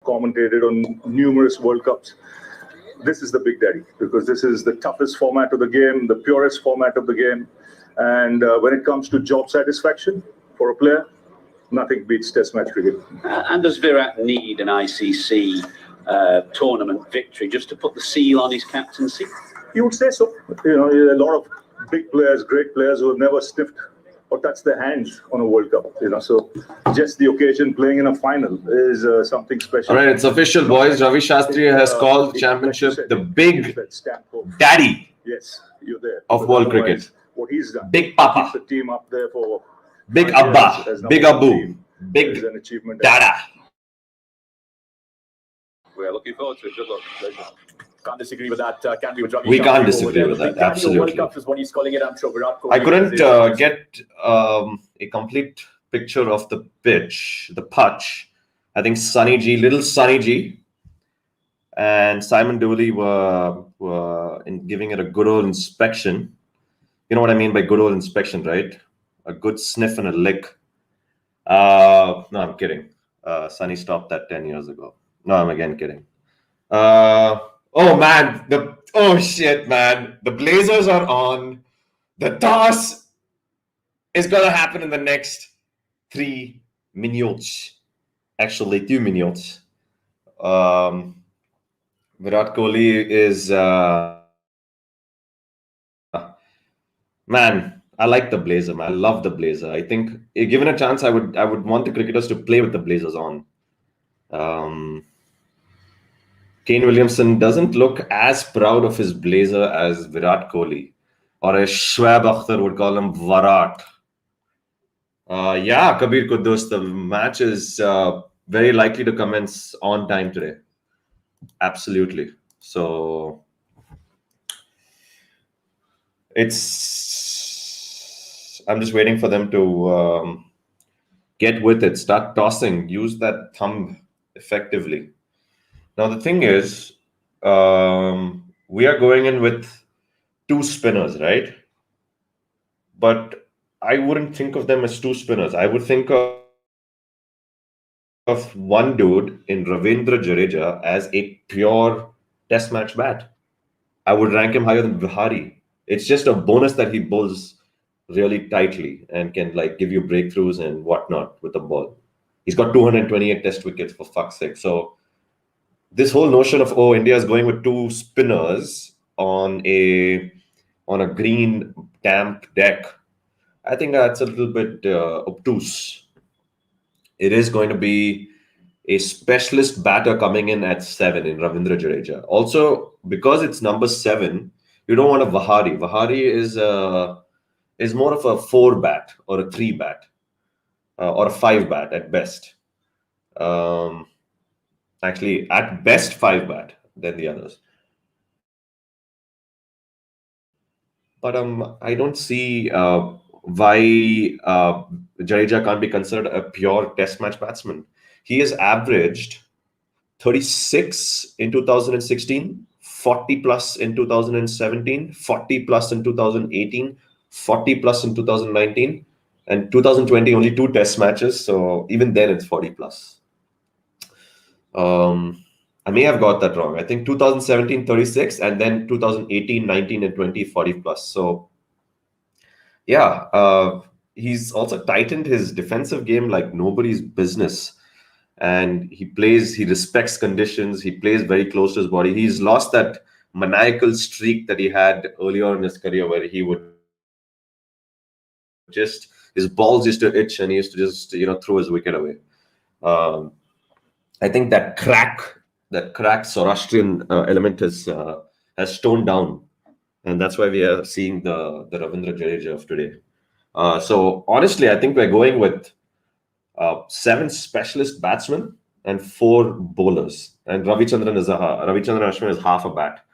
commentated on numerous World Cups. This is the Big Daddy, because this is the toughest format of the game, the purest format of the game. And when it comes to job satisfaction for a player, nothing beats Test match cricket. And does Virat need an ICC tournament victory just to put the seal on his captaincy? You would say so. A lot of big players, great players who have never sniffed or touched their hands on a World Cup. So just the occasion playing in a final is something special. All right, it's official, boys. Ravi Shastri has called the championship the Big Daddy you're there. of world cricket. What he's done. Big Papa. The team up there for Big Abba. Big Abu. Big Dada. We're looking forward to it. Good luck. Pleasure. Can't disagree with that, can we? We can't disagree with that, absolutely. World Cup is what he's calling it. I'm sure Virat Kohli. I couldn't get a complete picture of the pitch, the pitch. I think little Sunny G, and Simon Dooley were giving it a good old inspection. You know what I mean by good old inspection, right? A good sniff and a lick. No, I'm kidding. Sunny stopped that 10 years ago. No, I'm again kidding. Oh man, shit, man. The Blazers are on. The toss is gonna happen in the next 3 minutes. Actually, 2 minutes. Virat Kohli is man. I like the Blazer, man. I love the Blazer. I think, given a chance, I would want the cricketers to play with the Blazers on. Kane Williamson doesn't look as proud of his blazer as Virat Kohli, or as Shoaib Akhtar would call him, Varat. Yeah, Kabir Kudus, the match is very likely to commence on time today. Absolutely. So I'm just waiting for them to get with it, start tossing, use that thumb effectively. Now, the thing is, we are going in with 2 spinners, right? But I wouldn't think of them as 2 spinners. I would think of one dude in Ravindra Jadeja as a pure test match bat. I would rank him higher than Vihari. It's just a bonus that he bowls really tightly and can give you breakthroughs and whatnot with the ball. He's got 228 test wickets, for fuck's sake. So this whole notion of, India is going with 2 spinners on a green damp deck, I think that's a little bit obtuse. It is going to be a specialist batter coming in at 7 in Ravindra Jadeja. Also, because it's number 7, you don't want a Vihari. Vihari is more of a 4 bat or a 3 bat or a 5 bat at best. Actually, at best 5 bat than the others. But I don't see why Jadeja can't be considered a pure test match batsman. He has averaged 36 in 2016, 40 plus in 2017, 40 plus in 2018, 40 plus in 2019, and 2020 only 2 test matches. So even then it's 40 plus. I may have got that wrong. I think 2017 36, and then 2018, 19, and 20 40 plus. So yeah, he's also tightened his defensive game like nobody's business, and he respects conditions. He plays very close to his body. He's lost that maniacal streak that he had earlier in his career, where he would his balls used to itch and he used to just throw his wicket away. I think that crack Saurashtrian element has toned down, and that's why we are seeing the Ravindra Jadeja of today. So honestly, I think we're going with 7 specialist batsmen and 4 bowlers, and Ravichandran Ashwin is half a bat.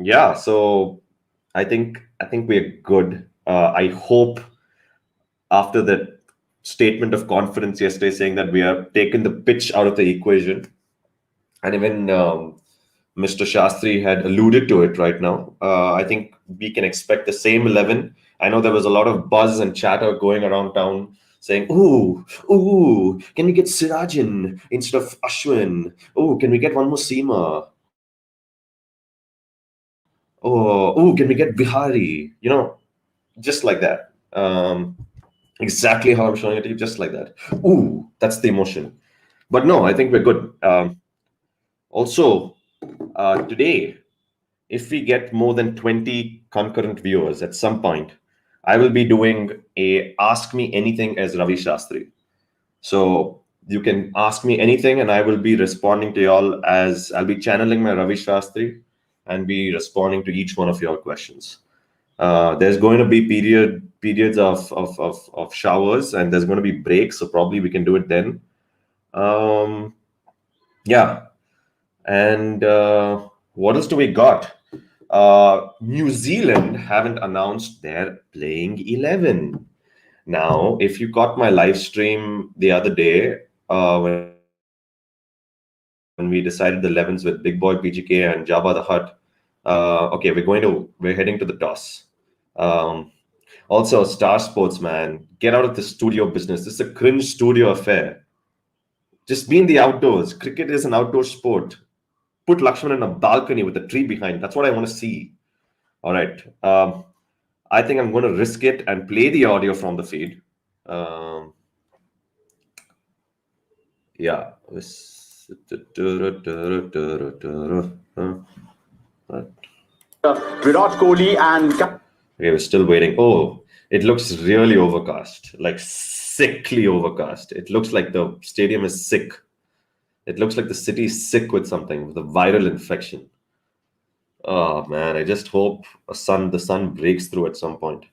Yeah, so I think we're good. I hope after that statement of confidence yesterday saying that we have taken the pitch out of the equation, and even Mr. Shastri had alluded to it right now, I think we can expect the same 11. I know there was a lot of buzz and chatter going around town saying, ooh, can we get Sirajan instead of Ashwin? Oh, can we get one more seamer? Oh, can we get Bihari? Just like that. Exactly how I'm showing it to you, just like that. Ooh, that's the emotion. But no, I think we're good. Also, today, if we get more than 20 concurrent viewers at some point, I will be doing a Ask Me Anything as Ravi Shastri. So you can ask me anything and I will be responding to y'all as I'll be channeling my Ravi Shastri and be responding to each one of your questions. There's going to be periods of showers and there's going to be breaks. So probably we can do it then. Yeah. And what else do we got? New Zealand haven't announced their playing 11. Now, if you caught my live stream the other day, when we decided the 11s with Big Boy PGK and Jabba the Hutt, okay, we're heading to the toss. Also, Star Sports, man, get out of the studio business. This is a cringe studio affair. Just be in the outdoors. Cricket is an outdoor sport. Put Lakshman in a balcony with a tree behind. That's what I want to see. All right. I think I'm going to risk it and play the audio from the feed. Yeah. Virat Kohli and Okay, we're still waiting. Oh, it looks really overcast, like sickly overcast. It looks like the stadium is sick. It looks like the city is sick with something, with a viral infection. Oh man, I just hope the sun breaks through at some point.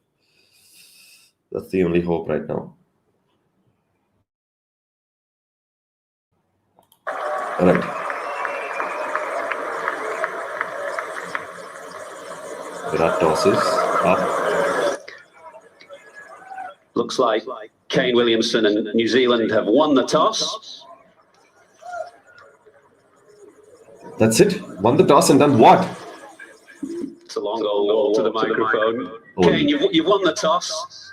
That's the only hope right now. All right. Virat tosses up. Looks like Kane Williamson and New Zealand have won the toss. That's it. Won the toss and done what? It's a long goal to the microphone. Oh. Kane, you've won the toss.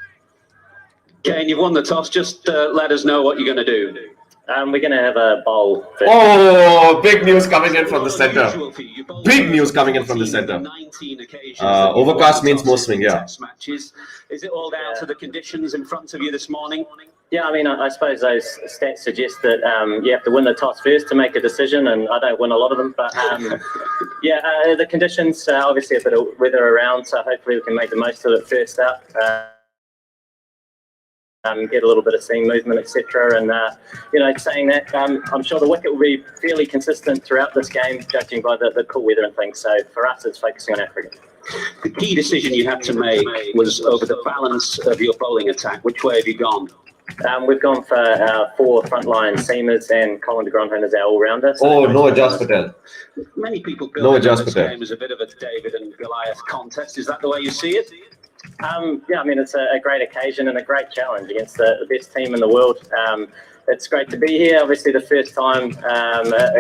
Kane, you've won the toss. Just let us know what you're going to do. We're going to have a bowl. Oh, big news coming in from the center. Big news coming in from the center. Overcast means more swing, yeah. Is it all down to the conditions in front of you this morning? Yeah, I mean, I suppose those stats suggest that you have to win the toss first to make a decision, and I don't win a lot of them. But yeah, the conditions, obviously a bit of weather around, so hopefully we can make the most of it first up. Get a little bit of seam movement, etc. And saying that, I'm sure the wicket will be fairly consistent throughout this game, judging by the cool weather and things. So for us, it's focusing on Africa. The key decision you had to make was over the balance of your bowling attack. Which way have you gone? We've gone for our 4 frontline seamers and Colin de Grandhomme as our all-rounder. So no Ajaz Patel. Many people go into this game as a bit of a David and Goliath contest. Is that the way you see it? Yeah, I mean, it's a great occasion and a great challenge against the best team in the world. It's great to be here. Obviously, the first time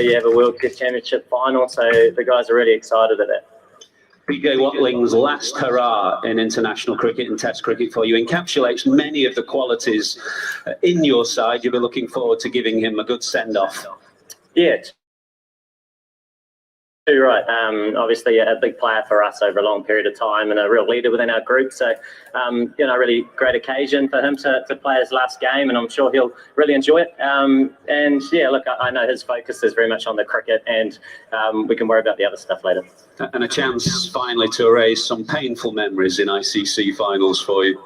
you have a World Test Championship final, so the guys are really excited at that. PJ Watling's last hurrah in international cricket and Test cricket for you encapsulates many of the qualities in your side. You'll be looking forward to giving him a good send-off. Yeah. You're right. Obviously, a big player for us over a long period of time and a real leader within our group. So, really great occasion for him to play his last game, and I'm sure he'll really enjoy it. And yeah, look, I know his focus is very much on the cricket, and we can worry about the other stuff later. And a chance finally to erase some painful memories in ICC finals for you.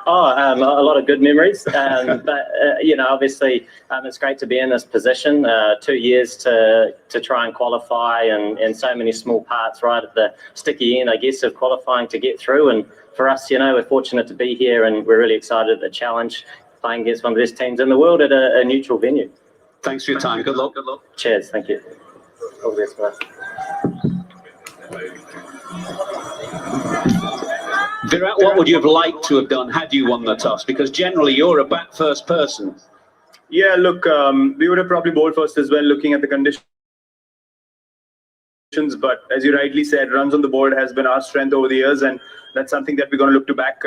Oh, a lot of good memories, but obviously it's great to be in this position. 2 years to try and qualify, and so many small parts right at the sticky end, I guess, of qualifying to get through. And for us, we're fortunate to be here, and we're really excited at the challenge, playing against one of the best teams in the world at a neutral venue. Thanks for your time. Good luck. Good luck. Cheers. Thank you. All the best, guys. Virat, what would you have liked to have done had you won the toss? Because generally you're a bat first person. Yeah, look, we would have probably bowled first as well, looking at the conditions. but as you rightly said, runs on the board has been our strength over the years, and that's something that we're going to look to back.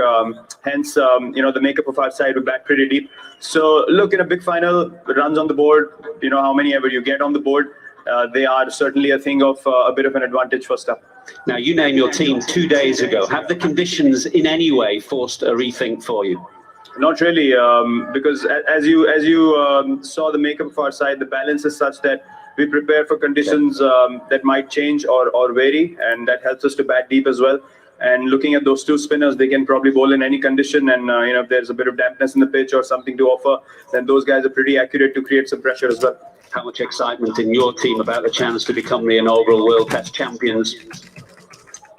Hence, the makeup of our side, we back pretty deep. So look, in a big final, runs on the board, how many ever you get on the board, they are certainly a thing of a bit of an advantage for stuff. Now, you named your team 2 days ago. Have the conditions in any way forced a rethink for you? Not really, because as you saw the makeup of our side, the balance is such that we prepare for conditions that might change or vary, and that helps us to bat deep as well. And looking at those two spinners, they can probably bowl in any condition, and if there's a bit of dampness in the pitch or something to offer, then those guys are pretty accurate to create some pressure as well. How much excitement in your team about the chance to become the inaugural World Test champions?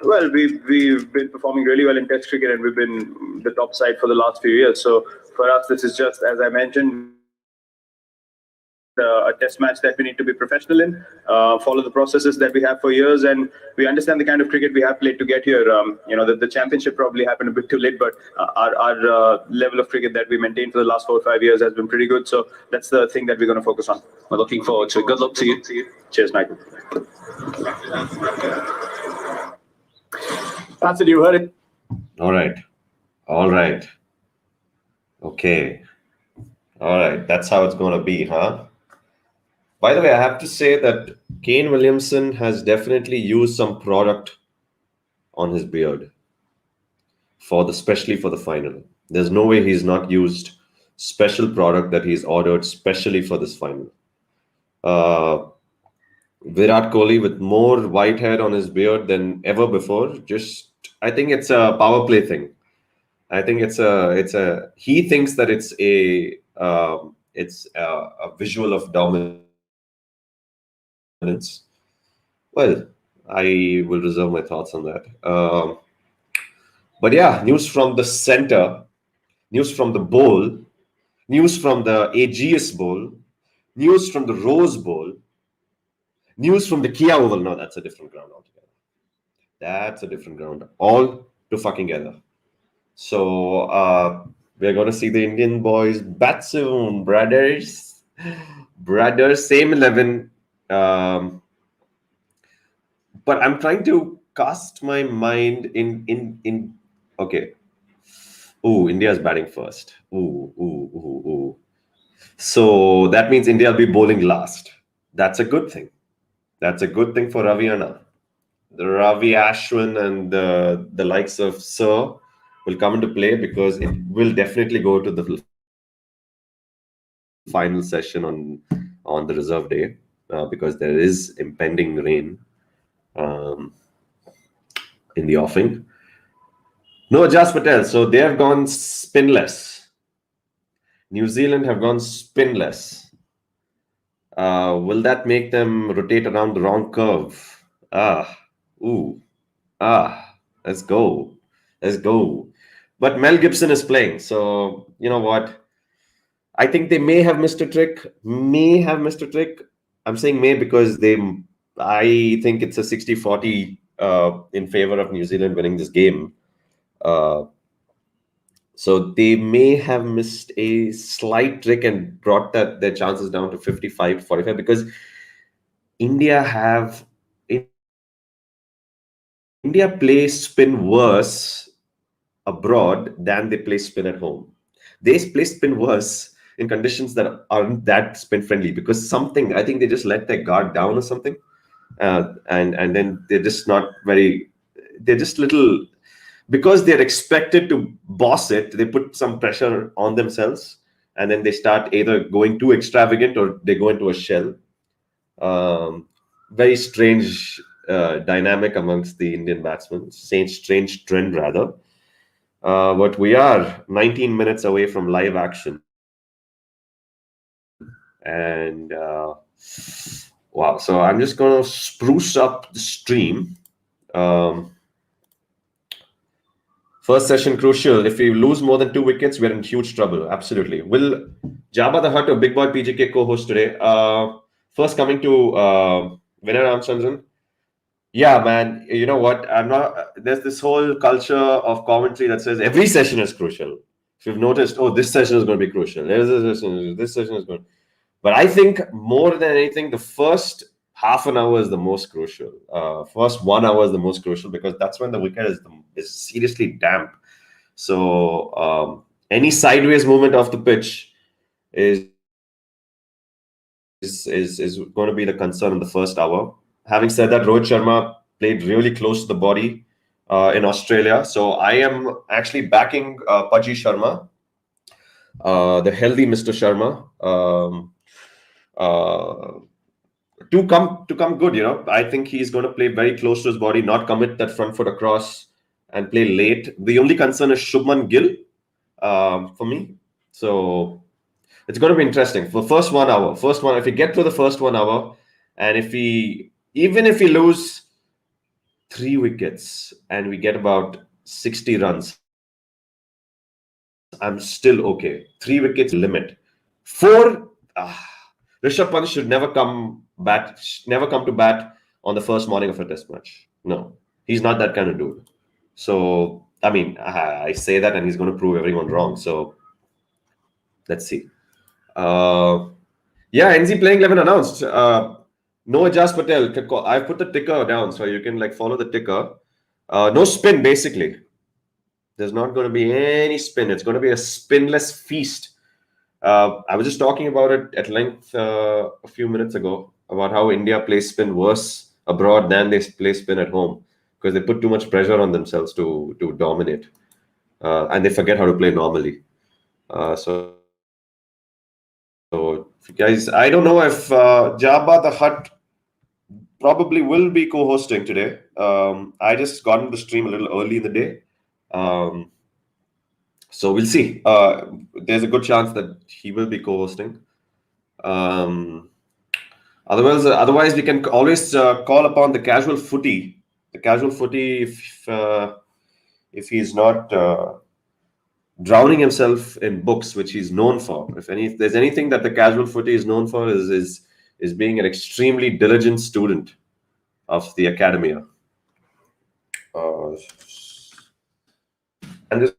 Well, we've been performing really well in Test cricket, and we've been the top side for the last few years. So for us, this is just, as I mentioned, a test match that we need to be professional in, follow the processes that we have for years, and we understand the kind of cricket we have played to get here. The championship probably happened a bit too late, but our level of cricket that we maintained for the last 4 or 5 years has been pretty good. So that's the thing that we're going to focus on. We're looking forward to it. Good luck to you. Cheers, Michael. That's it. You heard it. All right. Okay. All right. That's how it's going to be, huh? By the way, I have to say that Kane Williamson has definitely used some product on his beard especially for the final. There's no way he's not used special product that he's ordered specially for this final. Virat Kohli with more white hair on his beard than ever before. I think it's a power play thing. I think he thinks that it's a visual of dominance. Well, I will reserve my thoughts on that. But yeah, news from the center, news from the bowl, news from the AGS Bowl, news from the Rose Bowl, news from the Kia Oval. No, that's a different ground altogether. That's a different ground. All to fucking together. So we're going to see the Indian boys bat soon, brothers. Same 11. But I'm trying to cast my mind in okay. Ooh, India's batting first. Ooh. So that means India will be bowling last. That's a good thing. That's a good thing for Ravi Anna. The Ravi Ashwin and the likes of Sir will come into play, because it will definitely go to the final session on the reserve day, because there is impending rain in the offing. No Jas Patel, so they have gone spinless. New Zealand have gone spinless. Will that make them rotate around the wrong curve? Let's go. But Mel Gibson is playing, so you know what? I think they may have missed a trick. I'm saying may because I think it's a 60-40 in favor of New Zealand winning this game. So they may have missed a slight trick and brought their chances down to 55-45, because India play spin worse abroad than they play spin at home. They play spin worse in conditions that aren't that spin friendly, because I think they just let their guard down or something, and then they're just little, because they're expected to boss it. They put some pressure on themselves, and then they start either going too extravagant or they go into a shell. Very strange dynamic amongst the Indian batsmen. Strange trend rather. But we are 19 minutes away from live action. And wow, so I'm just going to spruce up the stream. First session crucial. If we lose more than 2 wickets, we're in huge trouble. Absolutely. Will Jabba the Hutt or Big Boy PGK co-host today? First coming to Vinay Ramchandran. Yeah, man. You know what? There's this whole culture of commentary that says every session is crucial. If you've noticed, this session is going to be crucial. This session is going. But I think more than anything, the first half an hour is the most crucial. First 1 hour is the most crucial because that's when the wicket is seriously damp. So any sideways movement of the pitch is going to be the concern in the first hour. Having said that, Rohit Sharma played really close to the body in Australia. So I am actually backing Paji Sharma, the healthy Mr. Sharma, to come good. I think he's going to play very close to his body, not commit that front foot across and play late. The only concern is Shubman Gill for me. So it's going to be interesting for the first 1 hour. If we get to the first 1 hour, and even if we lose 3 wickets and we get about 60 runs, I'm still okay. 3 wickets limit. 4, Rishabh Pant should never come to bat on the first morning of a test match. No, he's not that kind of dude. So, I mean, I say that and he's going to prove everyone wrong. So, let's see. NZ playing 11 announced. No Ajaz Patel. I put the ticker down so you can follow the ticker. No spin, basically. There's not going to be any spin. It's going to be a spinless feast. I was just talking about it at length a few minutes ago about how India plays spin worse abroad than they play spin at home because they put too much pressure on themselves to dominate. And they forget how to play normally. So guys, I don't know if Jabba the Hutt probably will be co-hosting today. I just got into the stream a little early in the day. So we'll see. There's a good chance that he will be co-hosting. Otherwise, we can always call upon the casual footy. The casual footy, if he's not drowning himself in books, which he's known for. If there's anything that the casual footy is known for, is being an extremely diligent student of the academia. And this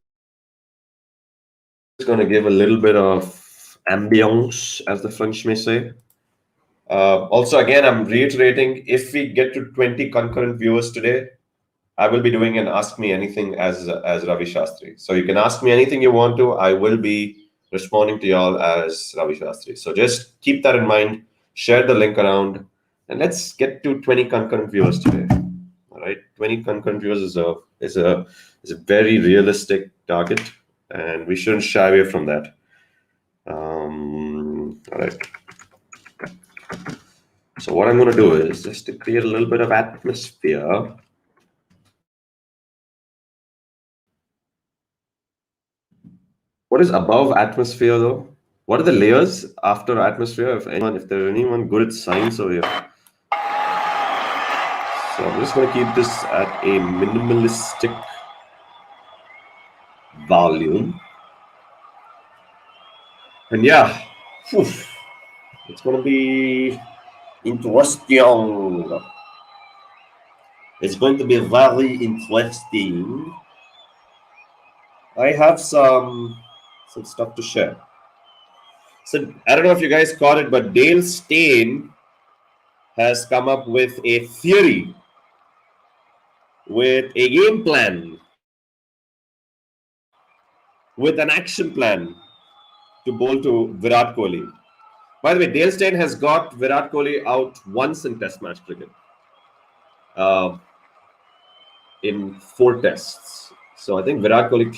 is going to give a little bit of ambiance, as the French may say. Also, again, I'm reiterating, if we get to 20 concurrent viewers today, I will be doing an Ask Me Anything as Ravi Shastri. So you can ask me anything you want to. I will be responding to y'all as Ravi Shastri. So just keep that in mind. Share the link around. And let's get to 20 concurrent viewers today. All right, 20 concurrent viewers is a very realistic target, and we shouldn't shy away from that. All right. So what I'm going to do is just to create a little bit of atmosphere. What is above atmosphere though? What are the layers after atmosphere? If there's anyone good at science over here. So I'm just going to keep this at a minimalistic volume. And yeah, it's going to be interesting. It's going to be very interesting. I have some stuff to share. So I don't know if you guys caught it, but Dale Steyn has come up with a theory, with a game plan, with an action plan to bowl to Virat Kohli. By the way, Dale Steyn has got Virat Kohli out once in Test match cricket, in 4 tests. So I think Virat Kohli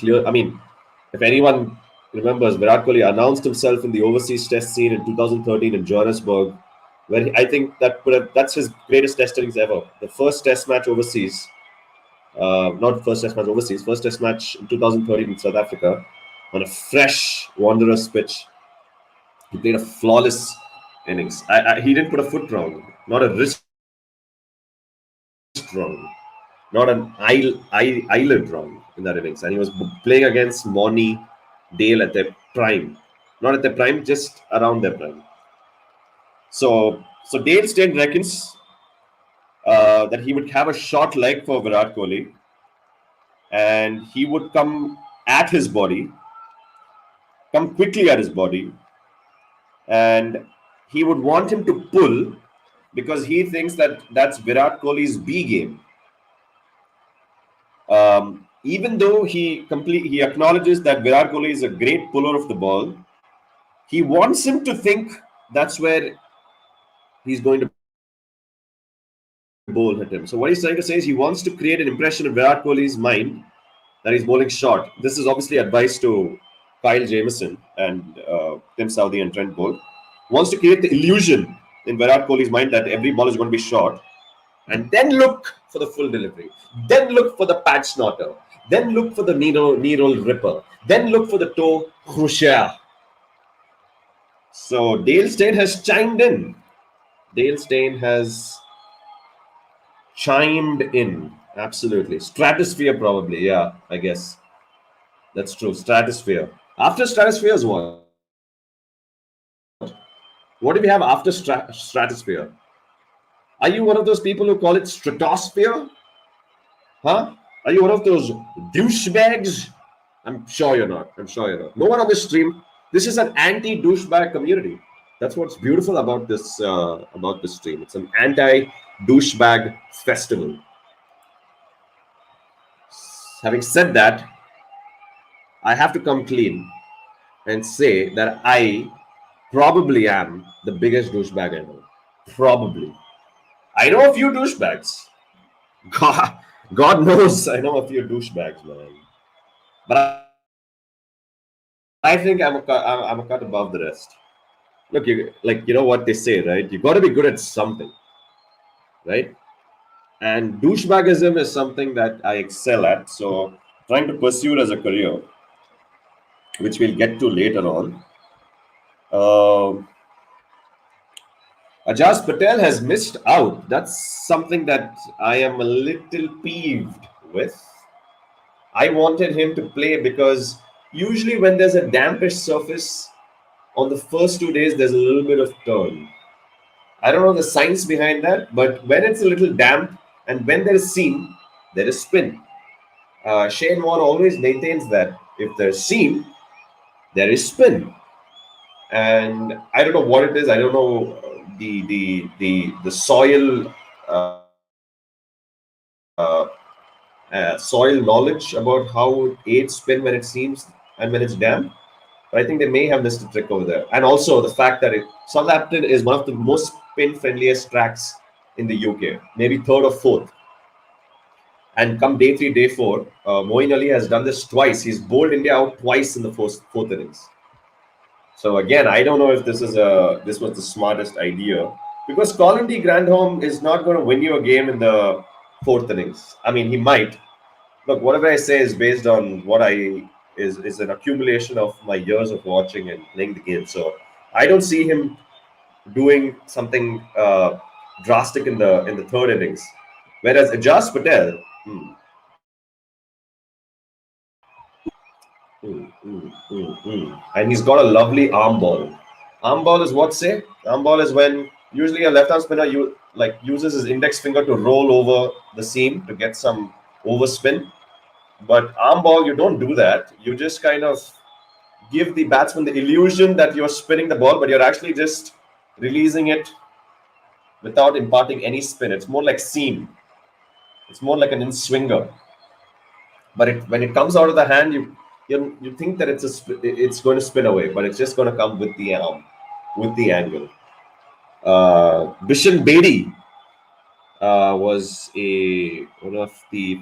if anyone remembers, Virat Kohli announced himself in the overseas test scene in 2013 in Johannesburg, where I think that's his greatest test innings ever. The first test match overseas, first test match in 2013 in South Africa, on a fresh Wanderers pitch. He played a flawless innings. He didn't put a foot wrong, not a wrist wrong, not an eyelid wrong in that innings. And he was playing against Moni, Dale at their prime. Not at their prime, just around their prime. So Dale Steyn reckons that he would have a short leg for Virat Kohli, and he would come quickly at his body, and he would want him to pull because he thinks that that's Virat Kohli's B game. Even though he acknowledges that Virat Kohli is a great puller of the ball, he wants him to think that's where he's going to bowl at him. So what he's trying to say is he wants to create an impression in Virat Kohli's mind that he's bowling short. This is obviously advice to Kyle Jamieson and Tim Southee and Trent Bolt. Wants to create the illusion in Virat Kohli's mind that every ball is going to be short, and then look for the full delivery. Then look for the pad snorter. Then look for the knee roll ripper. Then look for the toe crochet. So Dale Steyn has chimed in. Dale Steyn has chimed in. Absolutely. Stratosphere probably. Yeah, I guess. That's true. Stratosphere. After Stratosphere is what? What do we have after Stratosphere? Are you one of those people who call it Stratosphere? Huh? Are you one of those douchebags? I'm sure you're not. I'm sure you're not. No one on this stream. This is an anti-douchebag community. That's what's beautiful about this stream. It's an anti-douchebag festival. Having said that, I have to come clean and say that I probably am the biggest douchebag I know. Probably. I know a few douchebags. God knows I know a few douchebags, man. But I think I'm a cut above the rest. Look, you know what they say, right? You got to be good at something, right? And douchebagism is something that I excel at. So trying to pursue it as a career, which we'll get to later on. Ajaz Patel has missed out. That's something that I am a little peeved with. I wanted him to play because usually when there's a dampish surface, on the first 2 days, there's a little bit of turn. I don't know the science behind that, but when it's a little damp and when there is seam, there is spin. Shane Warne always maintains that if there's seam, there is spin. And I don't know what it is. I don't know the soil soil knowledge about how it aids spin when it seams and when it's damp. But I think they may have missed a trick over there. And also the fact that Southampton is one of the most spin-friendliest tracks in the UK, maybe third or fourth. And come day 3, day 4, Moeen Ali has done this twice. He's bowled India out twice in the fourth innings. So again, I don't know if this was the smartest idea, because Colin D. Grandhomme is not going to win you a game in the 4th innings. I mean, he might. Look, whatever I say is based on what is an accumulation of my years of watching and playing the game. So I don't see him doing something drastic in the 3rd innings. Whereas Ajaz Patel, and he's got a lovely arm ball. Arm ball is what say? Arm ball is when usually a left-arm spinner uses his index finger to roll over the seam to get some overspin. But arm ball, you don't do that. You just kind of give the batsman the illusion that you're spinning the ball, but you're actually just releasing it without imparting any spin. It's more like seam. It's more like an in-swinger. But when it comes out of the hand, you think that it's going to spin away, but it's just going to come with the arm, with the angle. Bishan Bedi was one of the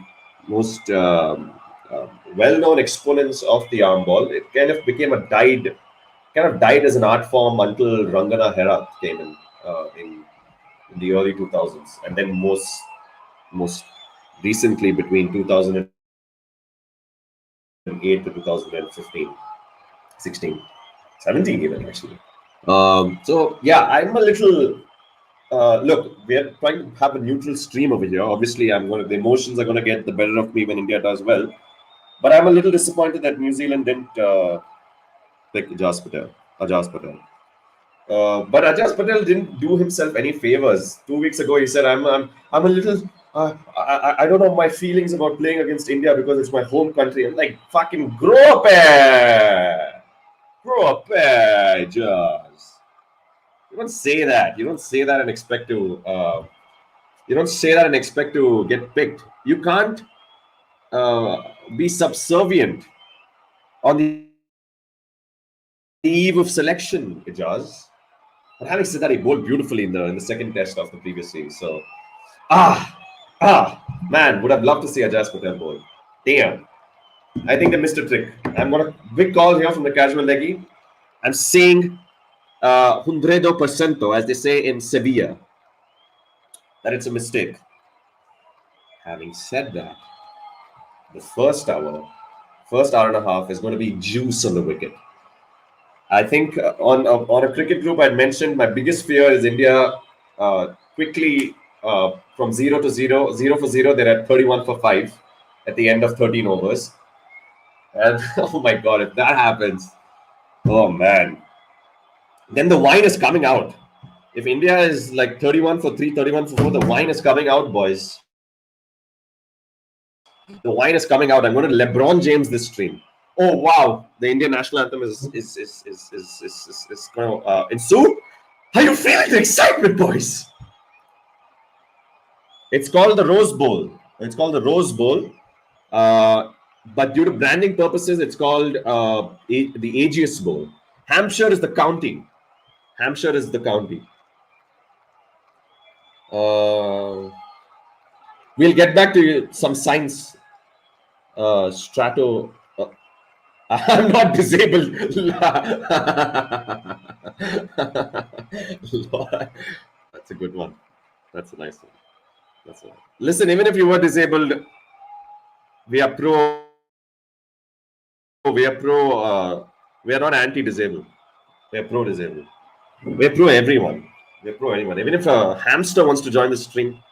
most well-known exponents of the arm ball. It kind of died as an art form until Rangana Herath came in the early 2000s, and then most recently between 2008 to 2015, 16, 17 even actually. So yeah, I'm a little. Look, we are trying to have a neutral stream over here. Obviously, the emotions are going to get the better of me when India does well. But I'm a little disappointed that New Zealand didn't pick Ajaz Patel. But Ajaz Patel didn't do himself any favors. 2 weeks ago, he said, "I'm a little. I don't know my feelings about playing against India because it's my home country." I'm like, fucking grow up, Ajaz. You don't say that. You don't say that and expect to. You don't say that and expect to get picked. You can't be subservient on the eve of selection, Ijaz. But having said that, he bowled beautifully in the second test of the previous series. So, man, would have loved to see Ajaz Patel bowl. Damn. I think they missed a trick. I'm going to big call here from the casual leggy. I'm saying 100%, as they say in Sevilla, that it's a mistake. Having said that, the first hour and a half is going to be juice on the wicket. I think on a cricket group, I'd mentioned my biggest fear is India quickly from 0 to 0, 0 for 0, they're at 31 for 5 at the end of 13 overs. And oh my God, if that happens, oh man, then the wine is coming out. If India is like 31 for 3, 31 for 4, the wine is coming out, boys. The wine is coming out. I'm going to LeBron James this stream. Oh wow, the Indian national anthem is going to ensue. Are you feeling the excitement, boys? It's called the Rose Bowl. It's called the Rose Bowl. But due to branding purposes, it's called the Aegis Bowl. Hampshire is the county. Hampshire is the county. We'll get back to you, some science. Strato. I'm not disabled. That's a good one. That's a nice one. That's one. Listen, even if you were disabled, we are pro. We are pro. We are not anti-disabled. We are pro-disabled. We are pro everyone. We are pro anyone. Even if a hamster wants to join the stream,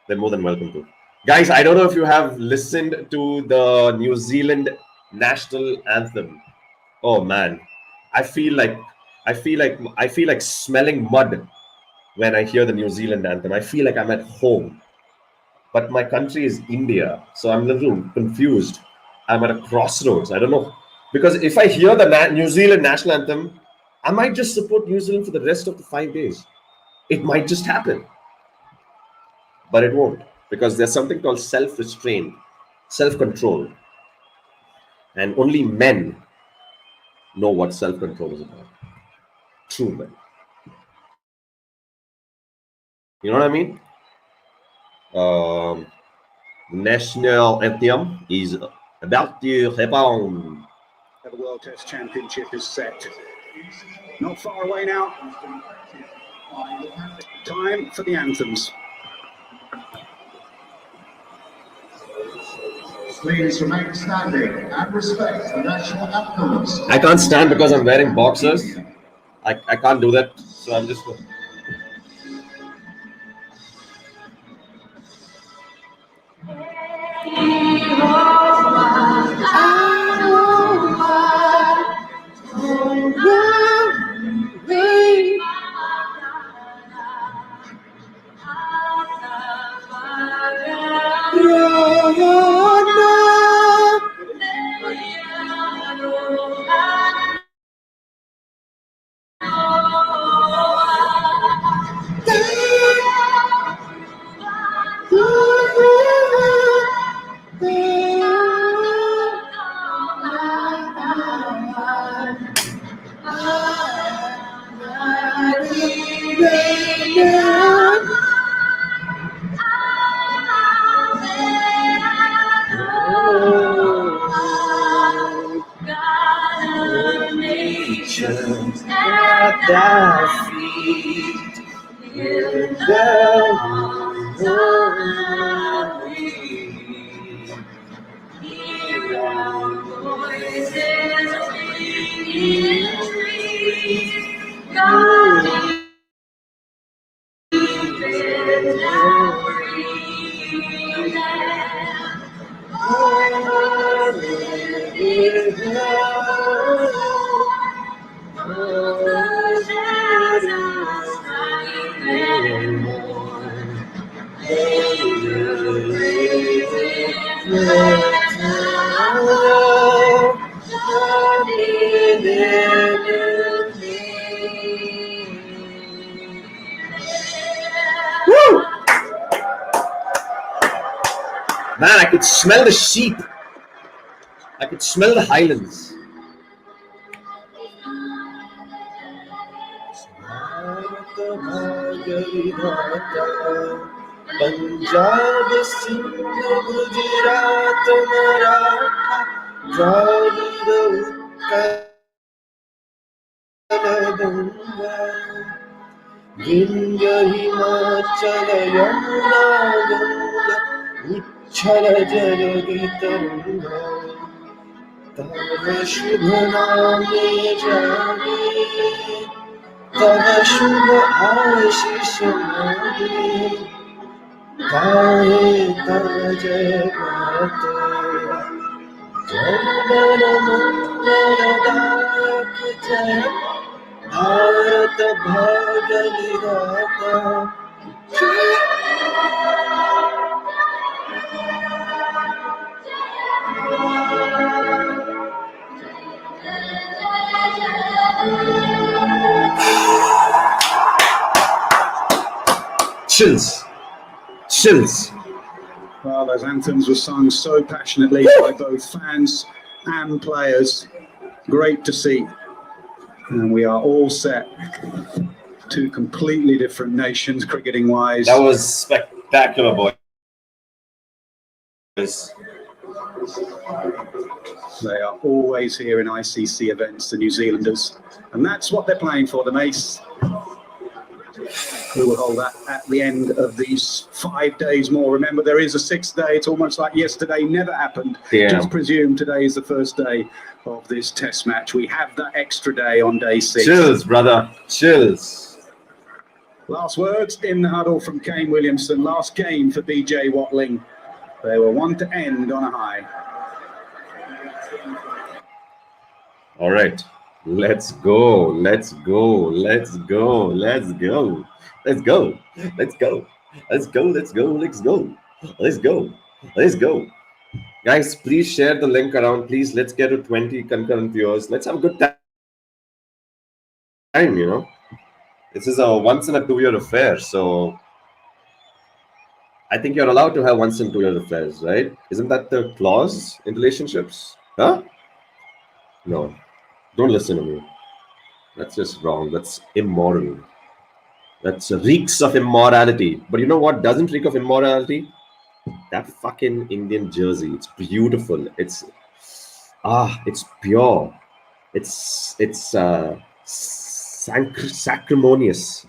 they're more than welcome to. Guys, I don't know if you have listened to the New Zealand national anthem. Oh man, I feel like smelling mud when I hear the New Zealand anthem. I feel like I'm at home, but my country is India, so I'm a little confused. I'm at a crossroads. I don't know, because if I hear the New Zealand national anthem, I might just support New Zealand for the rest of the 5 days. It might just happen, but it won't, because there's something called self-restraint, self-control. And only men know what self-control is about. True men. You know what I mean? National anthem is about to happen. The World Test Championship is set. Not far away now. Time for the anthems. Please remain standing and respect the national anthems. I can't stand because I'm wearing boxers. I can't do that, so I'm just. Man, I could smell the sheep. I could smell the highlands. Punjab, Sindh, Gujarat, Maratha, Dravid, Utkal, Vindhya, Himachal, Yamuna, Ganga, Uchchal, Jalagi, Taranga, Tava Shubha Naame Jage, Tava Shubha Ashish Mage, Gaye Taj Gate, Janana Mangala Dayak Jaya, Bharat Bhaga Vidhata. Chills. Well, those anthems were sung so passionately by both fans and players. Great to see. And we are all set. Two completely different nations, cricketing-wise. That was spectacular, boys. They are always here in ICC events, the New Zealanders. And that's what they're playing for, the Mace. We will hold that at the end of these 5 days more. Remember, there is a 6th day. It's almost like yesterday never happened. Yeah. Just presume today is the first day of this test match. We have that extra day on day 6. Chills, brother. Chills. Last words in the huddle from Kane Williamson. Last game for BJ Watling. They were one to end on a high. All right. Let's go. Let's go. Let's go. Let's go. Let's go. Let's go. Let's go. Let's go. Let's go. Let's go. Let's go. Guys, please share the link around. Please, let's get to 20 concurrent viewers. Let's have a good time, you know. This is a once in a 2 year affair. So I think you're allowed to have once in 2 year affairs, right? Isn't that the clause in relationships? Huh? No. Don't listen to me. That's just wrong. That's immoral. That's reeks of immorality. But you know what doesn't reek of immorality? That fucking Indian jersey. It's beautiful. It's pure. It's sacrimonious.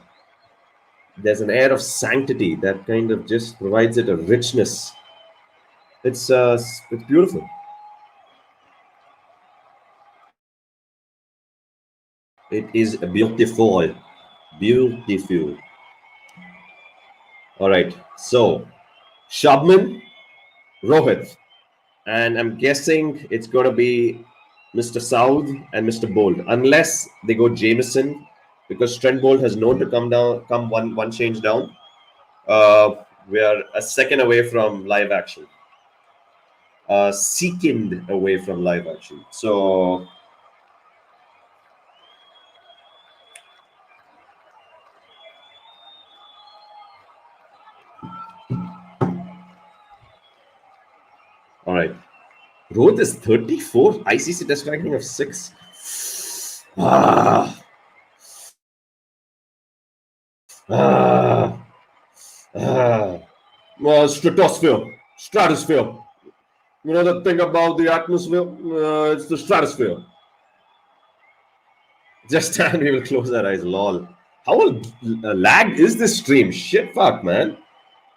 There's an air of sanctity that kind of just provides it a richness. It's beautiful. It is beautiful. Beautiful. All right. So, Shabman, Rohit. And I'm guessing it's going to be Mr. Saud and Mr. Bolt. Unless they go Jameson, because Trent Bolt has known to come one change down. We are a second away from live action. Second away from live action. So... All right. Rohit is 34. ICC test ranking of 6. Stratosphere. You know the thing about the atmosphere? It's the stratosphere. Just time we will close our eyes. Lol. How lag is this stream? Shit, fuck, man.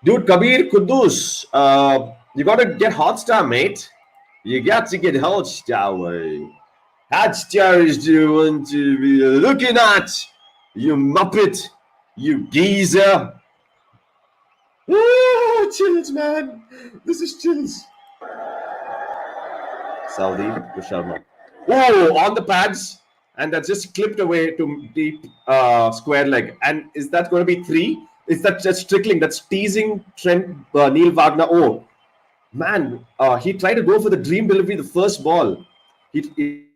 Dude, Kabir Kudus. You got to get Hotstar, mate. You got to get Hotstar, way. Hotstar is the one to be looking at. You muppet. You geezer. Ah, chills, man. This is chills. Saudi to Sharma. Oh, on the pads. And that's just clipped away to deep square leg. And is that going to be 3? Is that just trickling? That's teasing Trent Neil Wagner. Oh, man. He tried to go for the dream delivery, the first ball. It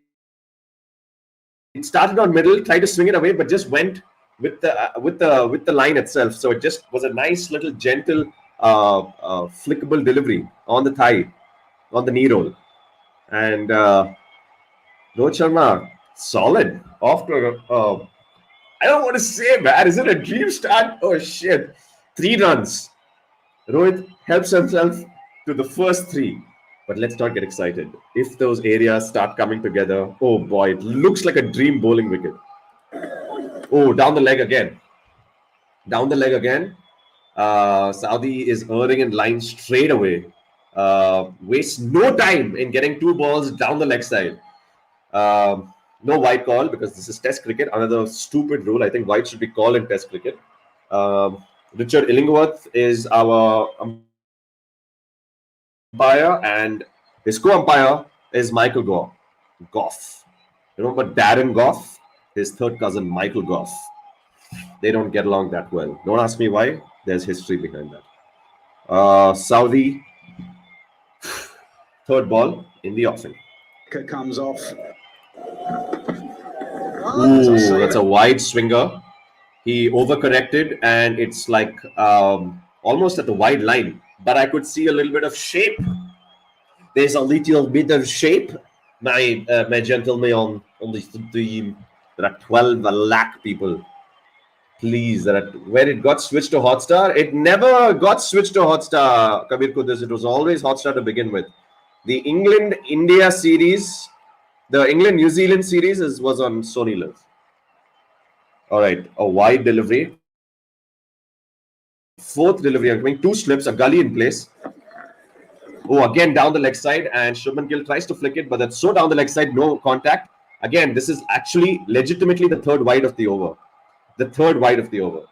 started on middle, tried to swing it away, but just went with the line itself. So it just was a nice little gentle flickable delivery on the thigh, on the knee roll. And Rohit Sharma, solid. Off to I don't want to say, man, is it a dream start? Oh shit. 3 runs. Rohit helps himself to the first 3. But let's not get excited. If those areas start coming together, oh boy, it looks like a dream bowling wicket. Oh, down the leg again. Down the leg again. Saudi is erring in line straight away. Wastes no time in getting 2 balls down the leg side. No white call because this is Test cricket. Another stupid rule. I think white should be called in Test cricket. Richard Illingworth is our umpire, and his co-umpire is Michael Goff. Remember Darren Goff? His third cousin, Michael Goff. They don't get along that well. Don't ask me why. There's history behind that. Saudi, third ball in the offing. Comes off. Ooh, that's a wide swinger. He overcorrected, and it's like almost at the wide line. But I could see a little bit of shape. There's a little bit of shape. My gentleman on the stream. There are 12 lakh people. Please, where it got switched to Hotstar, it never got switched to Hotstar, Kabir Kudus. It was always Hotstar to begin with. The England-India series, the England-New Zealand series was on Sony Live. All right, a wide delivery. Fourth delivery, I'm going 2 slips, a gully in place. Oh, again down the leg side, and Shubman Gill tries to flick it, but that's so down the leg side, no contact. Again, this is actually legitimately the third wide of the over. The third wide of the over.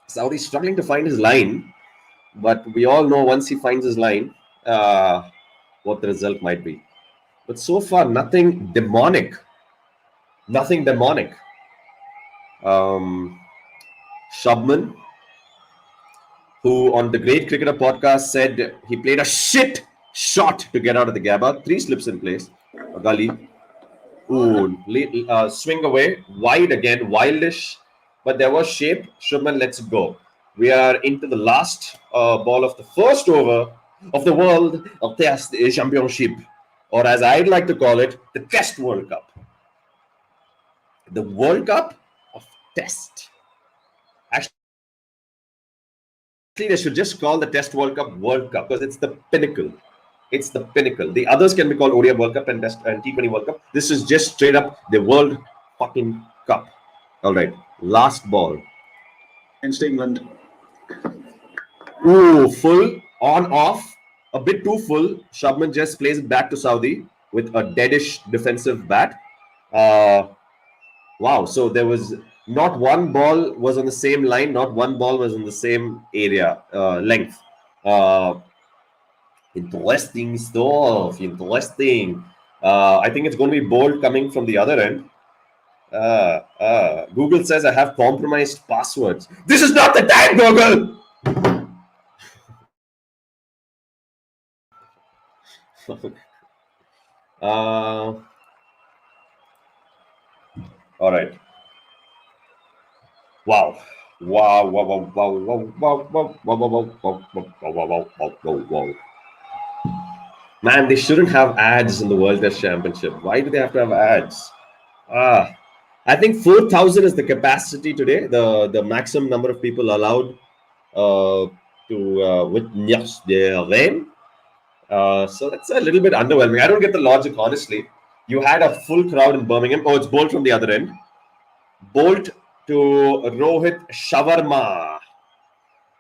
Saudi's struggling to find his line, but we all know once he finds his line, what the result might be. But so far, nothing demonic. Nothing demonic. Shubman, who on the Great Cricketer podcast said he played a shit shot to get out of the Gabba. 3 slips in place. A gully. Ooh, swing away. Wide again. Wildish. But there was shape. Shubman lets it go. We are into the last ball of the first over of the World Test Championship. Or as I'd like to call it, the Test World Cup. The World Cup of Test. Actually, they should just call the Test World Cup because it's the pinnacle. It's the pinnacle. The others can be called ODI World Cup and Test and T20 World Cup. This is just straight up the World fucking Cup. All right, last ball Against England. Ooh, full on off, a bit too full. Shubman just plays it back to Saudi with a deadish defensive bat. Wow, so there was not one ball was on the same line, not one ball was in the same area, length. Interesting stuff. Interesting. I think it's going to be bold coming from the other end. Google says I have compromised passwords. This is not the time, Google. All right. Wow. Wow. Man, they shouldn't have ads in the World Test Championship. Why do they have to have ads? I think 4,000 is the capacity today, the maximum number of people allowed to witness the game. So that's a little bit underwhelming. I don't get the logic, honestly. You had a full crowd in Birmingham. Oh, it's Bolt from the other end. Bolt to Rohit Shawarma.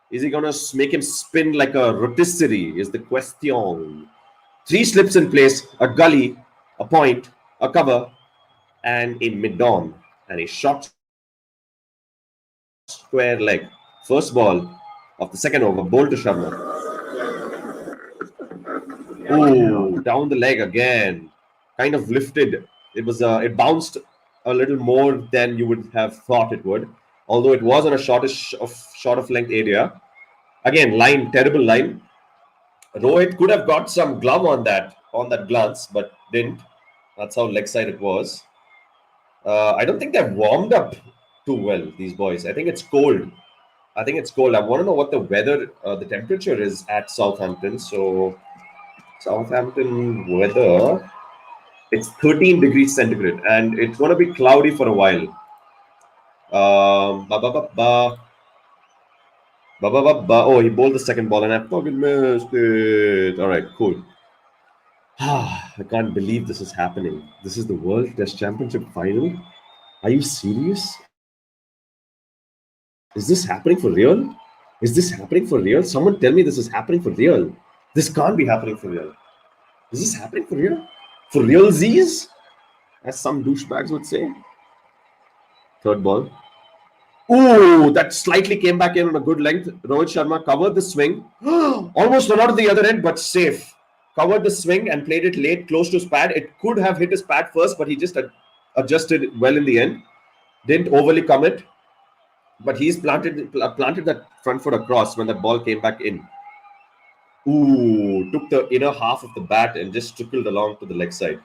Is he going to make him spin like a rotisserie is the question. 3 slips in place, a gully, a point, a cover, and a mid-on. And a short square leg. First ball of the second over, Bolt to Sharma. Oh, down the leg again. Kind of lifted. It bounced a little more than you would have thought it would. Although it was on a short of length area. Again, line, terrible line. Rohit could have got some glove on that glance, but didn't. That's how leg side it was. I don't think they've warmed up too well, these boys. I think it's cold. I think it's cold. I want to know what the weather, the temperature is at Southampton. So Southampton weather, it's 13 degrees centigrade, and it's going to be cloudy for a while. Ba, ba, ba, ba. Ba, ba, ba, ba. Oh, he bowled the second ball, and I fucking missed it. All right, cool. I can't believe this is happening. This is the World Test Championship final. Are you serious? Is this happening for real? Is this happening for real? Someone tell me this is happening for real. This can't be happening for real. Is this happening for real? For real Z's? As some douchebags would say. Third ball. Ooh, that slightly came back in on a good length. Rohit Sharma covered the swing. Almost run out of the other end, but safe. Covered the swing and played it late, close to his pad. It could have hit his pad first, but he just adjusted well in the end. Didn't overly commit. But he's planted that front foot across when that ball came back in. Ooh, took the inner half of the bat and just trickled along to the leg side,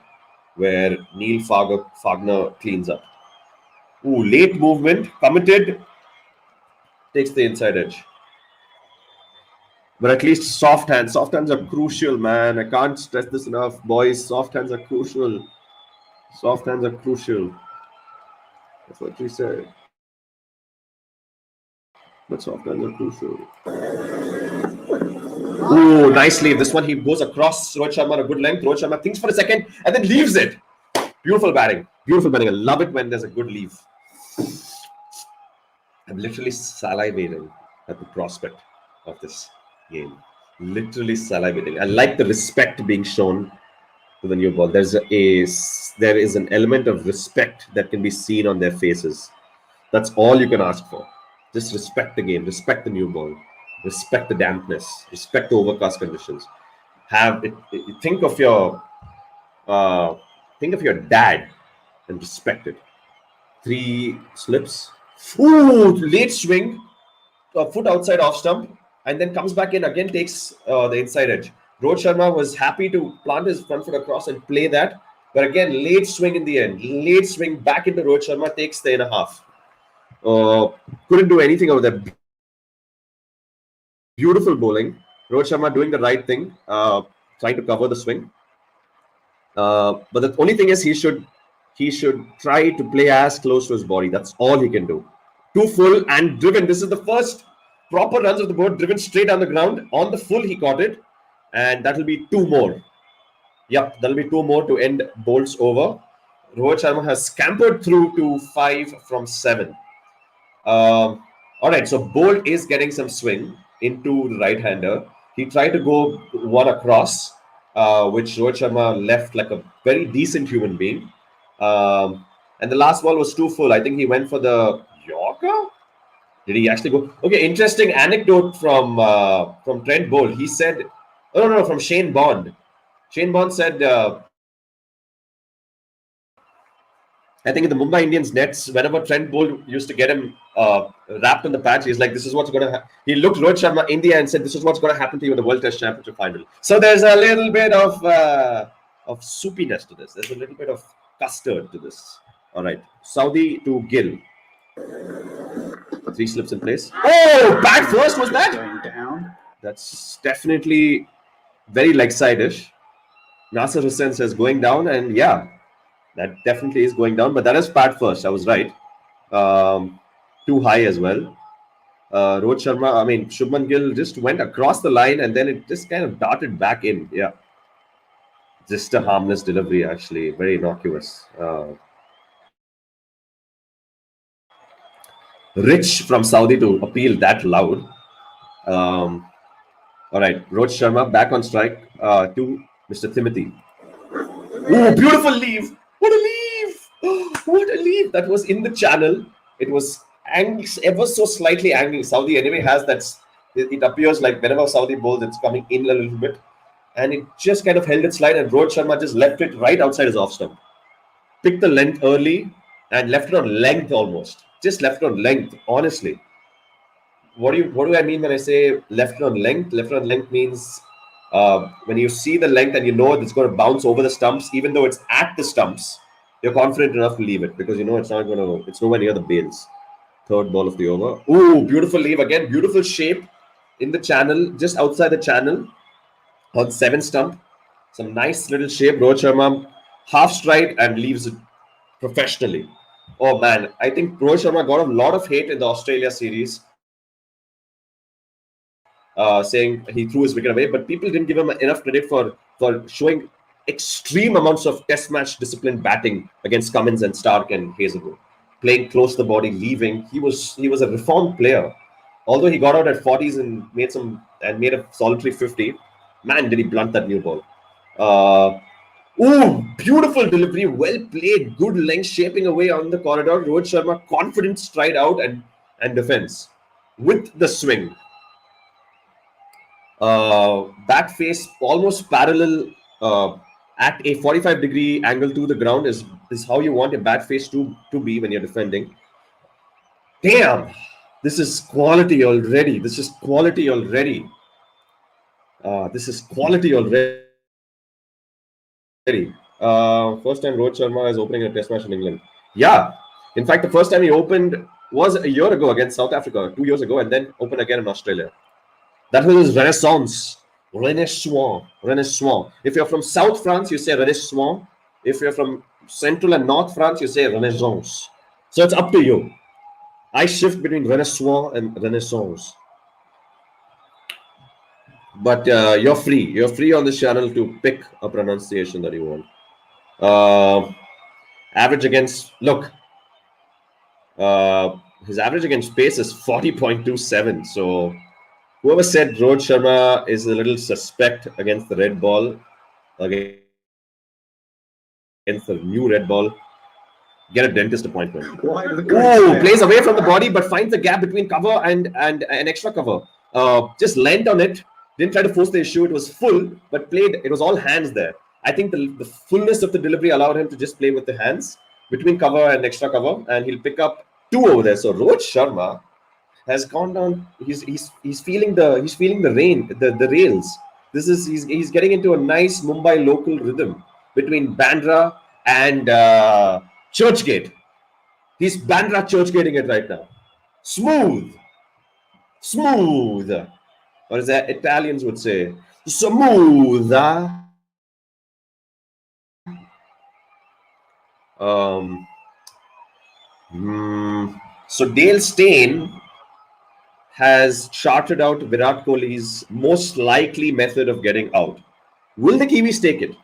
where Neil Fagner cleans up. Ooh, late movement, committed, takes the inside edge. But at least soft hands. Soft hands are crucial, man. I can't stress this enough, boys. Soft hands are crucial. Soft hands are crucial. That's what we said. But soft hands are crucial. Ooh, nice leave. This one, he goes across Rohit Sharma a good length. Rohit Sharma thinks for a second and then leaves it. Beautiful batting. Beautiful batting. I love it when there's a good leave. I'm literally salivating at the prospect of this game. Literally salivating. I like the respect being shown to the new ball. There is an element of respect that can be seen on their faces. That's all you can ask for. Just respect the game. Respect the new ball. Respect the dampness. Respect the overcast conditions. Think of your dad and respect it. 3 slips. Ooh, late swing, a foot outside off stump, and then comes back in again, takes the inside edge. Rohit Sharma was happy to plant his front foot across and play that, but again, late swing in the end. Late swing back into Rohit Sharma, takes the inner half. Couldn't do anything over there. Beautiful bowling. Rohit Sharma doing the right thing, trying to cover the swing. But the only thing is he should try to play as close to his body. That's all he can do. 2 full and driven. This is the first proper runs of the board, driven straight on the ground. On the full, he caught it. And that will be 2 more. Yep, that'll be 2 more to end bowls over. Rohit Sharma has scampered through to 5 from 7. All right, so Bolt is getting some swing into the right-hander. He tried to go one across, which Rohit Sharma left like a very decent human being. And the last ball was 2 full. I think he went for the Yorker. Did he actually go? Okay, interesting anecdote from Trent Bolt. He said, no, from Shane Bond. Shane Bond said, I think in the Mumbai Indians nets, whenever Trent Bolt used to get him wrapped in the patch, he's like, this is what's going to happen. He looked Rohit Sharma in the eye and said, this is what's going to happen to you in the World Test Championship final. So there's a little bit of soupiness to this. There's a little bit of custard to this. All right. Saudi to Gill. 3 slips in place. Oh, bad first was that? Going down. That's definitely very leg side-ish. Nasser Hussain says going down, and yeah, that definitely is going down, but that is pad first. I was right. Too high as well. Shubman Gill just went across the line and then it just kind of darted back in. Yeah. Just a harmless delivery, actually. Very innocuous. Rich from Saudi to appeal that loud. All right. Rohit Sharma back on strike to Mr. Timothy. Oh, beautiful leave. What a leave. What a leave. That was in the channel. It was ever so slightly angling. Saudi anyway has that. It appears like whenever Saudi bowls, it's coming in a little bit. And it just kind of held its line, and Rohit Sharma just left it right outside his off stump. Picked the length early and left it on length almost. Just left it on length, honestly. What do I mean when I say left it on length? Left it on length means when you see the length and you know it's going to bounce over the stumps, even though it's at the stumps, you're confident enough to leave it because you know it's nowhere near the bails. Third ball of the over. Ooh, beautiful leave again. Beautiful shape in the channel, just outside the channel on 7 stump. Some nice little shape. Rohit Sharma half stride and leaves it professionally. Oh man, I think Rohit Sharma got a lot of hate in the Australia series, saying he threw his wicket away, but people didn't give him enough credit for showing extreme amounts of test match disciplined batting against Cummins and Stark and Hazelwood, playing close to the body, leaving. He was a reformed player. Although he got out at 40s and made a solitary 50, man, did he blunt that new ball. Beautiful delivery, well played, good length, shaping away on the corridor. Rohit Sharma, confident stride out and defense with the swing. Bat face almost parallel at a 45-degree angle to the ground is how you want a bat face to be when you're defending. Damn, this is quality already. This is quality already. First time Rohit Sharma is opening a test match in England. Yeah. In fact, the first time he opened was a year ago against South Africa, 2 years ago, and then opened again in Australia. That was his renaissance. Renaissance. If you're from South France, you say Renaissance. If you're from Central and North France, you say Renaissance. So it's up to you. I shift between Renaissance and Renaissance. But you're free. You're free on this channel to pick a pronunciation that you want. Average against, look, his average against pace is 40.27. So whoever said Rohit Sharma is a little suspect against the red ball, against the new red ball, get a dentist appointment. Plays away from the body, but finds the gap between cover and an extra cover. Just leant on it. Didn't try to force the issue. It was full, but played. It was all hands there. I think the fullness of the delivery allowed him to just play with the hands between cover and extra cover, and he'll pick up 2 over there. So Rohit Sharma has gone down. He's feeling the rain, the rails. He's getting into a nice Mumbai local rhythm between Bandra and Churchgate. He's Bandra Churchgating it right now. Smooth. Or as the Italians would say, smooth. So Dale Steyn has charted out Virat Kohli's most likely method of getting out. Will the Kiwis take it?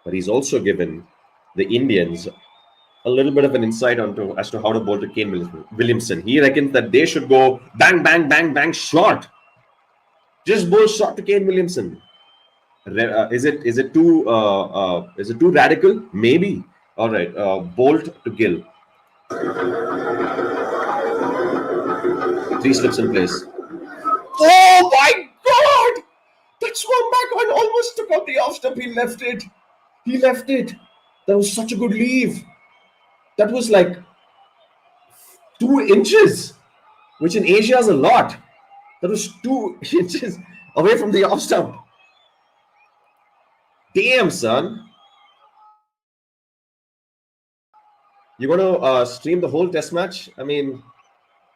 But he's also given the Indians a little bit of an insight as to how to bowl to Kane Williamson. He reckons that they should go bang, bang, bang, bang, short. Just bowl short to Kane Williamson. Is it too radical? Maybe. All right. Bolt to Gill. 3 slips in place. Oh my God! That swung back and almost took out the off stump. He left it. That was such a good leave. That was like 2 inches, which in Asia is a lot. That was 2 inches away from the off stump. Damn, son. You're going to stream the whole test match? I mean,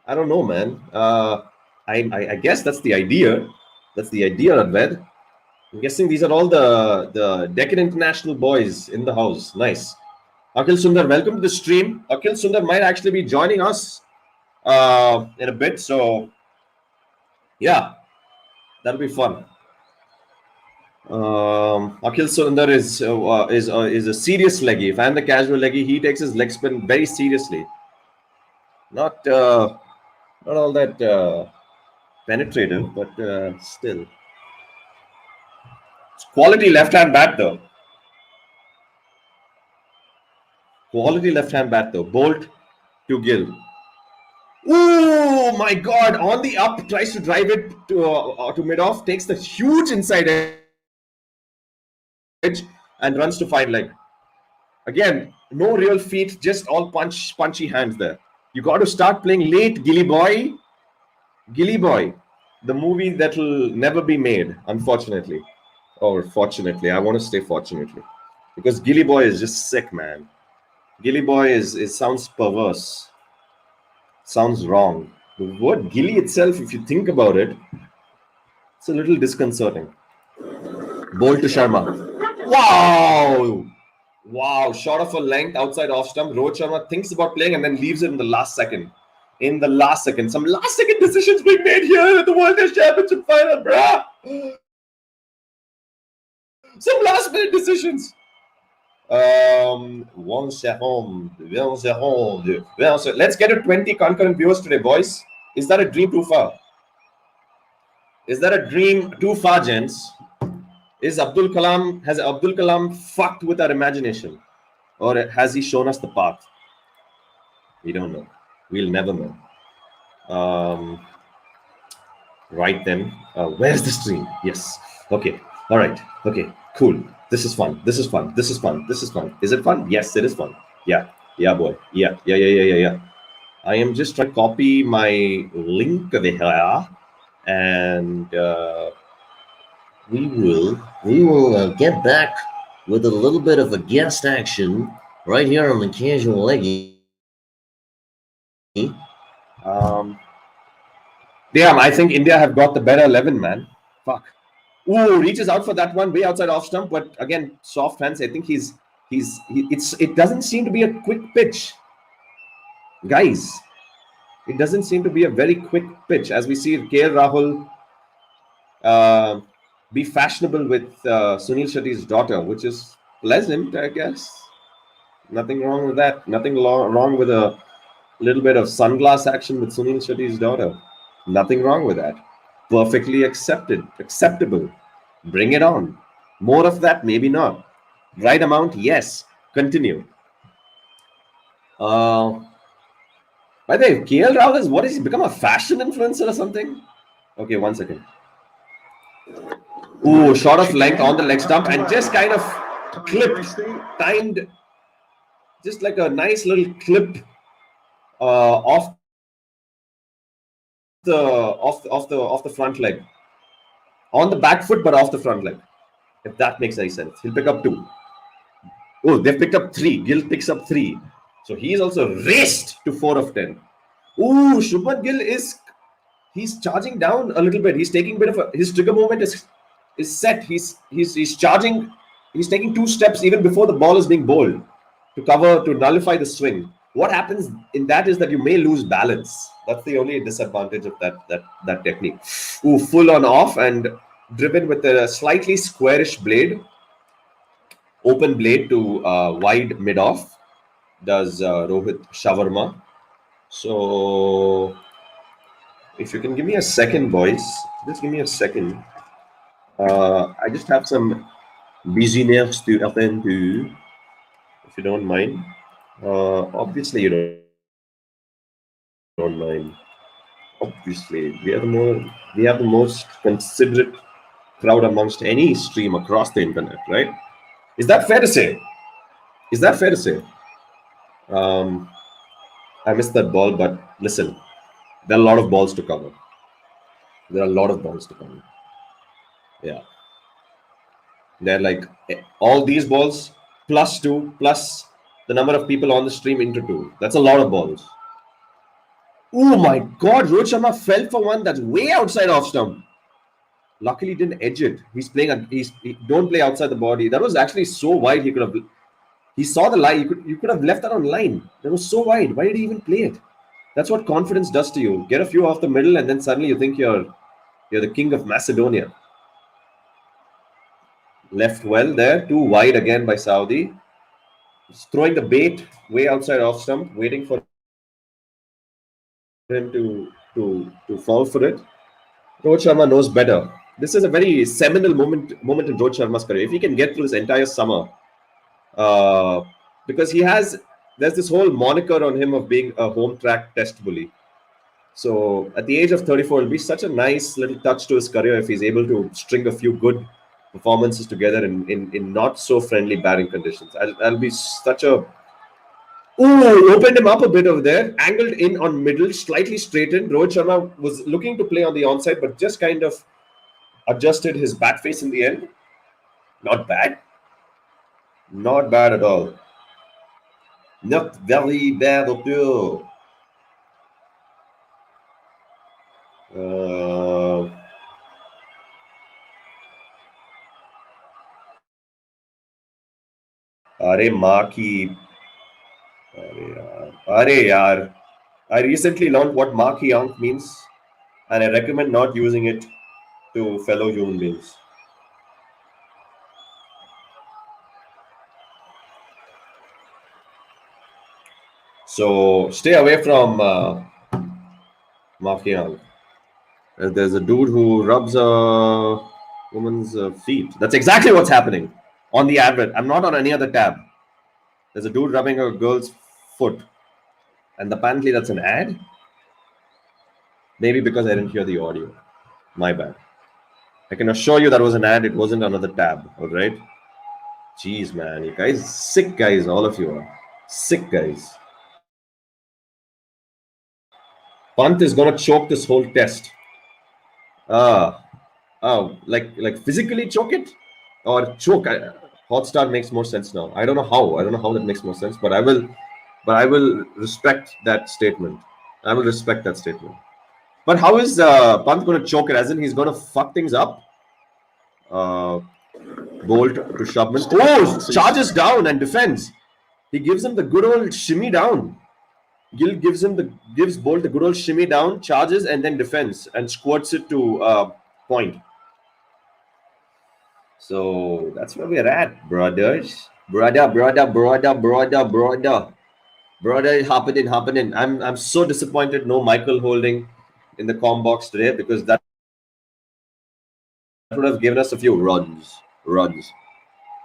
I don't know, man. I guess that's the idea. That's the idea, Adved. I'm guessing these are all the Deccan International boys in the house. Nice. Akhil Sundar, welcome to the stream. Akhil Sundar might actually be joining us in a bit. So, yeah, that'll be fun. Akhil Sundar is a serious leggy. If I'm the casual leggy, he takes his leg spin very seriously. Not all that penetrative, but still. It's quality left-hand bat though. Bolt to Gill. Oh my God! On the up, tries to drive it to mid-off, takes the huge inside edge and runs to fine leg. Again, no real feet, just all punchy hands there. You got to start playing late, Gilly Boy. Gilly Boy, the movie that will never be made, unfortunately. Or fortunately, I want to say fortunately. Because Gilly Boy is just sick, man. Gilly Boy sounds perverse. sounds wrong. The word gilly itself, if you think about it, it's a little disconcerting. Ball to Sharma. Wow! Wow, shot of a length outside off stump. Rohit Sharma thinks about playing and then leaves it in the last second. In the last second. Some last second decisions being made here at the World Test Championship final, bruh. Some last minute decisions. 1 second. Let's get to 20 concurrent viewers today, boys. Is that a dream too far? Is that a dream too far, gents? Has Abdul Kalam fucked with our imagination? Or has he shown us the path? We don't know. We'll never know. Right then. Where's the stream? Yes. Okay. All right. Okay. Cool. This is fun. This is fun. This is fun. This is fun. Is it fun? Yes, it is fun. Yeah. Yeah, boy. Yeah. Yeah. I am just trying to copy my link over here, and we will get back with a little bit of a guest action right here on the Casual Leggy. Damn, I think India have got the better 11, man. Fuck. Ooh, reaches out for that one way outside off stump, but again, soft hands. I think it doesn't seem to be a quick pitch, guys. It doesn't seem to be a very quick pitch, as we see KL Rahul be fashionable with Sunil Shetty's daughter, which is pleasant, I guess. Nothing wrong with that. Nothing wrong with a little bit of sunglass action with Sunil Shetty's daughter. Nothing wrong with that. Perfectly acceptable. Bring it on. More of that, maybe not. Right amount, yes. Continue. By the way, KL Rahul what is he become a fashion influencer or something? Okay, 1 second. Ooh, shot of length on the leg stump and just kind of clipped, timed, just like a nice little clip off the front leg, on the back foot, but off the front leg. If that makes any sense, he'll pick up 2. Oh, they've picked up 3. Gill picks up 3, so he's also raced to 4 of 10. Ooh, Shubman Gill he's charging down a little bit. He's taking a bit of his trigger movement is set. He's charging. He's taking 2 steps even before the ball is being bowled to nullify the swing. What happens in that is that you may lose balance. That's the only disadvantage of that technique. Ooh, full on off and driven with a slightly squarish blade, open blade to wide mid off. Does Rohit Shawarma. So if you can give me a second, boys, just give me a second. I just have some business to attend to, if you don't mind. Obviously, you don't mind. Obviously, we have the most considerate crowd amongst any stream across the internet, right? Is that fair to say? I missed that ball, but listen, there are a lot of balls to cover. Yeah. They're like all these balls plus 2 plus the number of people on the stream into 2. That's a lot of balls. Oh my God, Rohit Sharma fell for one that's way outside off stump. Luckily, he didn't edge it. He don't play outside the body. That was actually so wide. He saw the line. You could have left that on line. That was so wide. Why did he even play it? That's what confidence does to you. Get a few off the middle, and then suddenly you think you're the king of Macedonia. Left well there. 2 wide again by Saudi. He's throwing the bait way outside off stump, waiting for him to fall for it. Rohit Sharma knows better. This is a very seminal moment in Rohit Sharma's career. If he can get through this entire summer, because there's this whole moniker on him of being a home track test bully. So at the age of 34, it'll be such a nice little touch to his career if he's able to string a few good performances together in not so friendly batting conditions. I'll be such a... Ooh, opened him up a bit over there, angled in on middle, slightly straightened. Rohit Sharma was looking to play on the onside, but just kind of adjusted his bat face in the end. Not bad. Not bad at all. Not very bad at all. अरे माँ की अरे यार I recently learned what माँ की आंख means and I recommend not using it to fellow human beings. So stay away from माँ की आंख. There's a dude who rubs a woman's feet. That's exactly what's happening on the advert. I'm not on any other tab. There's a dude rubbing a girl's foot. And apparently that's an ad. Maybe because I didn't hear the audio. My bad. I can assure you that was an ad. It wasn't another tab. All right. Jeez, man. You guys, sick guys. All of you are sick guys. Pant is gonna choke this whole test. Like physically choke it or choke. Hotstar makes more sense now. I don't know how. I don't know how that makes more sense, but I will respect that statement. I will respect that statement. But how is Pant going to choke it? As in, he's going to fuck things up. Bolt to Shubman. Oh, charges down and defends. He gives him the good old shimmy down. Gill gives Bolt the good old shimmy down, charges and then defends and squirts it to point. So that's where we're at, brothers. Brother, happening. I'm so disappointed. No Michael Holding in the com box today because that would have given us a few runs.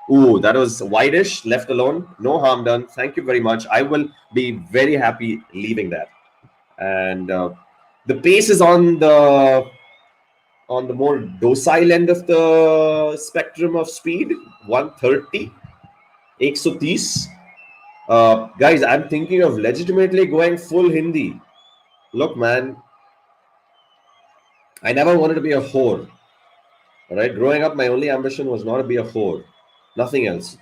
Ooh, that was wide-ish, left alone. No harm done. Thank you very much. I will be very happy leaving that. And the pace is on the more docile end of the spectrum of speed. 130, 130. Guys, I'm thinking of legitimately going full Hindi. Look, man, I never wanted to be a whore. All right, growing up, my only ambition was not to be a whore, nothing else.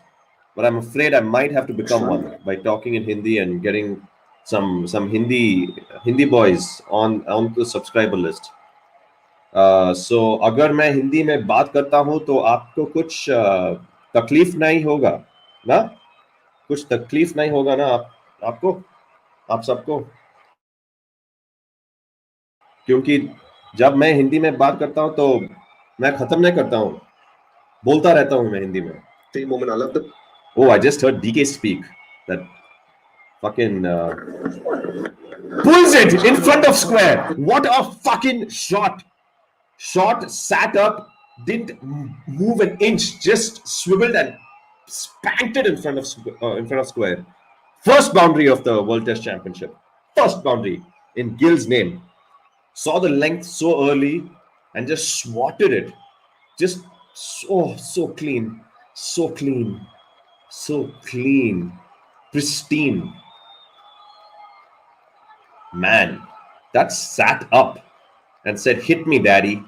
But I'm afraid I might have to become one by talking in Hindi and getting some Hindi boys on the subscriber list. So अगर मैं हिंदी में बात करता हूँ तो आपको कुछ तकलीफ नहीं होगा ना? कुछ तकलीफ नहीं होगा ना आप सबको? क्योंकि जब मैं हिंदी में बात करता हूँ तो मैं खत्म नहीं करता हूँ, बोलता रहता हूँ मैं हिंदी में. Take a moment, I love the. Oh, I just heard DK speak. That fucking pulls it in front of square. What a fucking shot! Shot, sat up, didn't move an inch, just swiveled and spanked it in front of square. First boundary of the World Test Championship. First boundary in Gill's name. Saw the length so early and just swatted it. Just so clean, pristine. Man, that sat up and said, "Hit me, daddy,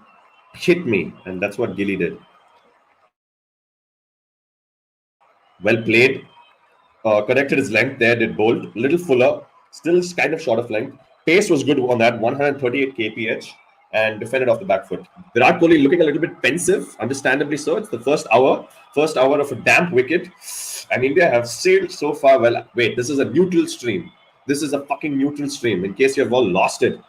hit me," and that's what Gilly did. Well played. Corrected his length there, did Bolt. Little fuller, still kind of short of length. Pace was good on that, 138 kph, and defended off the back foot. Virat Kohli looking a little bit pensive, understandably so. It's the first hour of a damp wicket, and India have sailed so far well. Wait, this is a neutral stream. This is a fucking neutral stream, in case you have all lost it.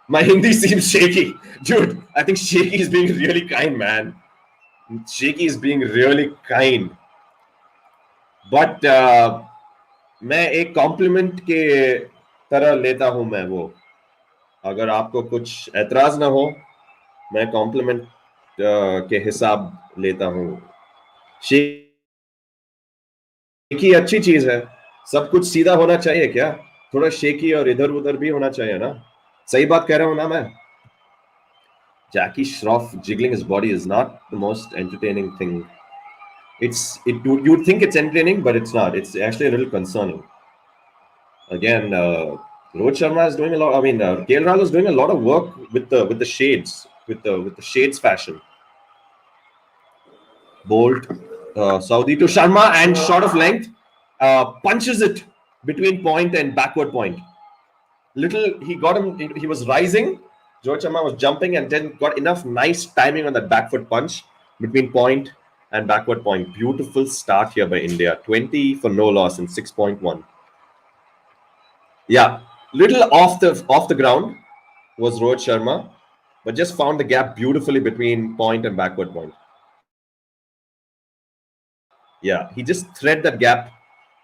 My Hindi seems shaky. Dude, I think Shaky is being really kind, man. Shaky is being really kind. But मैं एक complement के तरह लेता हूं मैं वो. अगर आपको कुछ एतराज ना हो, मैं कॉम्प्लीमेंट के हिसाब लेता हूं. शेकी अच्छी चीज है. सब कुछ सीधा होना चाहिए क्या? थोड़ा शेकी और इधर उधर भी होना चाहिए ना. सही बात कह रहा हूं ना मैं? Jackie Shroff jiggling his body is not the most entertaining thing. You'd think it's entertaining, but it's not. It's actually a little concerning. Again, Rohit Sharma is doing a lot. I mean, KL Rahul is doing a lot of work with the shades, with the shades fashion. Bolt, Saudi to Sharma and short of length, punches it between point and backward point. He got him. He was rising, Rohit Sharma was jumping and then got enough nice timing on that back foot punch between point and backward point. Beautiful start here by India. 20 for no loss in 6.1. Yeah, little off the ground was Rohit Sharma, but just found the gap beautifully between point and backward point. Yeah, he just thread that gap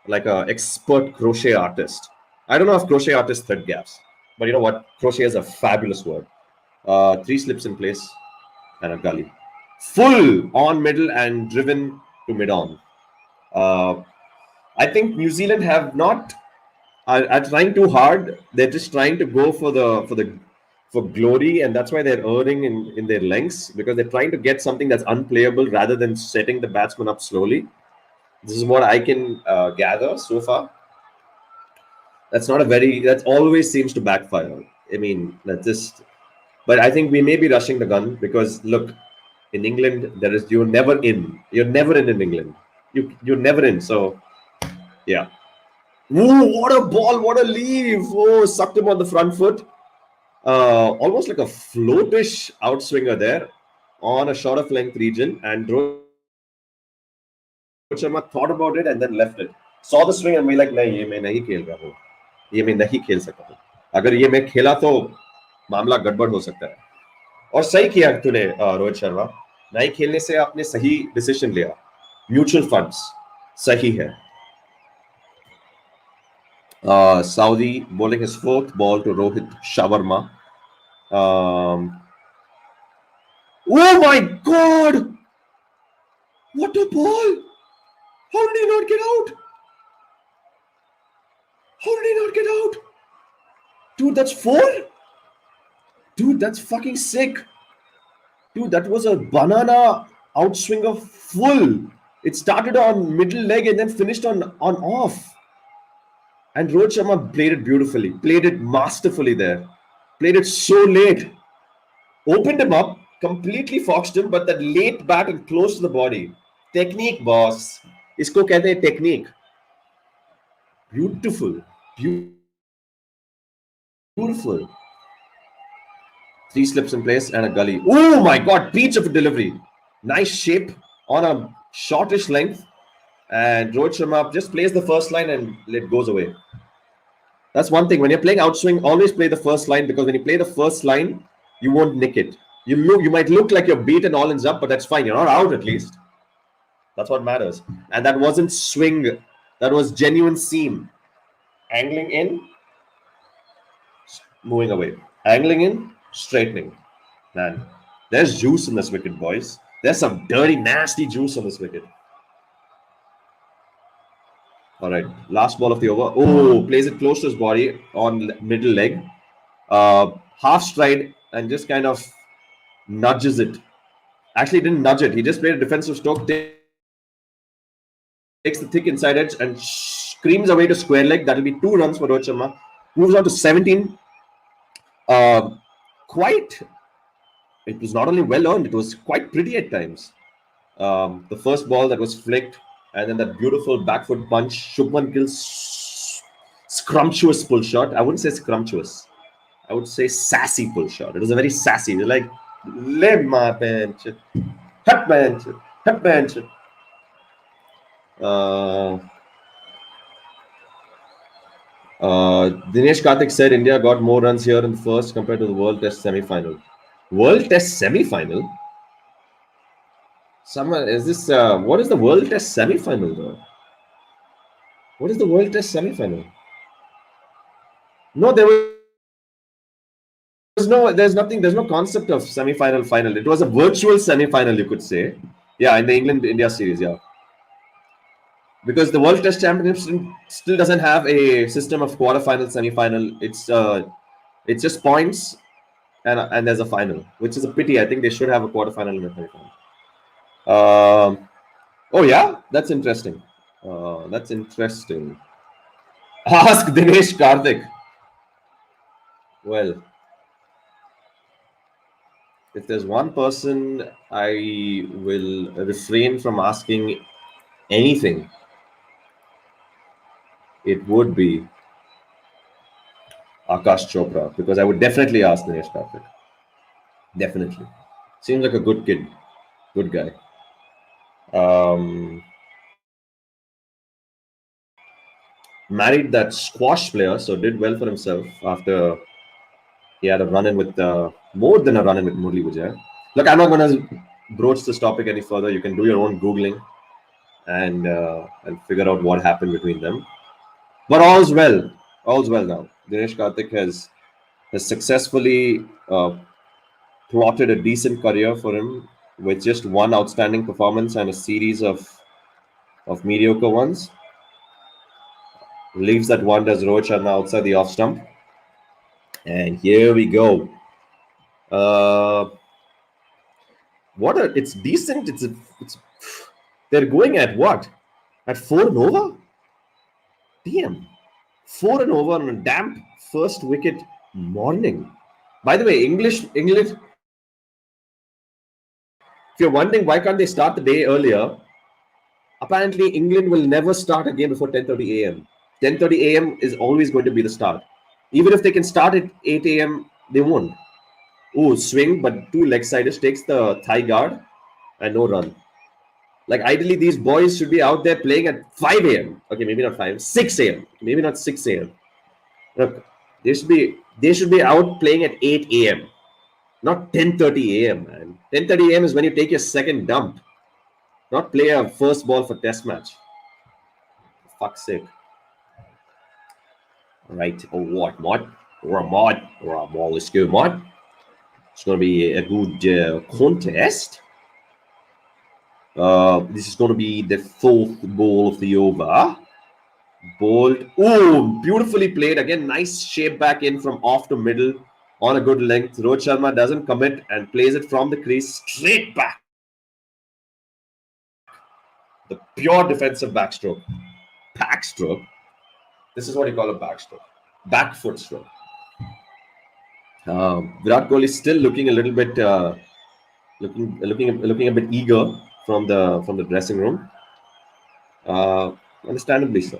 like an expert crochet artist. I don't know if crochet artists thread gaps, but you know what? Crochet is a fabulous word. 3 slips in place and a gully. Full on middle and driven to mid on. I think New Zealand have not are trying too hard. They're just trying to go for glory, and that's why they're erring in their lengths, because they're trying to get something that's unplayable rather than setting the batsman up slowly. This is what I can gather so far. That always seems to backfire. I mean, but I think we may be rushing the gun because look, in England, you're never in. You're never in England. You're never in. So, yeah. Ooh, what a ball! What a leave! Oh, sucked him on the front foot. Almost like a floatish outswinger there on a short of length region, and Rohit Sharma thought about it and then left it. Saw the swing and be like, नहीं ये मैं नहीं खेल रहा हूँ, ये मैं नहीं खेल सकता हूँ. अगर ये मैं खेला तो मामला गड़बड़ हो सकता है. और सही किया तूने रोहित शर्मा. नहीं खेलने से आपने सही डिसीजन लिया. म्यूचुअल फंड्स सही है. Saudi bowling his 4th ball to Rohit Shawarma. Oh my God! What a ball! How did he not get out? How did he not get out? Dude, that's 4? Dude, that's fucking sick. Dude, that was a banana outswinger full. It started on middle leg and then finished on off. And Rohit Sharma played it beautifully, played it masterfully there, played it so late, opened him up, completely foxed him, but that late bat and close to the body. Technique, boss. Isko kehte hain technique. Beautiful. Beautiful. 3 slips in place and a gully. Oh my God, peach of a delivery. Nice shape on a shortish length. And Rohit Sharma just plays the first line and it goes away. That's one thing. When you're playing outswing, always play the first line, because when you play the first line, you won't nick it. You might look like you're beaten all ends up, but that's fine. You're not out at least. That's what matters. And that wasn't swing. That was genuine seam. Angling in, moving away. Angling in, straightening. Man, there's juice in this wicket, boys. There's some dirty, nasty juice on this wicket. All right, last ball of the over. Oh, plays it close to his body on middle leg. Half stride and just kind of nudges it. Actually, didn't nudge it. He just played a defensive stroke, takes the thick inside edge and screams away to square leg. That'll be 2 runs for Rohit Sharma. Moves on to 17. It was not only well earned, it was quite pretty at times. The first ball that was flicked, and then that beautiful back foot punch. Shubman Gill's scrumptious pull shot. I wouldn't say scrumptious. I would say sassy pull shot. It was a very sassy. It was like, let my bench. Hep bench. Hep bench. Dinesh Karthik said India got more runs here in the first compared to the World Test semi-final. World Test semi-final? Someone is this? What is the World Test semi-final though? What is the World Test semi-final? No, there's no concept of semi-final final. It was a virtual semi-final, you could say. Yeah, in the England-India series, yeah. Because the World Test Championship still doesn't have a system of quarter-final, semi-final. It's just points and there's a final, which is a pity. I think they should have a quarter-final and a semi-final. Oh yeah, that's interesting. That's interesting. Ask Dinesh Karthik. Well, if there's one person I will refrain from asking anything, it would be Akash Chopra, because I would definitely ask Dinesh Karthik. Definitely. Seems like a good kid. Good guy. Married that squash player, so did well for himself after he had a run-in with more than a run-in with Murli Vijay. Look, I'm not going to broach this topic any further. You can do your own Googling and figure out what happened between them. But all's well. All's well now. Dinesh Karthik has successfully plotted a decent career for him with just one outstanding performance and a series of mediocre ones. Leaves that one as Rohit Sharma outside the off stump. And here we go. It's decent. It's they're going at what? At 4 and over? Damn. 4 and over on a damp first wicket morning. By the way, English. If you're wondering why can't they start the day earlier, apparently England will never start a game before 10:30 a.m. 10:30 a.m. is always going to be the start. Even if they can start at 8 a.m., they won't. Oh, swing, but 2 leg-siders, takes the thigh guard and no run. Like ideally, these boys should be out there playing at 5 a.m. Okay, maybe not 5, 6 a.m. Maybe not 6 a.m. Look, they should be out playing at 8 a.m. Not 10:30 a.m. man. 10:30 a.m. is when you take your second dump. Not play a first ball for test match. For fuck's sake. Right. Oh, what, Mod? Ramod. Let's go, Mod. It's going to be a good contest. This is going to be the 4th ball of the over. Bowled. Oh, beautifully played. Again, nice shape back in from off to middle on a good length. Rohit Sharma doesn't commit and plays it from the crease straight back. The pure defensive backstroke. Backstroke. This is what you call a backstroke. Back foot stroke. Virat Kohli still looking a little bit, looking a bit eager from the dressing room. Understandably so.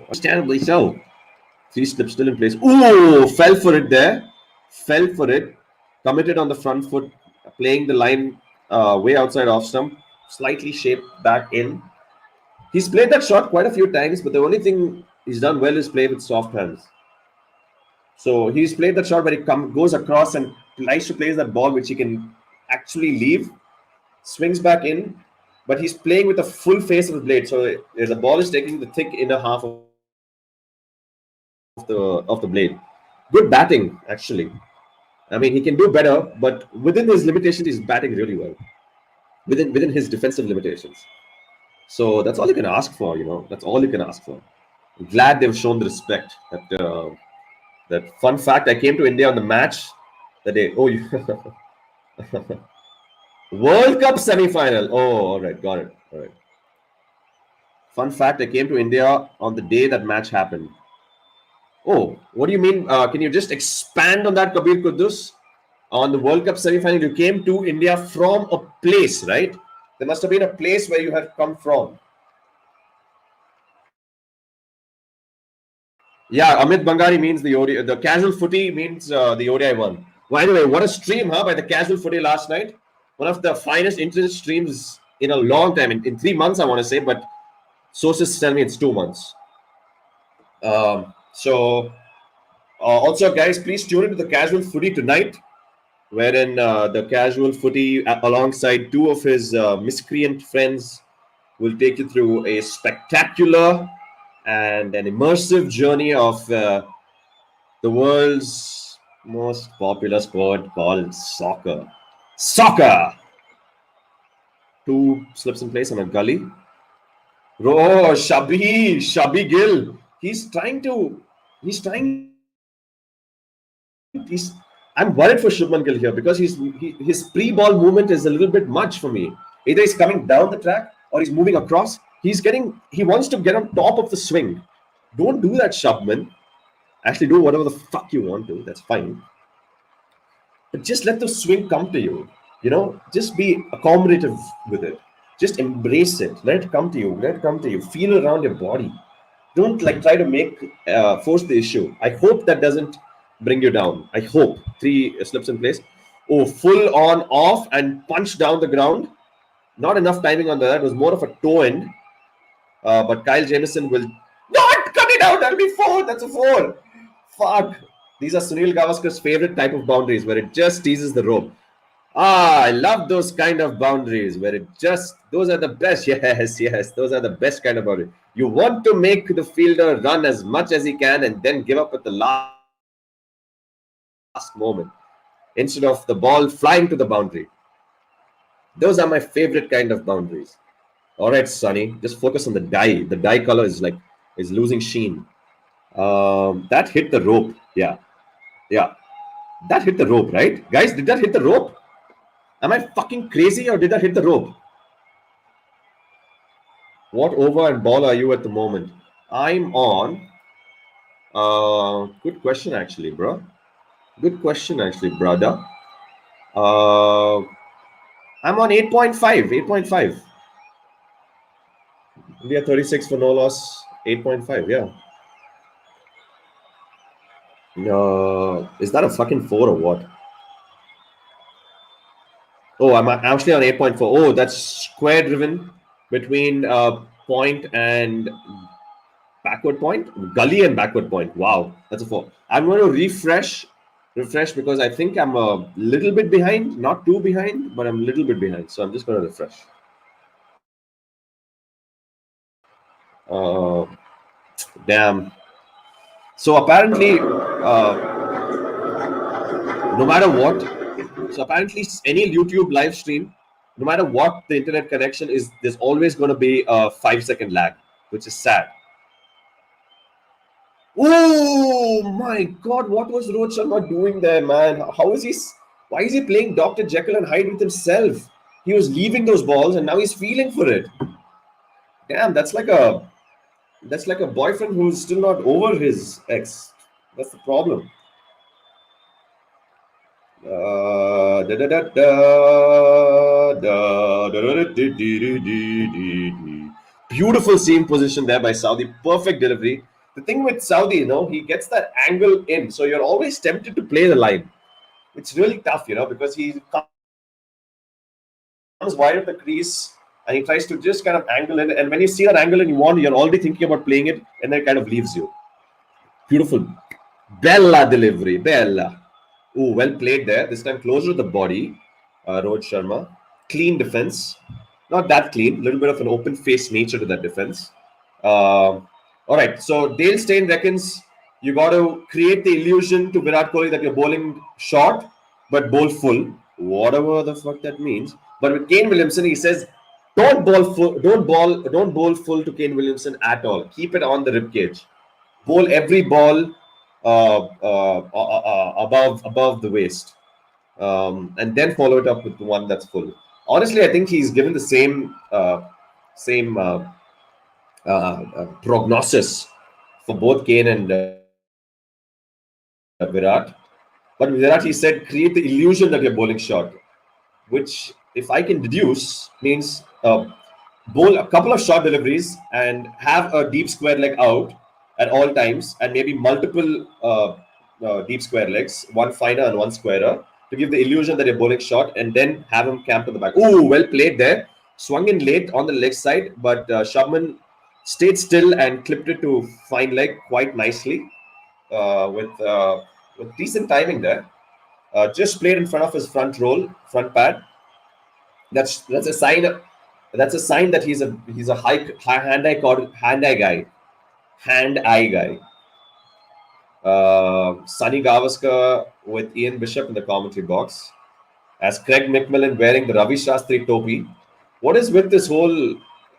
3 slips still in place. Ooh, fell for it there. Fell for it. Committed on the front foot, playing the line way outside off stump. Slightly shaped back in. He's played that shot quite a few times, but the only thing he's done well is play with soft hands. So he's played that shot where he goes across and likes to place that ball which he can actually leave, swings back in, but he's playing with the full face of the blade. So the ball is taking the thick inner half of the blade. Good batting, actually. I mean, he can do better, but within his limitations, he's batting really well. Within his defensive limitations. So that's all you can ask for, That's all you can ask for. I'm glad they've shown the respect. That fun fact, I came to India on the match the day. Oh, World Cup semi-final. Oh, all right, got it. All right. Fun fact, I came to India on the day that match happened. Oh, what do you mean? Can you just expand on that, Kabir Kudus? On the World Cup semi-final, you came to India from a place, right? There must have been a place where you had come from. Yeah, Amit Bangari means the ODI. The casual footy means the ODI one. By the way, what a stream, by the casual footy last night. One of the finest internet streams in a long time. In 3 months, I want to say, but sources tell me it's 2 months. Also, guys, please tune into the casual footy tonight, wherein the casual footy, alongside 2 of his miscreant friends, will take you through a spectacular and an immersive journey of the world's most popular sport called soccer. Soccer! 2 slips in place on a gully. Oh, Shabby Gill. I'm worried for Shubman Gill here because his pre-ball movement is a little bit much for me. Either he's coming down the track or he's moving across. He wants to get on top of the swing. Don't do that, Shubman. Actually, do whatever the fuck you want to. That's fine. But just let the swing come to you. Just be accommodative with it. Just embrace it. Let it come to you. Feel around your body. Don't try to force the issue. I hope that doesn't bring you down. I hope. 3 slips in place. Oh, full on off and punch down the ground. Not enough timing on that. It was more of a toe end. But Kyle Jamieson will not cut it out. That'll be 4. That's a 4. Fuck. These are Sunil Gavaskar's favorite type of boundaries where it just teases the rope. I love those kind of boundaries where it just, those are the best. Yes, those are the best kind of boundaries. You want to make the fielder run as much as he can and then give up at the last moment instead of the ball flying to the boundary. Those are my favorite kind of boundaries. All right, Sonny, just focus on the dye. The dye color is losing sheen. That hit the rope. Yeah. That hit the rope, right? Guys, did that hit the rope? Am I fucking crazy or did that hit the rope? What over and ball are you at the moment? I'm on. Good question, actually, bro. Good question, actually, brother. I'm on 8.5. 8.5. We are 36 for no loss. 8.5. Yeah. Is that a fucking 4 or what? Oh, I'm actually on 8.4. Oh, that's square driven between point and backward point, gully and backward point. Wow, that's a 4. I'm going to refresh because I think I'm a little bit behind, not too behind, but I'm a little bit behind. So I'm just going to refresh. Damn. So apparently, no matter what, any YouTube live stream, no matter what the internet connection is, there's always going to be a 5-second lag, which is sad. Oh my God, what was Rohit Sharma doing there, man? Why is he playing Dr. Jekyll and Hyde with himself? He was leaving those balls and now he's feeling for it. Damn, that's like a boyfriend who's still not over his ex. That's the problem. Beautiful seam position there by Saudi. Perfect delivery. The thing with Saudi, he gets that angle in. So you're always tempted to play the line. It's really tough, because he comes wide of the crease and he tries to just kind of angle in. And when you see that angle and you're already thinking about playing it, and then it kind of leaves you. Beautiful. Bella delivery. Bella. Oh, well played there. This time closer to the body. Rohit Sharma. Clean defense. Not that clean. A little bit of an open face nature to that defense. All right. So Dale Steyn reckons you got to create the illusion to Virat Kohli that you're bowling short, but bowl full. Whatever the fuck that means. But with Kane Williamson, he says, don't bowl full to Kane Williamson at all. Keep it on the ribcage. Bowl every ball above the waist, and then follow it up with the one that's full. Honestly, I think he's given the same prognosis for both Kane and Virat. But Virat, he said, create the illusion that you're bowling short, which, if I can deduce, means bowl a couple of short deliveries and have a deep square leg out at all times, and maybe multiple deep square legs, one finer and one squarer, to give the illusion that you're bowling short, and then have him camp to the back. Oh, well played there. Swung in late on the leg side, but Shubman stayed still and clipped it to fine leg quite nicely with decent timing there. Just played in front of his front pad. That's a sign. That's a sign that he's a high hand-eye guy. Hand-eye guy. Sunny Gavaskar with Ian Bishop in the commentary box. As Craig McMillan wearing the Ravi Shastri topi. What is with this whole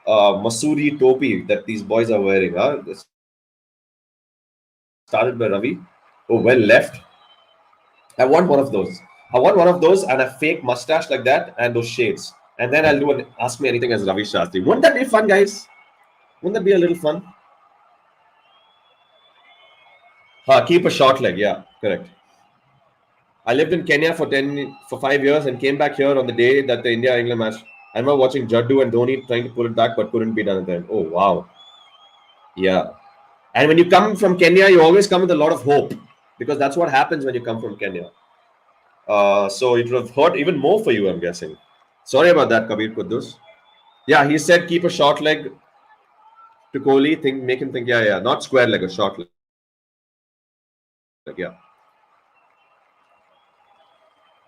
Masuri topi that these boys are wearing? Huh? This started by Ravi. Oh, well left. I want one of those. And a fake mustache like that and those shades. And then I'll do an Ask Me Anything as Ravi Shastri. Wouldn't that be fun, guys? Wouldn't that be a little fun? Keep a short leg. Yeah, correct. I lived in Kenya for 5 years and came back here on the day that the India-England match. I remember watching Jaddu and Dhoni trying to pull it back, but couldn't be done at the end. Oh, wow. Yeah. And when you come from Kenya, you always come with a lot of hope, because that's what happens when you come from Kenya. So it would have hurt even more for you, I'm guessing. Sorry about that, Kabir Kudus. Yeah, he said keep a short leg to Kohli, make him think, yeah, not square leg, a short leg. Yeah.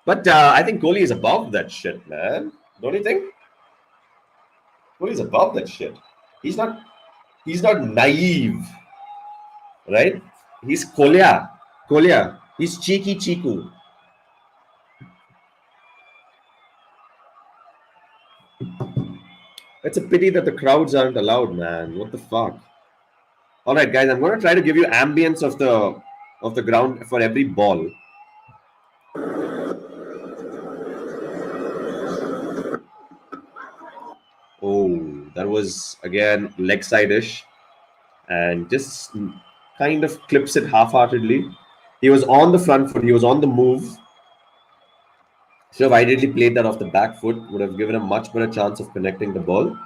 But I think Kohli is above that shit, man. Don't you think? Kohli's above that shit. He's not naive, right? He's Kolya. He's cheeky Chiku. It's a pity that the crowds aren't allowed, man. What the fuck? All right, guys, I'm going to try to give you ambience of the ground for every ball. Oh, that was again leg side-ish, and just kind of clips it half-heartedly. He was on the front foot. He was on the move. Should have ideally played that off the back foot. Would have given a much better chance of connecting the ball.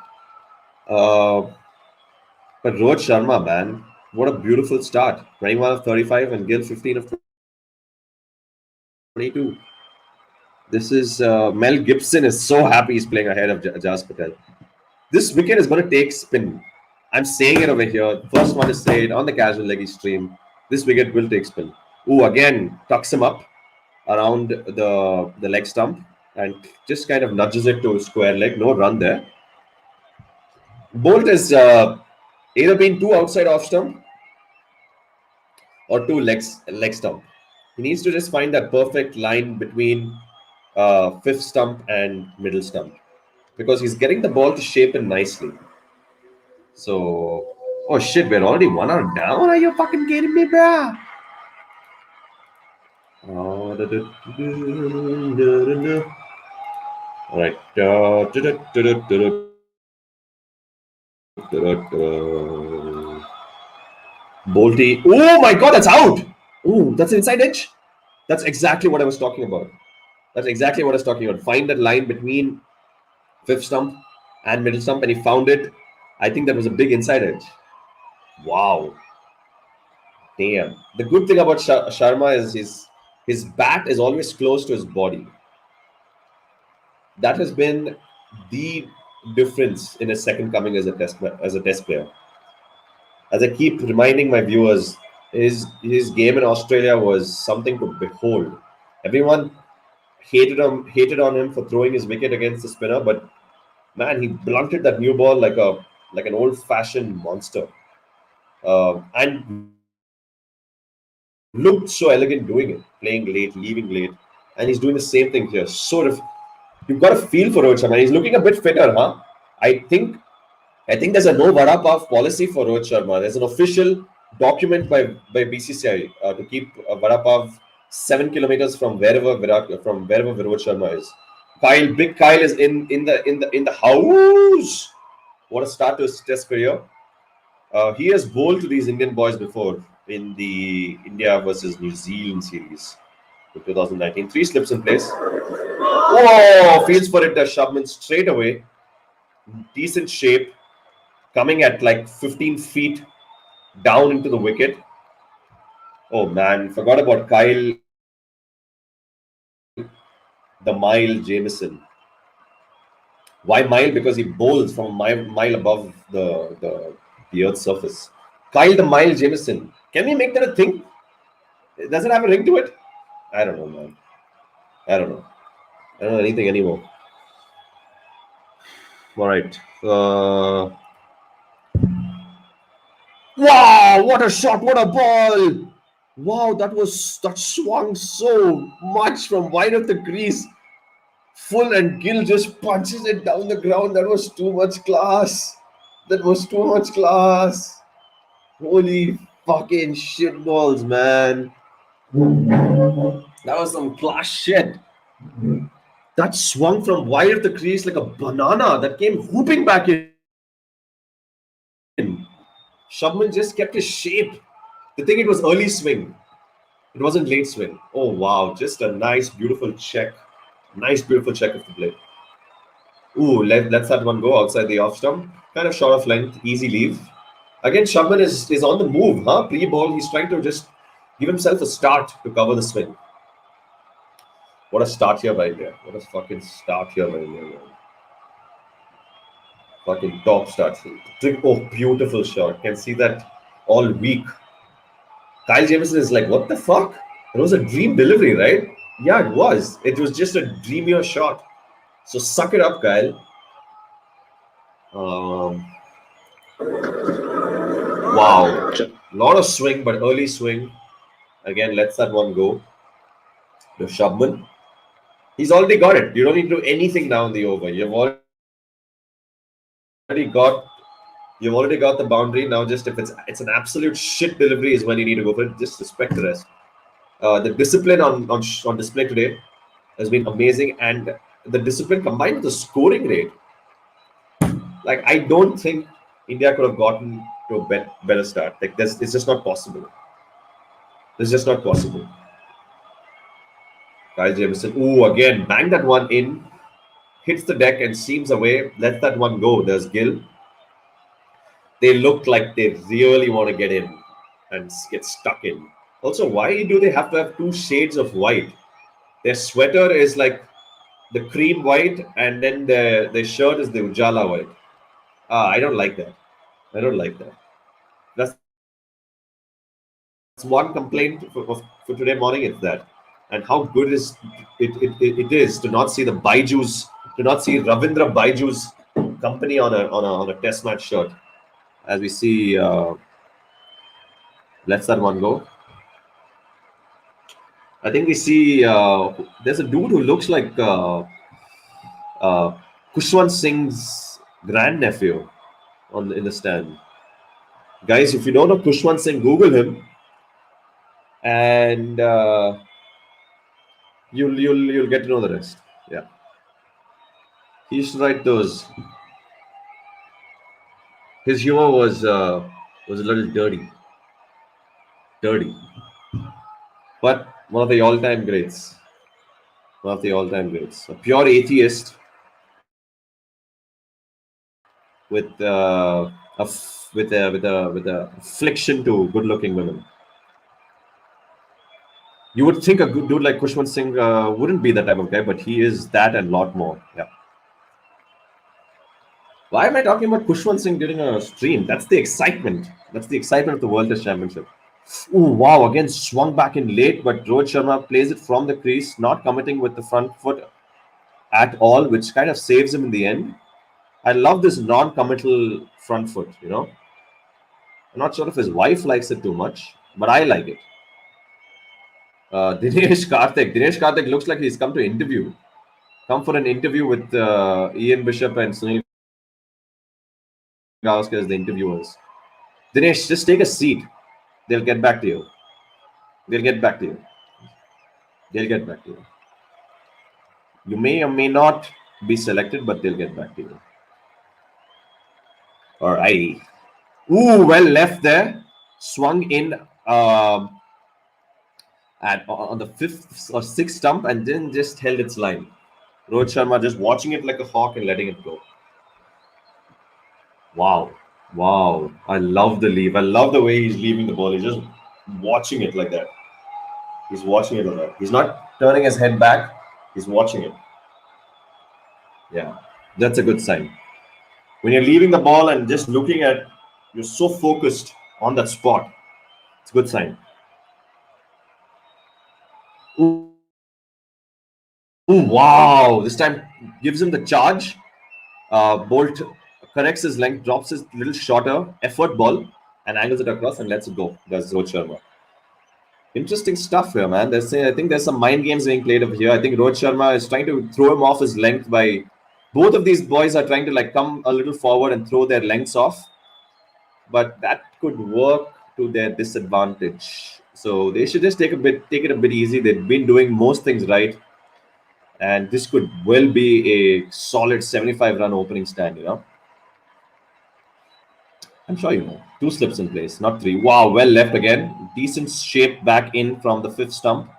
But Rohit Sharma, man, what a beautiful start. 21 of 35 and Gill 15 of 22. This is Mel Gibson is so happy he's playing ahead of Ajaz Patel. This wicket is going to take spin. I'm saying it over here. First one to say it on the casual leggy stream. This wicket will take spin. Ooh, again, tucks him up around the leg stump and just kind of nudges it to square leg. No run there. Bolt has either been 2 outside off stump or 2 leg stump. He needs to just find that perfect line between 5th stump and middle stump, because he's getting the ball to shape in nicely. So, oh shit, we're already 1 out down. Are you fucking kidding me, bruh? All right. Bolty. Oh my god, that's out. Oh, that's inside edge. That's exactly what I was talking about. Find that line between 5th stump and middle stump, and he found it. I think that was a big inside edge. Wow. Damn. The good thing about Sharma is his bat is always close to his body. That has been the difference in his second coming as a test player. As I keep reminding my viewers, his game in Australia was something to behold. Everyone hated on him for throwing his wicket against the spinner, but man, he blunted that new ball like an old-fashioned monster, and looked so elegant doing it, playing late, leaving late, and he's doing the same thing here. Sort of, you've got a feel for Rohit Sharma. He's looking a bit fitter, huh? I think there's a no vada pav policy for Rohit Sharma. There's an official document by BCCI to keep vada pav 7 kilometers from wherever Rohit Sharma is. Big Kyle is in the house. What a start to his test career. He has bowled to these Indian boys before in the India versus New Zealand series in 2019. 3 slips in place. Oh, feels for it, Shubman straight away. Decent shape. Coming at like 15 feet down into the wicket. Oh man, forgot about Kyle, the mile Jamieson. Why mile? Because he bowls from a mile above the Earth's surface. Kyle the mile Jamieson. Can we make that a thing? Does it have a ring to it? I don't know, man. I don't know anything anymore. All right. Wow! What a shot! What a ball! Wow, that swung so much from wide of the crease. Full, and Gill just punches it down the ground. That was too much class. Holy fucking shit balls, man. That was some class shit. That swung from wide of the crease like a banana that came whooping back in. Shubman just kept his shape. The thing, it was early swing. It wasn't late swing. Oh, wow. Just a nice, beautiful check. Nice, beautiful check of the blade. Ooh, let's that one go outside the off stump. Kind of short of length. Easy leave. Again, Shubman is on the move, huh? Pre-ball, he's trying to just give himself a start to cover the swing. What a start here by India. What a fucking start here by India. Man. Fucking top start. Oh, beautiful shot. Can see that all week. Kyle Jamieson is like, what the fuck? It was a dream delivery, right? Yeah, it was. It was just a dreamier shot. So suck it up, Kyle. Wow. Lot of swing, but early swing. Again, lets that one go. The Shubman. He's already got it. You don't need to do anything now in the over. You've already got the boundary. Now just if it's an absolute shit delivery is when you need to go for it. Just respect the rest. The discipline on display today has been amazing, and the discipline combined with the scoring rate. Like, I don't think India could have gotten to a better start. Like, it's just not possible. It's just not possible. Kyle Jamieson, ooh, again, bang that one in, hits the deck and seams away, lets that one go. There's Gill. They look like they really want to get in and get stuck in. Also, why do they have to have two shades of white? Their sweater is like the cream white, and then their shirt is the Ujala white. I don't like that. I don't like that. That's one complaint for today morning. It's that. And how good is it is to not see the Baiju's, to not see Ravindra Baiju's company on a test match shirt. As we see, lets that one go. I think we see there's a dude who looks like Kushwant Singh's grandnephew in the stand. Guys, if you don't know Kushwant Singh, Google him, and you'll get to know the rest. Yeah, he used to write those. His humor was a little dirty, but one of the all-time greats. One of the all-time greats. A pure atheist with a affliction to good-looking women. You would think a good dude like Kushwant Singh wouldn't be that type of guy, but he is that and a lot more. Yeah. Why am I talking about Kushwant Singh during a stream? That's the excitement. That's the excitement of the World Test Championship. Ooh, wow. Again, swung back in late, but Rohit Sharma plays it from the crease, not committing with the front foot at all, which kind of saves him in the end. I love this non-committal front foot, you know. I'm not sure if his wife likes it too much, but I like it. Dinesh Karthik looks like he's come for an interview with Ian Bishop and Sunil Gavaskar as the interviewers. Dinesh, just take a seat. They'll get back to you. You may or may not be selected, but they'll get back to you. All right. Ooh, well left there. Swung in on the fifth or sixth stump and then just held its line. Rohit Sharma just watching it like a hawk and letting it go. Wow. I love the leave. I love the way he's leaving the ball. He's just watching it like that. He's watching it like that. He's not turning his head back. He's watching it. Yeah, that's a good sign. When you're leaving the ball and just looking at, you're so focused on that spot. It's a good sign. Ooh, wow. This time gives him the charge. Bolt corrects his length, drops his little shorter effort ball and angles it across and lets it go. That's Rohit Sharma. Interesting stuff here, man. I think there's some mind games being played over here. I think Rohit Sharma is trying to throw him off his length by... Both of these boys are trying to like come a little forward and throw their lengths off. But that could work to their disadvantage. So they should just take it a bit easy. They've been doing most things right. And this could well be a solid 75-run opening stand, you know. I'm sure you know. 2 slips in place, not 3. Wow, well left again. Decent shape back in from the 5th stump.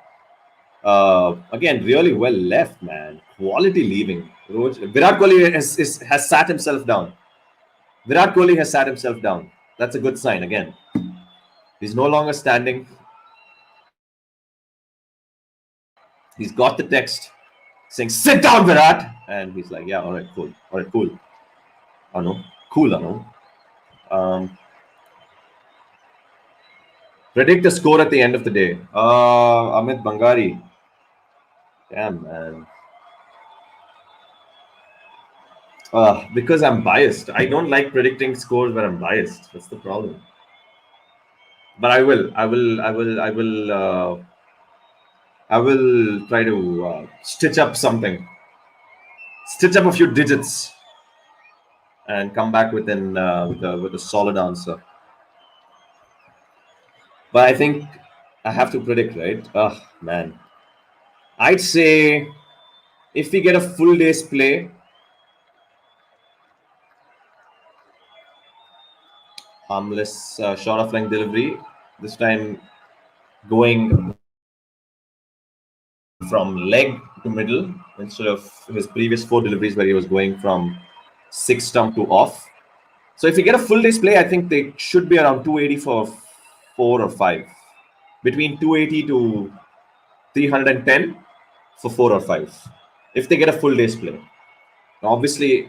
Again, really well left, man. Quality leaving. Virat Kohli has sat himself down. That's a good sign again. He's no longer standing. He's got the text saying, "Sit down, Virat," and he's like, "Yeah, all right, cool, all right, cool, Anu, cool, Anu." Predict the score at the end of the day. Amit Bangari. Damn, man. Because I'm biased. I don't like predicting scores when I'm biased. That's the problem. But I will try to stitch up something. Stitch up a few digits and come back with a solid answer. But I think I have to predict, right? Oh, man. I'd say if we get a full day's play, harmless short of length delivery, this time going from leg to middle instead of his previous 4 deliveries where he was going from 6 stump to off. So if you get a full day's play, I think they should be around 280 for 4 or 5. Between 280 to 310 for 4 or 5. If they get a full day's play. Now, obviously,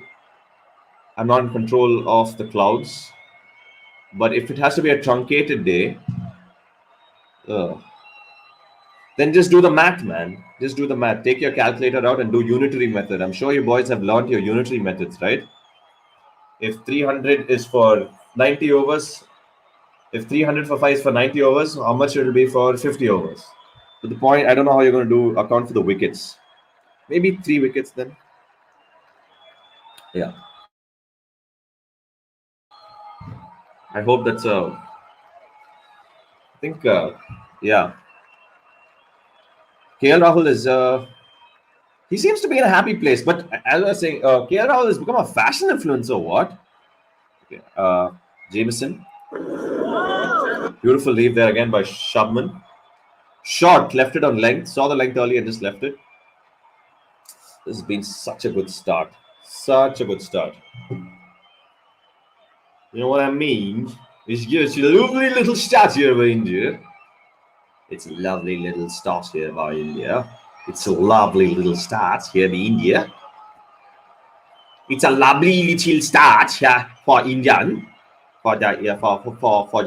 I'm not in control of the clouds. But if it has to be a truncated day, then just do the math, man. Just do the math. Take your calculator out and do unitary method. I'm sure you boys have learned your unitary methods, right? If 300 is for 90 overs, if 300 for 5 is for 90 overs, how much it will be for 50 overs? But the point, I don't know how you're going to account for the wickets. Maybe 3 wickets then. Yeah. I hope that's I think, yeah. KL Rahul is, he seems to be in a happy place. But as I was saying, KL Rahul has become a fashion influencer, what? Okay. Jameson. Beautiful leave there again by Shubman. Short, left it on length. Saw the length early and just left it. This has been such a good start. Such a good start. You know what I mean? It's just a lovely little start here by India. It's a lovely little start here by India. It's a lovely little start here by India. It's a lovely little start here for Indian, for the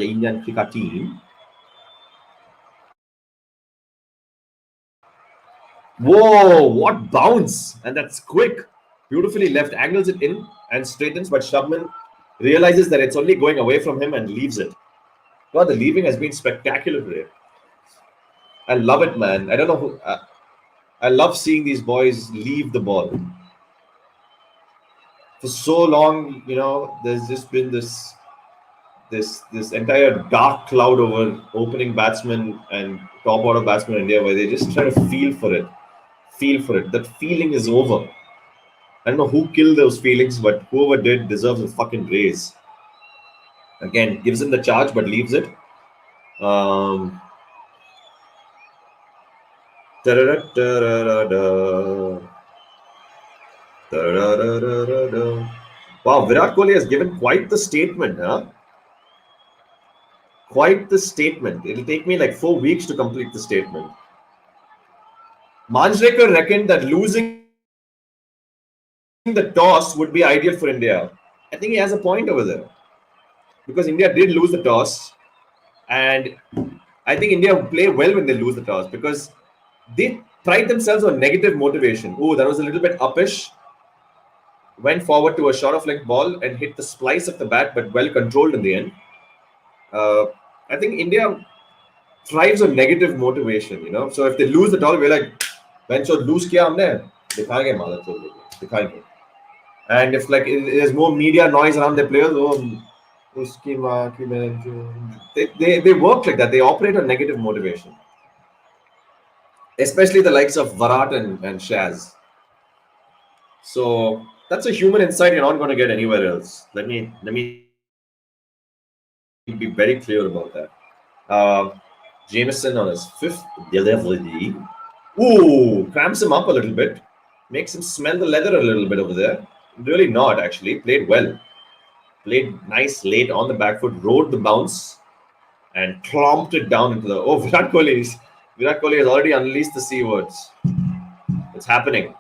Indian cricket team. Whoa, what bounce! And that's quick. Beautifully left, angles it in and straightens, but Shubman realizes that it's only going away from him and leaves it. God, the leaving has been spectacular today. I love it, man. I don't know who. I love seeing these boys leave the ball. For so long, you know, there's just been this entire dark cloud over opening batsmen and top order batsmen in India, where they just try to feel for it. That feeling is over. I don't know who killed those feelings, but whoever did deserves a fucking raise. Again, gives him the charge but leaves it. Wow, Virat Kohli has given quite the statement, huh? Quite the statement. It'll take me like 4 weeks to complete the statement. Manjrekar reckoned that losing the toss would be ideal for India. I think he has a point over there. Because India did lose the toss. And I think India play well when they lose the toss because they pride themselves on negative motivation. Oh, that was a little bit uppish. Went forward to a short of length ball and hit the splice of the bat, but well controlled in the end. I think India thrives on negative motivation, you know. So if they lose the toss, we're like, "Bencho lose kiya humne? Dikhayenge mala chol dikhayenge." And if like there's more media noise around their players, they work like that. They operate on negative motivation, especially the likes of Virat and Shaz. So that's a human insight you're not going to get anywhere else. Let me be very clear about that. Jameson on his 5th delivery. Ooh, cramps him up a little bit. Makes him smell the leather a little bit over there. Really not, actually. Played well. Played nice late on the back foot. Rode the bounce. And clomped it down into the... Oh, Virat Kohli Virat Kohli has already unleashed the C words. It's happening.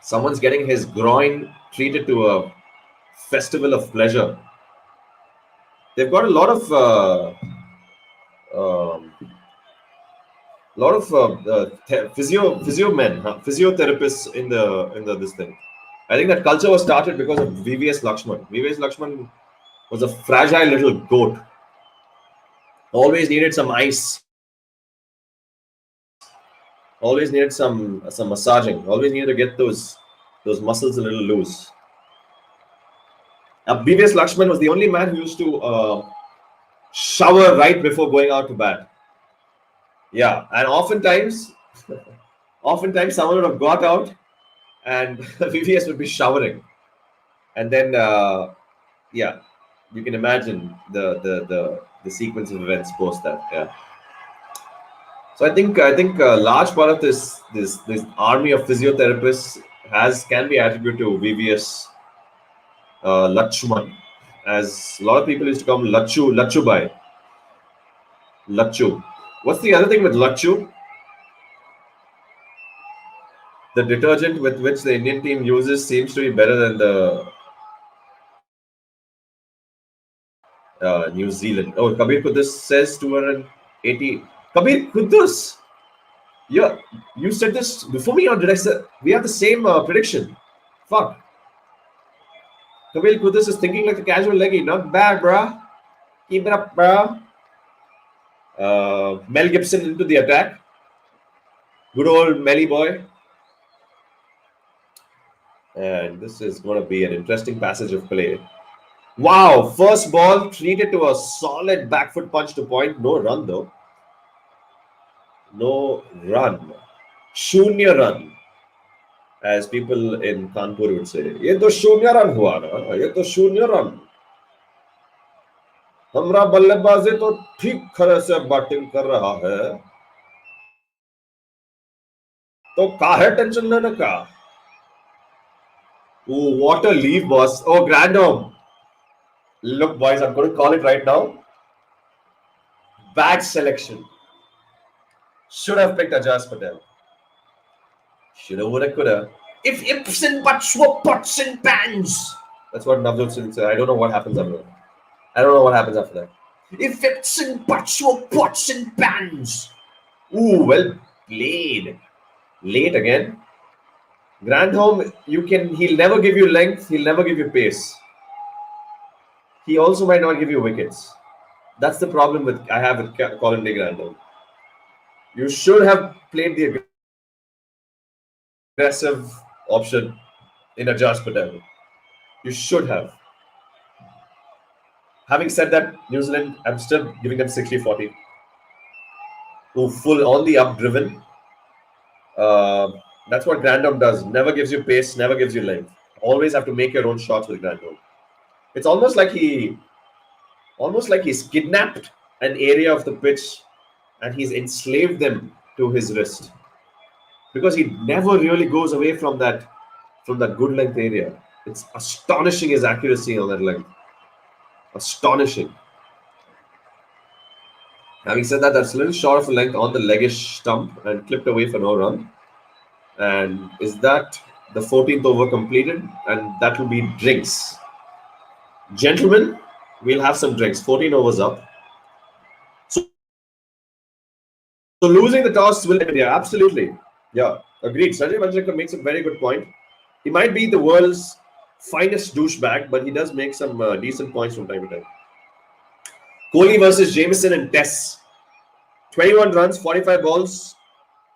Someone's getting his groin treated to a festival of pleasure. They've got a lot of physiotherapists in the this thing. I think that culture was started because of VVS Lakshman. VVS Lakshman was a fragile little goat. Always needed some ice. Always needed some massaging. Always needed to get those muscles a little loose. VVS Lakshman was the only man who used to shower right before going out to bat. Yeah, and oftentimes someone would have got out, and VVS would be showering, and then yeah, you can imagine the sequence of events post that. Yeah. So I think a large part of this army of physiotherapists can be attributed to VVS Lakshman, as a lot of people used to call him Lachu Bhai. Lachu. What's the other thing with Lachu? The detergent with which the Indian team uses seems to be better than the New Zealand. Oh, Kabir Kudus says 280. Kabir Kudus, yeah, you said this before me, or did I say we have the same prediction? Fuck. Kabir Kudus is thinking like a casual leggy. Not bad, bruh. Keep it up, bruh. Mel Gibson into the attack. Good old Melly boy. And this is going to be an interesting passage of play. Wow, first ball treated to a solid back foot punch to point. No run though. No run. Shunya run. As people in Kanpur would say. Ye to shunya run hua na. Ye to shunya run. हमरा बल्लेबाजी तो ठीक तरह से batting कर रहा है, तो काहे टेंशन लेने का? Oh, what a leave, boss. Oh, Grandhome. Look, boys, I'm going to call it right now. Bad selection. Should have picked Ajaz Patel. Should have, would have, could have. If ifs and buts were pots and pans. That's what Navjot Singh said. I don't know what happens after that. I don't know what happens after that. If ifs and buts were pots and pans. Ooh, well played. Late again. Grandhome, he'll never give you length, he'll never give you pace. He also might not give you wickets. That's the problem I have with Colin de Grandhome. You should have played the aggressive option in Ajaz Patel. You should have. Having said that, New Zealand, I'm still giving them 60-40. Who full on the up driven. That's what Grandhome does. Never gives you pace, never gives you length. Always have to make your own shots with Grandhome. It's almost like he's kidnapped an area of the pitch and he's enslaved them to his wrist. Because he never really goes away from that good length area. It's astonishing his accuracy on that length. Astonishing. Having said that, that's a little short of a length on the leggish stump and clipped away for no run. And is that the 14th over completed? And that will be drinks. Gentlemen, we'll have some drinks. 14 overs up. So losing the toss will... Yeah, absolutely. Yeah, agreed. Sanjay Manjrekar makes a very good point. He might be the world's finest douchebag, but he does make some decent points from time to time. Kohli versus Jamieson and Tess. 21 runs, 45 balls,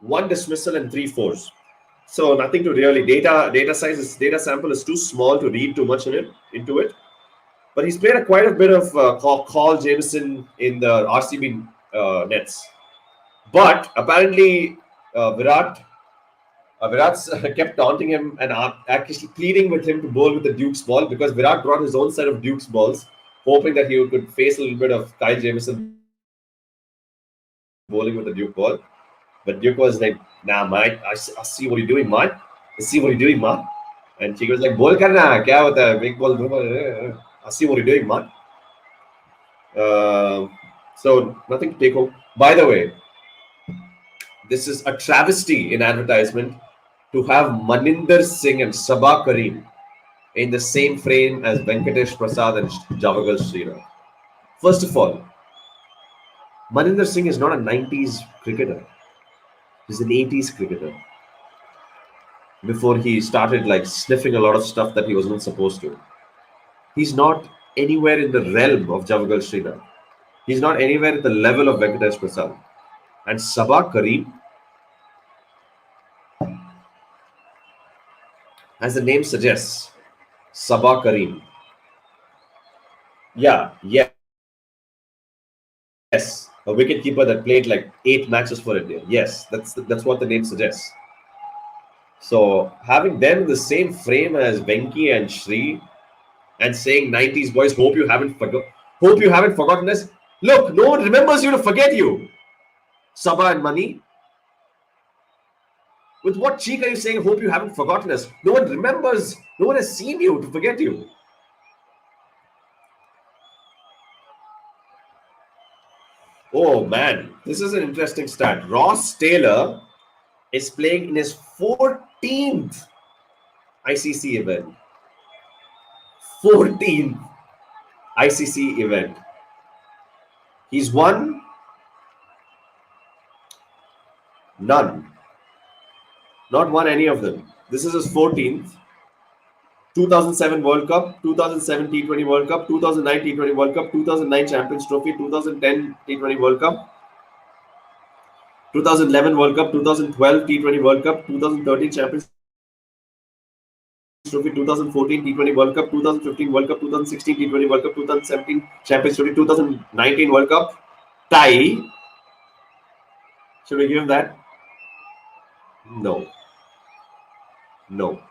1 dismissal and 3 fours. So nothing to really data sample is too small to read too much into it. But he's played quite a bit of call Jamieson in the RCB nets. But apparently Virat's kept taunting him and actually pleading with him to bowl with the Duke's ball, because Virat brought his own set of Duke's balls, hoping that he could face a little bit of Kyle Jamieson bowling with the Duke ball. But Duke was like, nah, mate, I see what you're doing, man. I see what you're doing, man. And she was like, bol karna, kya hota hai? Big ball. I see what you're doing, man. So nothing to take home. By the way, this is a travesty in advertisement to have Maninder Singh and Sabah Karim in the same frame as Venkatesh Prasad and Javagal Sriram. First of all, Maninder Singh is not a 90s cricketer. He's an 80s cricketer. Before he started like sniffing a lot of stuff that he wasn't supposed to. He's not anywhere in the realm of Javagal Sriram. He's not anywhere at the level of Venkatesh Prasad. And Sabah Karim, as the name suggests, Sabah Karim. Yeah, yes. Yes, a wicketkeeper that played like 8 matches for India. Yes, that's what the name suggests. So having them in the same frame as Venki and Shri, and saying 90s boys, hope you haven't forgotten us. Look, no one remembers you to forget you. Sabah and Mani. With what cheek are you saying, hope you haven't forgotten us? No one remembers, no one has seen you to forget you. Oh man, this is an interesting stat. Ross Taylor is playing in his 14th ICC event. 14th ICC event. He's won none. Not won any of them. This is his 14th. 2007 World Cup, 2007 T20 World Cup, 2009 T20 World Cup, 2009 Champions Trophy, 2010 T20 World Cup, 2011 World Cup, 2012 T20 World Cup, 2013 Champions Trophy, 2014 T20 World Cup, 2015 World Cup, 2016 T20 World Cup, 2017 Champions Trophy, 2019 World Cup. Tie. Should we give him that? No. No.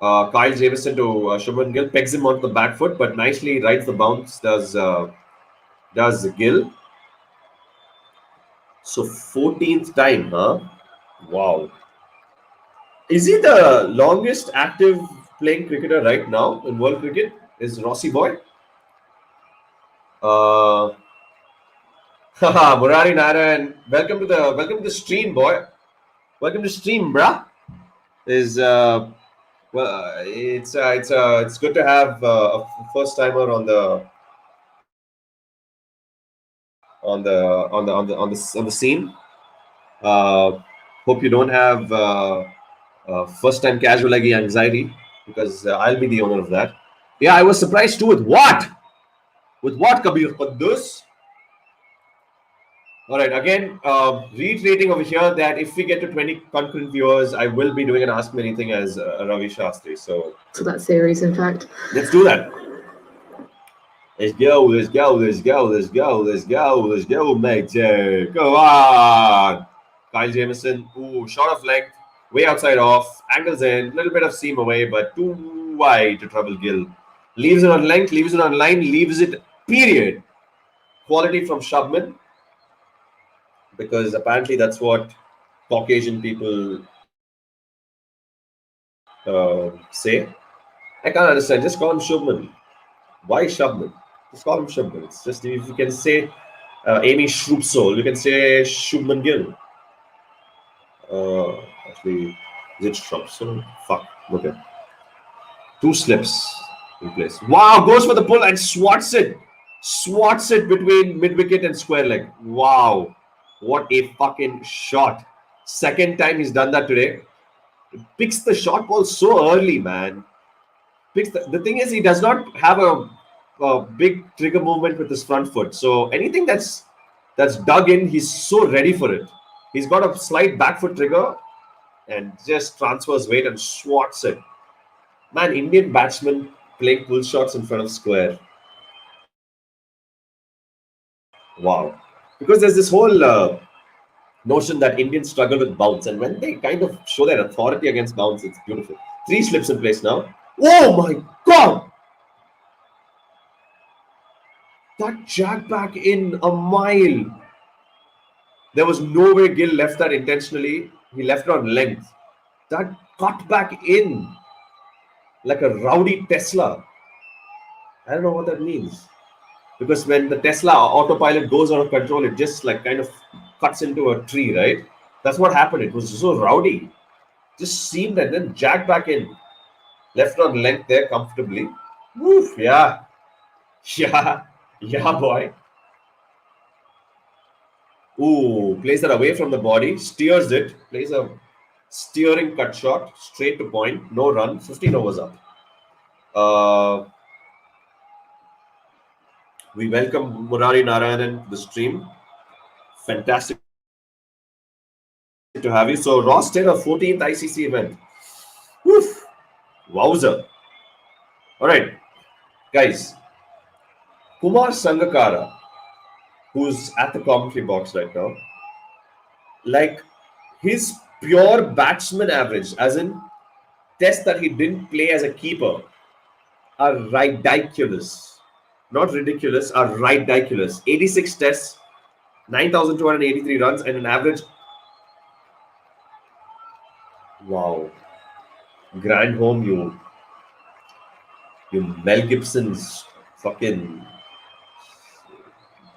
Kyle Jamieson to Shubman Gill pegs him onto the back foot, but nicely rides the bounce. Does Gill? So 14th time, huh? Wow. Is he the longest active playing cricketer right now in world cricket? Is Rossi boy? Murari Narayan, welcome to the stream, boy. Welcome to stream, bruh. Well, it's good to have a first timer on the scene. Hope you don't have first time casual leggy anxiety, because I'll be the owner of that. Yeah, I was surprised too. With what? Kabir Quddus? All right, again, reiterating over here that if we get to 20 concurrent viewers, I will be doing an Ask Me Anything as Ravi Shastri. So that series, in fact. Let's do that. Let's go, mate. Go on. Kyle Jamieson, ooh, short of length, way outside off, angles in, little bit of seam away, but too wide to trouble Gill. Leaves it on length, leaves it on line, leaves it, period. Quality from Shubman, because apparently that's what Caucasian people say. I can't understand. Just call him Shubman. Why Shubman? Just call him Shubman. It's just, if you can say Amy Shroopsol, you can say Shubman Gill. Actually, is it Shroopsol? Fuck. Okay. 2 slips in place. Wow, goes for the pull and swats it. Swats it between mid-wicket and square leg. Wow. What a fucking shot. Second time he's done that today. Picks the short ball so early, man. The thing is, he does not have a big trigger movement with his front foot. So anything that's dug in, he's so ready for it. He's got a slight back foot trigger and just transfers weight and swats it. Man, Indian batsman playing pull shots in front of square. Wow. Because there's this whole notion that Indians struggle with bounce, and when they kind of show their authority against bounce, it's beautiful. 3 slips in place now. Oh my God! That jagged back in a mile. There was no way Gill left that intentionally. He left it on length. That cut back in like a rowdy Tesla. I don't know what that means. Because when the Tesla autopilot goes out of control, it just like kind of cuts into a tree, right? That's what happened. It was so rowdy. Just seamed and then jacked back in. Left on length there comfortably. Woof, yeah. Yeah. Yeah, boy. Ooh, plays that away from the body, steers it, plays a steering cut shot, straight to point, no run, 15 overs up. We welcome Murari Narayanan to the stream. Fantastic to have you. So, Ross Taylor, 14th ICC event. Woof. Wowzer. All right, guys. Kumar Sangakkara, who's at the commentary box right now, like his pure batsman average, as in tests that he didn't play as a keeper, are ridiculous. Not ridiculous, are ridiculous. 86 tests, 9,283 runs, and an average. Wow. Grand home, you Mel Gibson's fucking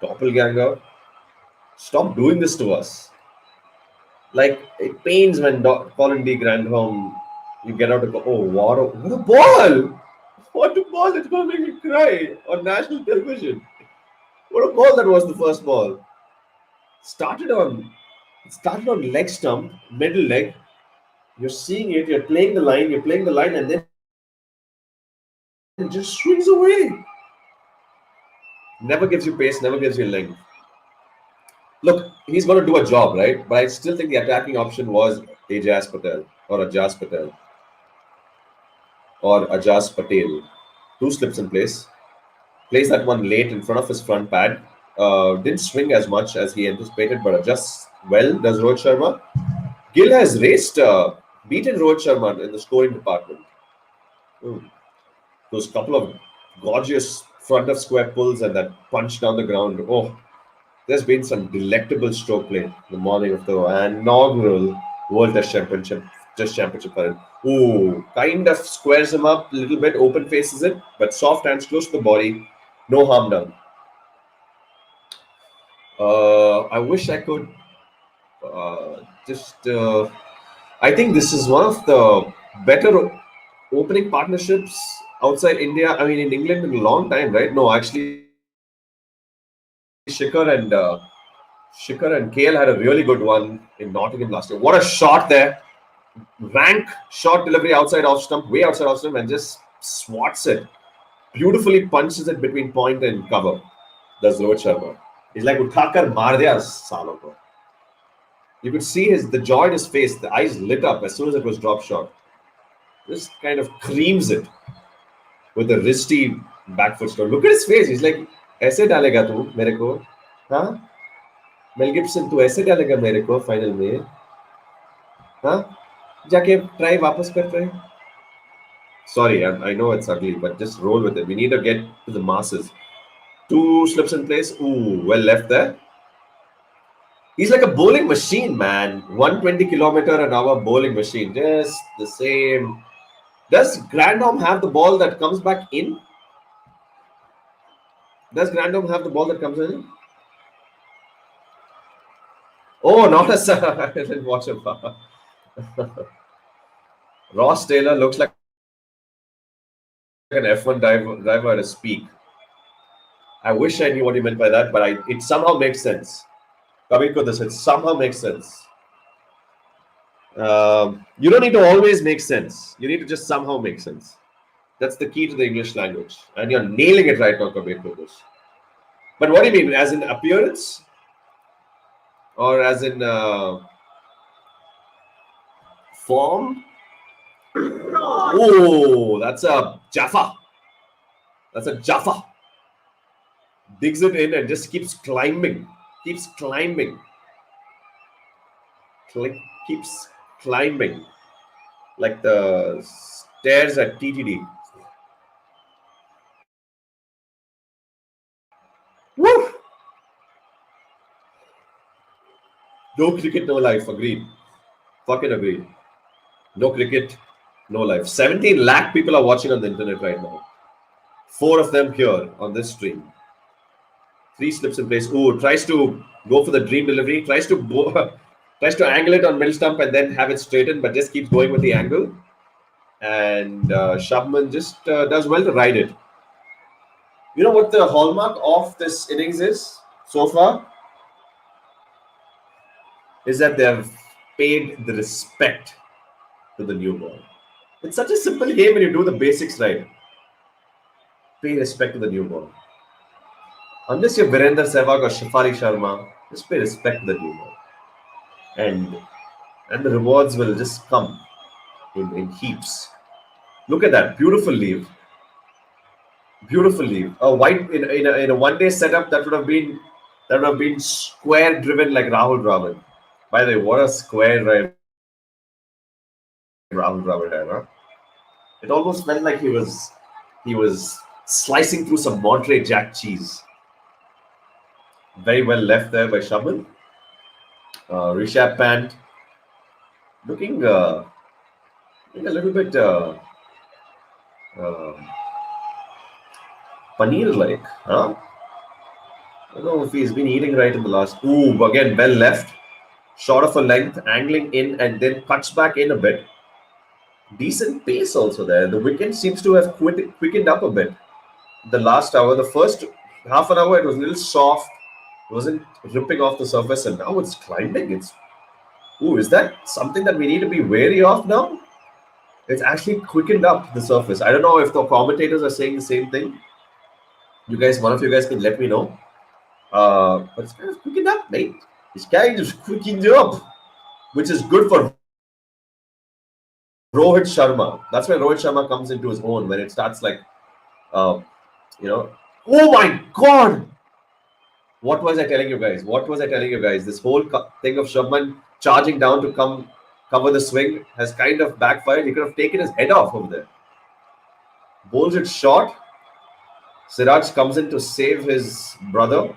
doppelganger. Stop doing this to us. Like, it pains when Colin D. Grandhome, you get out of go, oh, what a ball! What a ball that's going to make me cry on national television. What a ball that was, the first ball. Started on leg stump, middle leg. You're seeing it, you're playing the line, and then it just swings away. Never gives you pace, never gives you length. Look, he's going to do a job, right? But I still think the attacking option was Ajaz Patel or Ajaz Patel or Ajaz Patel. 2 slips in place. Plays that one late in front of his front pad. Didn't swing as much as he anticipated, but adjusts well, does Rohit Sharma. Gill has beaten Rohit Sharma in the scoring department. Those couple of gorgeous front of square pulls and that punch down the ground. Oh, there's been some delectable stroke play the morning of the inaugural World Test Championship for him. Ooh, kind of squares him up a little bit, open faces it, but soft hands close to the body, no harm done. I wish I could I think this is one of the better opening partnerships outside India. I mean, in England in a long time, right? No, actually, Shikhar and KL had a really good one in Nottingham last year. What a shot there! Rank shot delivery outside off stump, way outside off stump, and just swats it. Beautifully punches it between point and cover. Does Rohit Sharma. He's like, uthakar maar diya saalon ko. You could see the joy in his face. The eyes lit up as soon as it was drop shot. Just kind of creams it with a wristy back foot stroke. Look at his face. He's like, ऐसे डालेगा तू मेरे को, हाँ? Mel Gibson, तू ऐसे डालेगा मेरे को final में, हाँ? जाके try वापस कर try. Sorry, I know it's ugly, but just roll with it. We need to get to the masses. 2 slips in place. Ooh, well left there. He's like a bowling machine, man. 120km/h bowling machine. Just the same. Does Grandhome have the ball that comes back in? Does Grandhome have the ball that comes in? Oh, not a I didn't watch him. Ross Taylor looks like an F1 driver at a speak. I wish I knew what he meant by that, but it somehow makes sense. It somehow makes sense. You don't need to always make sense. You need to just somehow make sense. That's the key to the English language. And you're nailing it right now, Kabir Kodesh. But what do you mean? As in appearance? Or as in form? Oh, that's a Jaffa. That's a Jaffa. Digs it in and just keeps climbing. Keeps climbing. Keeps climbing. Like the stairs at TTD. Woo! No cricket, no life. Agreed. Fucking agreed. No cricket, no life. 17 lakh people are watching on the internet right now. 4 of them here on this stream. Three slips in place. Ooh, tries to go for the dream delivery. Tries to angle it on middle stump and then have it straightened, but just keeps going with the angle. And Shubman just does well to ride it. You know what the hallmark of this innings is so far? Is that they have paid the respect to the new ball. It's such a simple game when you do the basics right. Pay respect to the new ball. Unless you're Virender Sehwag or Shafari Sharma, just pay respect to the new ball. And the rewards will just come in heaps. Look at that. Beautiful leave. Beautiful leave. A white in a one-day setup that would have been square driven like Rahul Dravid. By the way, what a square ride Rahul Dravid had, huh? It almost felt like he was slicing through some Monterey Jack cheese. Very well left there by Shubman. Rishabh Pant looking a little bit paneer-like, huh? I don't know if he's been eating right in the last. Ooh, again, well left. Short of a length, angling in and then cuts back in a bit. Decent pace also there. The wicket seems to have quickened up a bit. The last hour, the first half an hour, it was a little soft. It wasn't ripping off the surface, and now it's climbing. Is that something that we need to be wary of now? It's actually quickened up the surface. I don't know if the commentators are saying the same thing. One of you guys can let me know. But it's kind of quickened up, mate. It's kind of quickened up, which is good for Rohit Sharma. That's where Rohit Sharma comes into his own when it starts like, oh my God! What was I telling you guys? This whole thing of Shubman charging down to come cover the swing has kind of backfired. He could have taken his head off over there. Bowls it short. Siraj comes in to save his brother.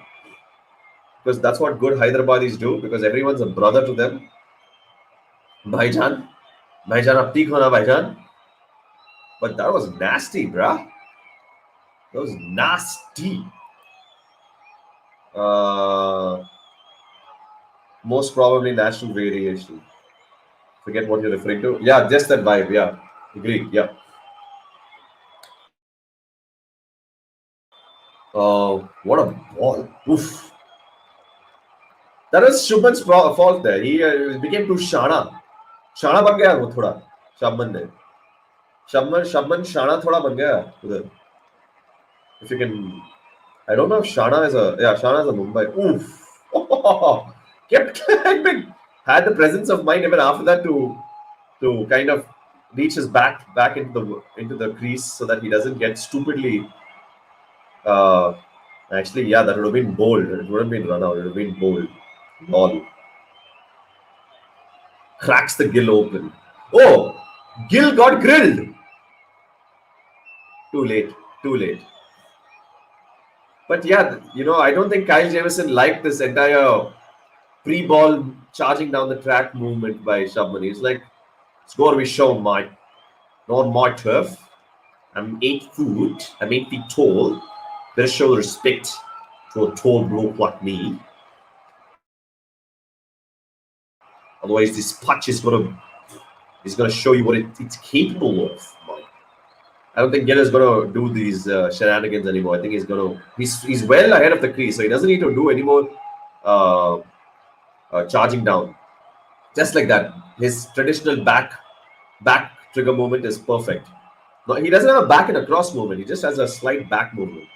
Because that's what good Hyderabadis do. Because everyone's a brother to them. Bhaijan, ab theek hona Bhaijan. But that was nasty, bruh. That was nasty. Most probably national variation. Forget what you're referring to. Yeah, just that vibe. Yeah, agreed. Yeah. What a ball. Oof. That was Shubman's fault there. He became too shana. Shana ban gaya wo thoda. Shubman ne. Shubman shana thoda ban gaya udhar. If you can, I don't know if Shana is a Mumbai. Oof. Kept climbing. Had the presence of mind even after that to kind of reach his back into the crease so that he doesn't get stupidly. Actually, yeah, that would have been bold. It wouldn't have been run out. It would have been bold. Ball. Cracks the gill open. Oh, gill got grilled. Too late. But yeah, I don't think Kyle Jamieson liked this entire pre-ball charging down the track movement by Shubman. He's like, it's got to be shown, mate. Not my turf. I'm 8 feet tall. Better show respect to a tall bloke like me. Otherwise, this patch is gonna show you what it's capable of. Mate. I don't think Gill is gonna do these shenanigans anymore. I think he's well ahead of the crease, so he doesn't need to do any more charging down. Just like that, his traditional back trigger movement is perfect. No, he doesn't have a back and a cross movement. He just has a slight back movement.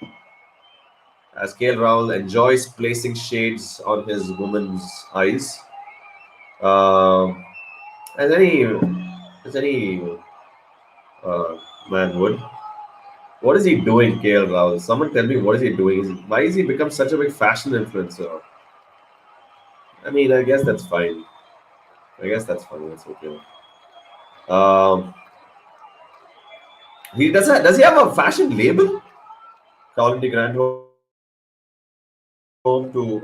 As KL Rahul enjoys placing shades on his woman's eyes, as any man would. What is he doing, KL Rahul? Someone tell me what is he doing? Why has he become such a big fashion influencer? I mean, I guess that's fine. That's okay. Does he have a fashion label? Calling the Grand Home to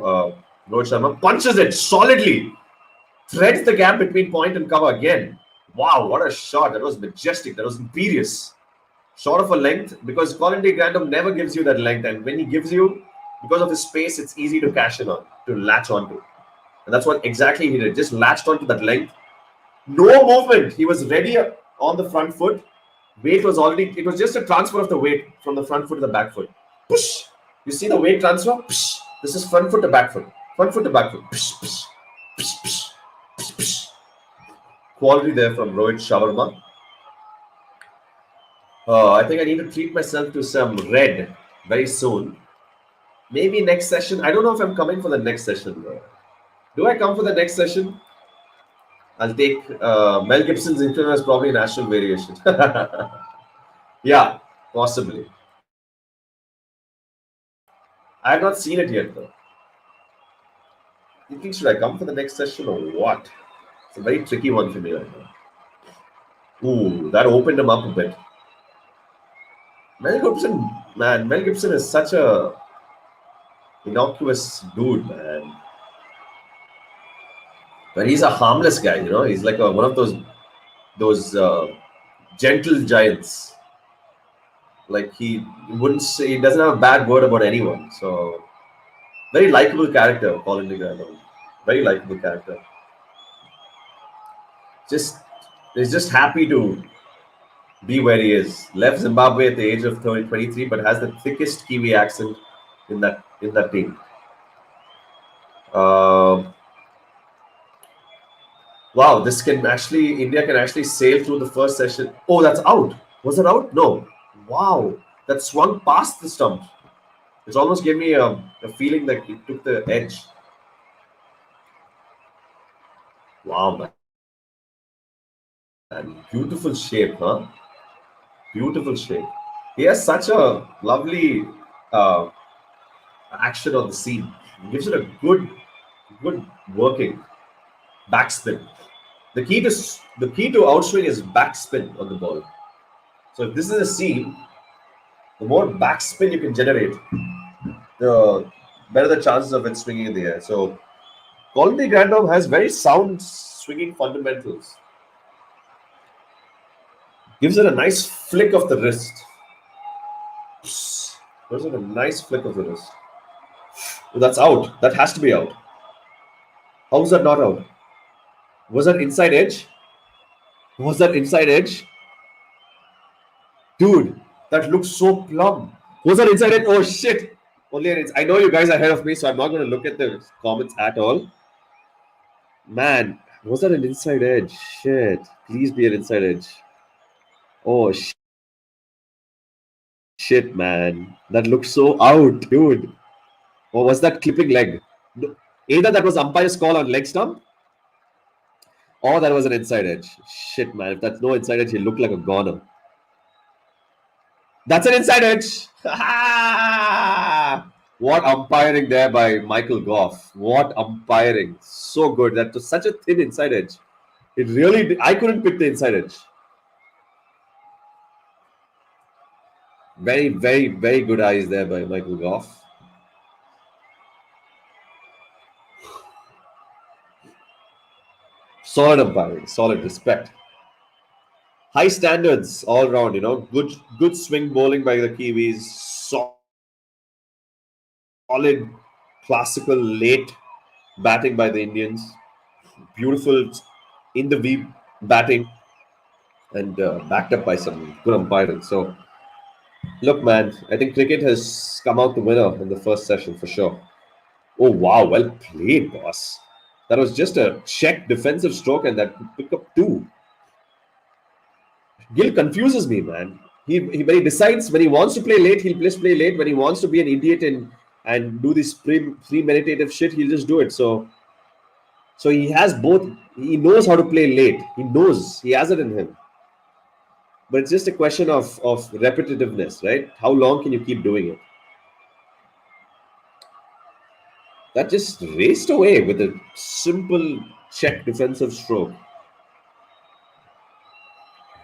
Rohit Sharma. Punches it solidly. Threads the gap between point and cover again. Wow, what a shot. That was majestic. That was imperious. Short of a length, because Colin de Grandhomme never gives you that length. And when he gives you because of his space, it's easy to cash in on, to latch onto. And that's what exactly he did. Just latched onto that length. No movement. He was ready on the front foot. Weight was already, it was just a transfer of the weight from the front foot to the back foot. Push. You see the weight transfer? Push. This is front foot to back foot. Front foot to back foot. Push, push, push, push, push, push. Quality there from Rohit Shawarma. I think I need to treat myself to some red very soon. Maybe next session. I don't know if I'm coming for the next session. Do I come for the next session? I'll take Mel Gibson's influence, probably national variation. Yeah, possibly. I have not seen it yet, though. You think should I come for the next session or what? It's a very tricky one for me right now. Ooh, that opened him up a bit. Mel Gibson, man, Mel Gibson is such a innocuous dude, man. But he's a harmless guy, you know. He's like one of those gentle giants. Like he wouldn't say, he doesn't have a bad word about anyone. So very likable character, Colin de Grandhomme. Very likable character. He's just happy to be where he is. Left Zimbabwe at the age of 23, but has the thickest Kiwi accent in that team. Wow, India can actually sail through the first session. Oh, that's out. Was it out? No. Wow, that swung past the stump. It almost gave me a feeling that it took the edge. Wow, man. And beautiful shape, huh? Beautiful shape. He has such a lovely action on the seam. He gives it a good working backspin. The key to outswing is backspin on the ball. So if this is a seam, the more backspin you can generate, the better the chances of it swinging in the air. So Colin de Grandhomme has very sound swinging fundamentals. Gives it a nice flick of the wrist. Gives it a nice flick of the wrist. Oh, that's out. That has to be out. How is that not out? Was that inside edge? Was that inside edge? Dude, that looks so plumb. Was that inside edge? Oh shit. I know you guys are ahead of me, so I'm not going to look at the comments at all. Man, was that an inside edge? Shit. Please be an inside edge. Oh shit, man. That looks so out, dude. Or was that clipping leg? Either that was umpire's call on leg stump, or that was an inside edge. Shit, man. If that's no inside edge, he looked like a goner. That's an inside edge. What umpiring there by Michael Goff. What umpiring. So good. That was such a thin inside edge. It really, I couldn't pick the inside edge. Very, very, very good eyes there by Michael Goff. Solid umpiring, solid respect. High standards all round, you know. Good swing bowling by the Kiwis. Solid, classical, late batting by the Indians. Beautiful in the V batting, and backed up by some good umpiring. So, look, man, I think cricket has come out the winner in the first session for sure. Oh, wow. Well played, boss. That was just a check defensive stroke, and that pick up two. Gill confuses me, man. When he decides when he wants to play late, he'll just play late. When he wants to be an idiot and do this premeditative shit, he'll just do it. So he has both. He knows how to play late. He knows. He has it in him. But it's just a question of repetitiveness, right? How long can you keep doing it? That just raced away with a simple check defensive stroke.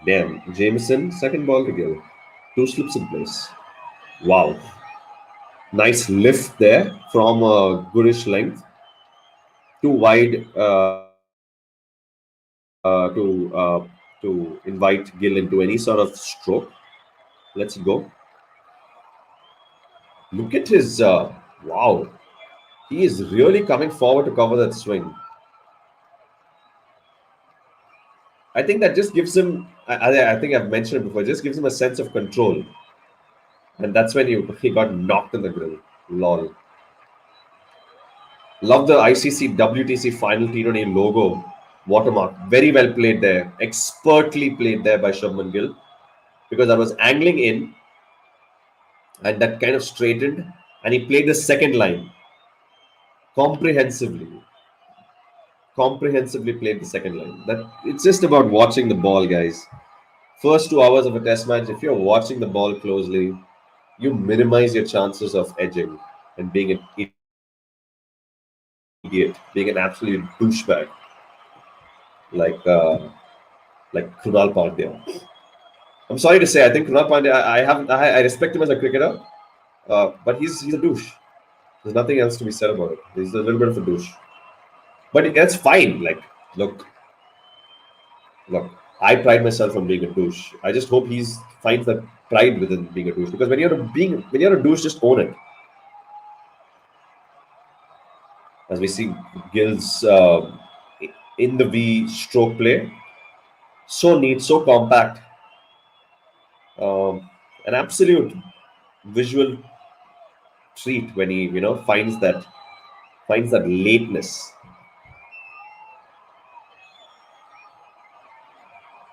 Damn, Jameson, second ball to go. 2 slips in place. Wow. Nice lift there from a goodish length. Too wide to invite Gill into any sort of stroke. Let's go. Look at his Wow. He is really coming forward to cover that swing. I think that just gives him, I think I've mentioned it before, just gives him a sense of control. And that's when he got knocked in the grill. Lol. Love the ICC WTC final T20 logo watermark. Very well played there. Expertly played there by Shubman Gill. Because I was angling in and that kind of straightened. And he played the second line comprehensively. Comprehensively played the second line. That it's just about watching the ball, guys. First 2 hours of a test match, if you're watching the ball closely, you minimize your chances of edging and being an idiot, being an absolute douchebag, like Krunal Pandya. I'm sorry to say, I think Krunal Pandya. I respect him as a cricketer, but he's a douche. There's nothing else to be said about it. He's a little bit of a douche, but that's fine. Like, look, I pride myself on being a douche. I just hope he finds that pride within being a douche. Because when you're a douche, just own it. As we see Gill's in the V stroke play, so neat, so compact, an absolute visual treat when he finds that lateness.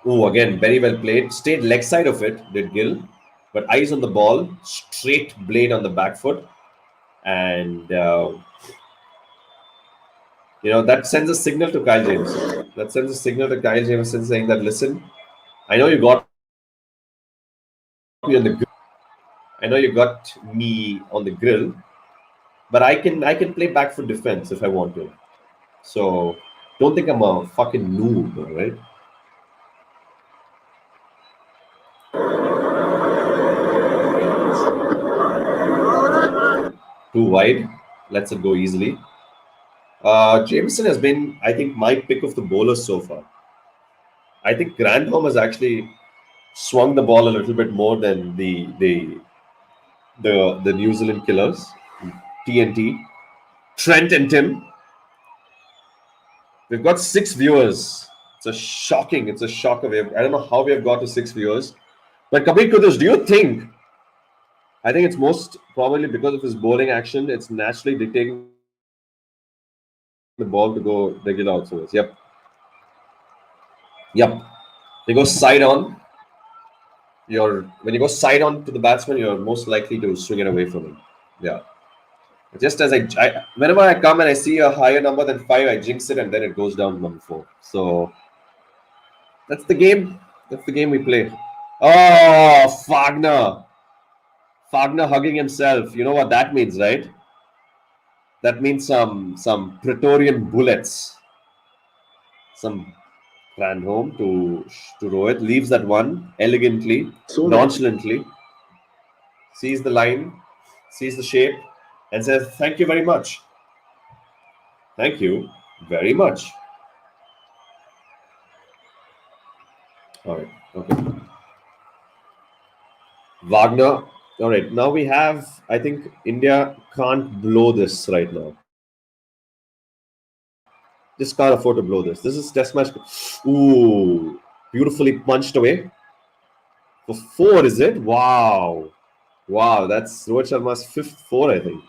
Oh, again, very well played. Stayed leg side of it, did Gill, but eyes on the ball, straight blade on the back foot, and that sends a signal to Kyle Jameson. That sends a signal to Kyle Jameson saying that, listen, I know you got me on the grill. I know you got me on the grill, but I can play back foot defense if I want to. So don't think I'm a fucking noob, right? Too wide. Lets it go easily. Jameson has been, I think, my pick of the bowlers so far. I think Grandholm has actually swung the ball a little bit more than the New Zealand killers, TNT, Trent and Tim. We've got 6 viewers. It's a shocker. I don't know how we have got to 6 viewers. But Kabir Kudush, do you think? I think it's most probably because of his bowling action. It's naturally dictating the ball to go regular outside. Yep. They go side on. When you go side on to the batsman, you're most likely to swing it away from him. Yeah. Just as whenever I come and I see a higher number than 5, I jinx it and then it goes down to number 4. So that's the game. That's the game we play. Oh, Fagner hugging himself. You know what that means, right? That means some Praetorian bullets. Some ran home to Rohit. Leaves that one elegantly, nonchalantly. Sees the line, sees the shape, and says, "Thank you very much. Thank you very much." All right. Okay. Wagner. All right. Now we have, I think India can't blow this right now. Just can't afford to blow this. This is test match. Ooh. Beautifully punched away. For 4, is it? Wow. That's Rohit Sharma's 5th 4, I think.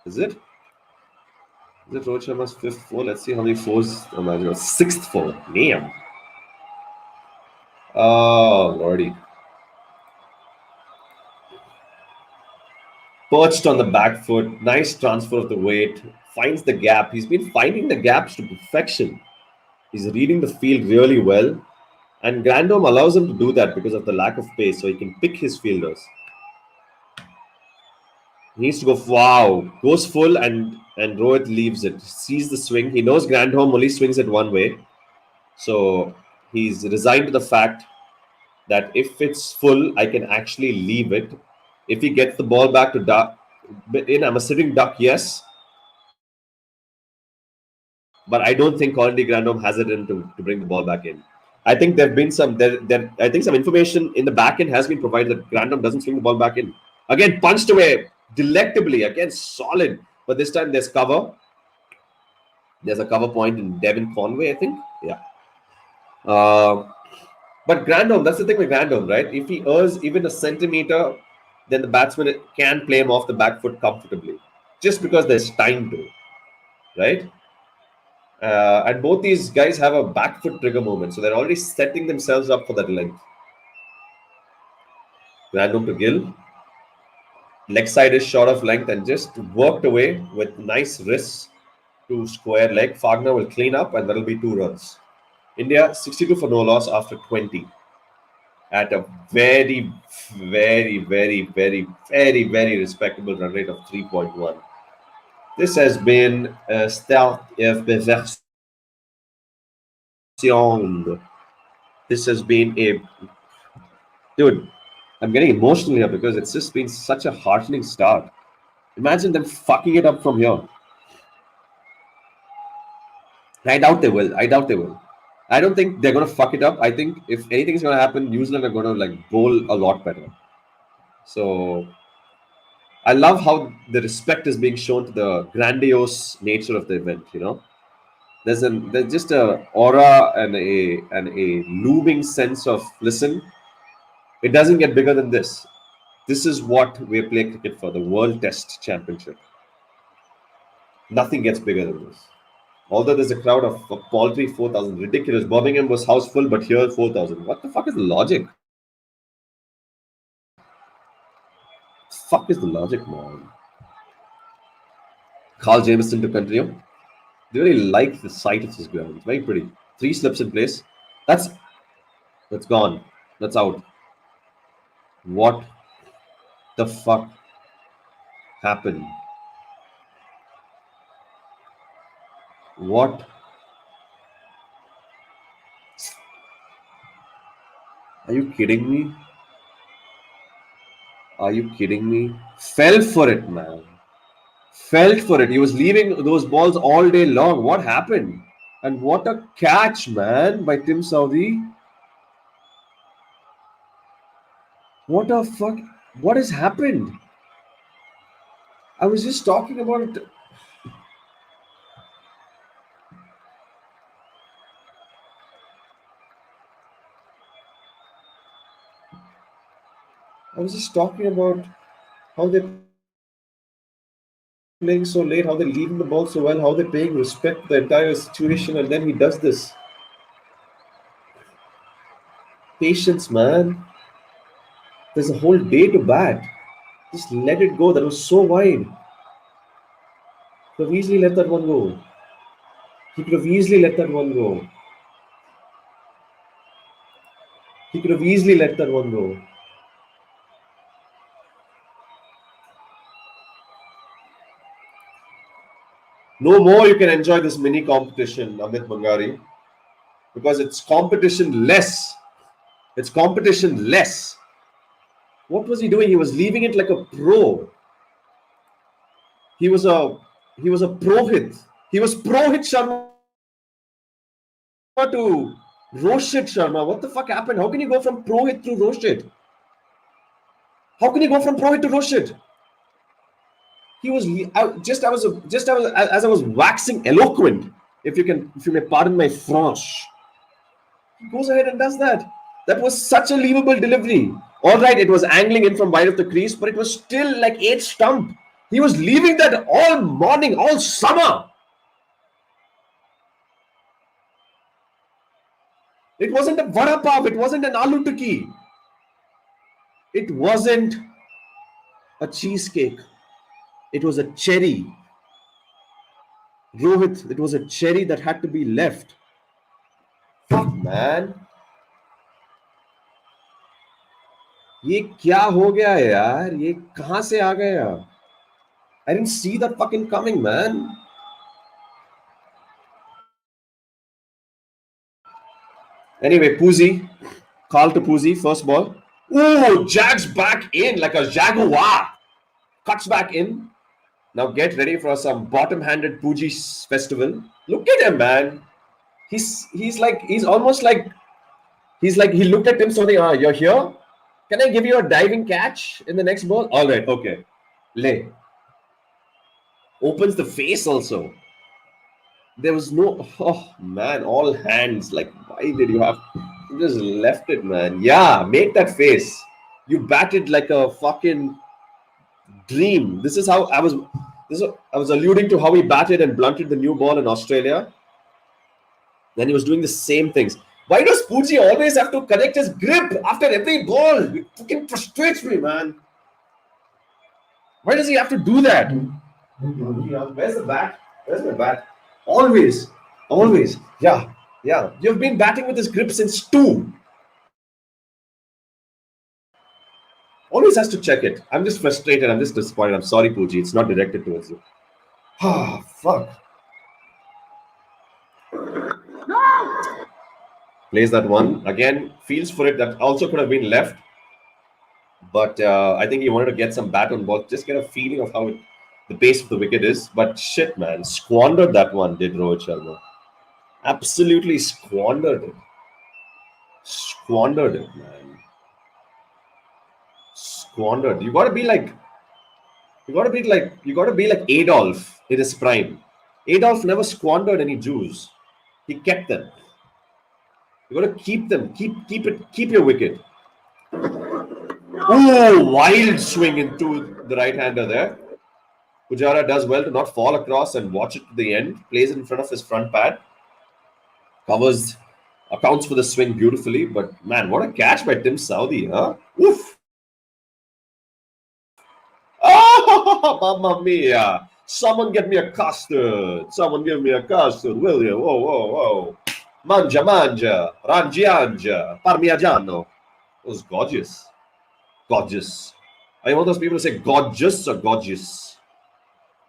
Is it? Is it Rohit Sharma's 5th 4? Let's see how many 4s. Imagine 6th 4. Damn. Oh, Lordy. Perched on the back foot. Nice transfer of the weight. Finds the gap. He's been finding the gaps to perfection. He's reading the field really well. And Grandholm allows him to do that because of the lack of pace. So he can pick his fielders. He needs to go. Wow. Goes full and Rohit leaves it. Sees the swing. He knows Grandholm only swings it one way. So he's resigned to the fact that if it's full, I can actually leave it. If he gets the ball back to duck, I'm a sitting duck, yes. But I don't think Colin Grandholm has it in to bring the ball back in. I think there have been some information in the back end has been provided that Grandholm doesn't swing the ball back in. Again, punched away. delectably. Again, solid. But this time there's cover. There's a cover point in Devin Conway, I think. Yeah. But Grandhome, that's the thing with Grandhome, right? If he errs even a centimeter, then the batsman can play him off the back foot comfortably. Just because there's time to, right? And both these guys have a back foot trigger moment. So they're already setting themselves up for that length. Grandhome to Gill. Leg side is short of length and just worked away with nice wrists to square leg. Fagner will clean up and that'll be 2 runs. India 62 for no loss after 20 at a very, very, very, very, very, very respectable run rate of 3.1. This has been a stealth version. This has been a dude. I'm getting emotional here because it's just been such a heartening start. Imagine them fucking it up from here. I doubt they will. I don't think they're going to fuck it up. I think if anything is going to happen, New Zealand are going to like bowl a lot better. So I love how the respect is being shown to the grandiose nature of the event. You know, there's just a aura and a looming sense of listen. It doesn't get bigger than this. This is what we play cricket for, the World Test Championship. Nothing gets bigger than this. Although there's a crowd of a paltry 4,000, ridiculous. Birmingham was house full, but here 4,000. What the fuck is the logic? Fuck is the logic, man? Carl Jamieson to continue. They really like the sight of this ground. It's very pretty. 3 slips in place. That's gone. That's out. What the fuck happened? What? Are you kidding me? Are you kidding me? Fell for it, man. Felt for it. He was leaving those balls all day long. What happened? And what a catch, man, by Tim Southee. What the fuck? What has happened? I was just talking about it. I was just talking about how they're playing so late, how they're leaving the ball so well, how they're paying respect to the entire situation, and then he does this. Patience, man. There's a whole day to bat. Just let it go. That was so wide. Could have easily let that one go. He could have easily let that one go. He could have easily let that one go. No more you can enjoy this mini competition, Amit Mangari, because it's competition less. It's competition less. What was he doing? He was leaving it like a pro. He was a Prohit. He was Prohit Sharma to Roshit Sharma. What the fuck happened? How can you go from Prohit to Roshit? How can you go from Prohit to Roshit? He was as I was waxing eloquent, if you may pardon my French. He goes ahead and does that. That was such a leavable delivery. All right, it was angling in from wide of the crease, but it was still like 8 stump. He was leaving that all morning, all summer. It wasn't a vada pav. It wasn't an aloo tikki. It wasn't a cheesecake. It was a cherry. Rohit, it was a cherry that had to be left. Fuck, man. ये क्या हो गया यार? ये कहां से आ गया? I didn't see that fucking coming, man. Anyway, Poozy. Call to Poozy, first ball. Ooh, jags back in like a jaguar. Cuts back in. Now get ready for some bottom-handed Pooji festival. Look at him, man. He looked at him saying, you're here? Can I give you a diving catch in the next ball? All right, okay. Le. Opens the face also. There was no, oh man, all hands. Like, why did you have, you just left it, man. Yeah, make that face. You batted like a fucking dream. This is how I was, I was alluding to how he batted and blunted the new ball in Australia. Then he was doing the same things. Why does Pooji always have to connect his grip after every ball? It fucking frustrates me, man. Why does he have to do that? Where's the bat? Where's my bat? Always. Yeah. You've been batting with this grip since 2. Always has to check it. I'm just frustrated. I'm just disappointed. I'm sorry, Pooji. It's not directed towards you. Ah, fuck. Plays that one. Again, feels for it. That also could have been left. But I think he wanted to get some bat on ball. Just get a feeling of how the pace of the wicket is. But shit, man. Squandered that one, did Rohit Sharma. Absolutely squandered it. Squandered it, man. Squandered. You gotta be like Adolf in his prime. Adolf never squandered any Jews. He kept them. You gotta keep them. Keep your wicket. Oh, wild swing into the right-hander there. Pujara does well to not fall across and watch it to the end. Plays it in front of his front pad. Accounts for the swing beautifully. But man, what a catch by Tim Southee, huh? Oof. Oh, mamma mia. Someone get me a custard. Someone give me a custard, will you? Whoa. Mangia. Rangianja. Parmigiano. It was gorgeous. Gorgeous. Are you one of those people who say gorgeous or gorgeous?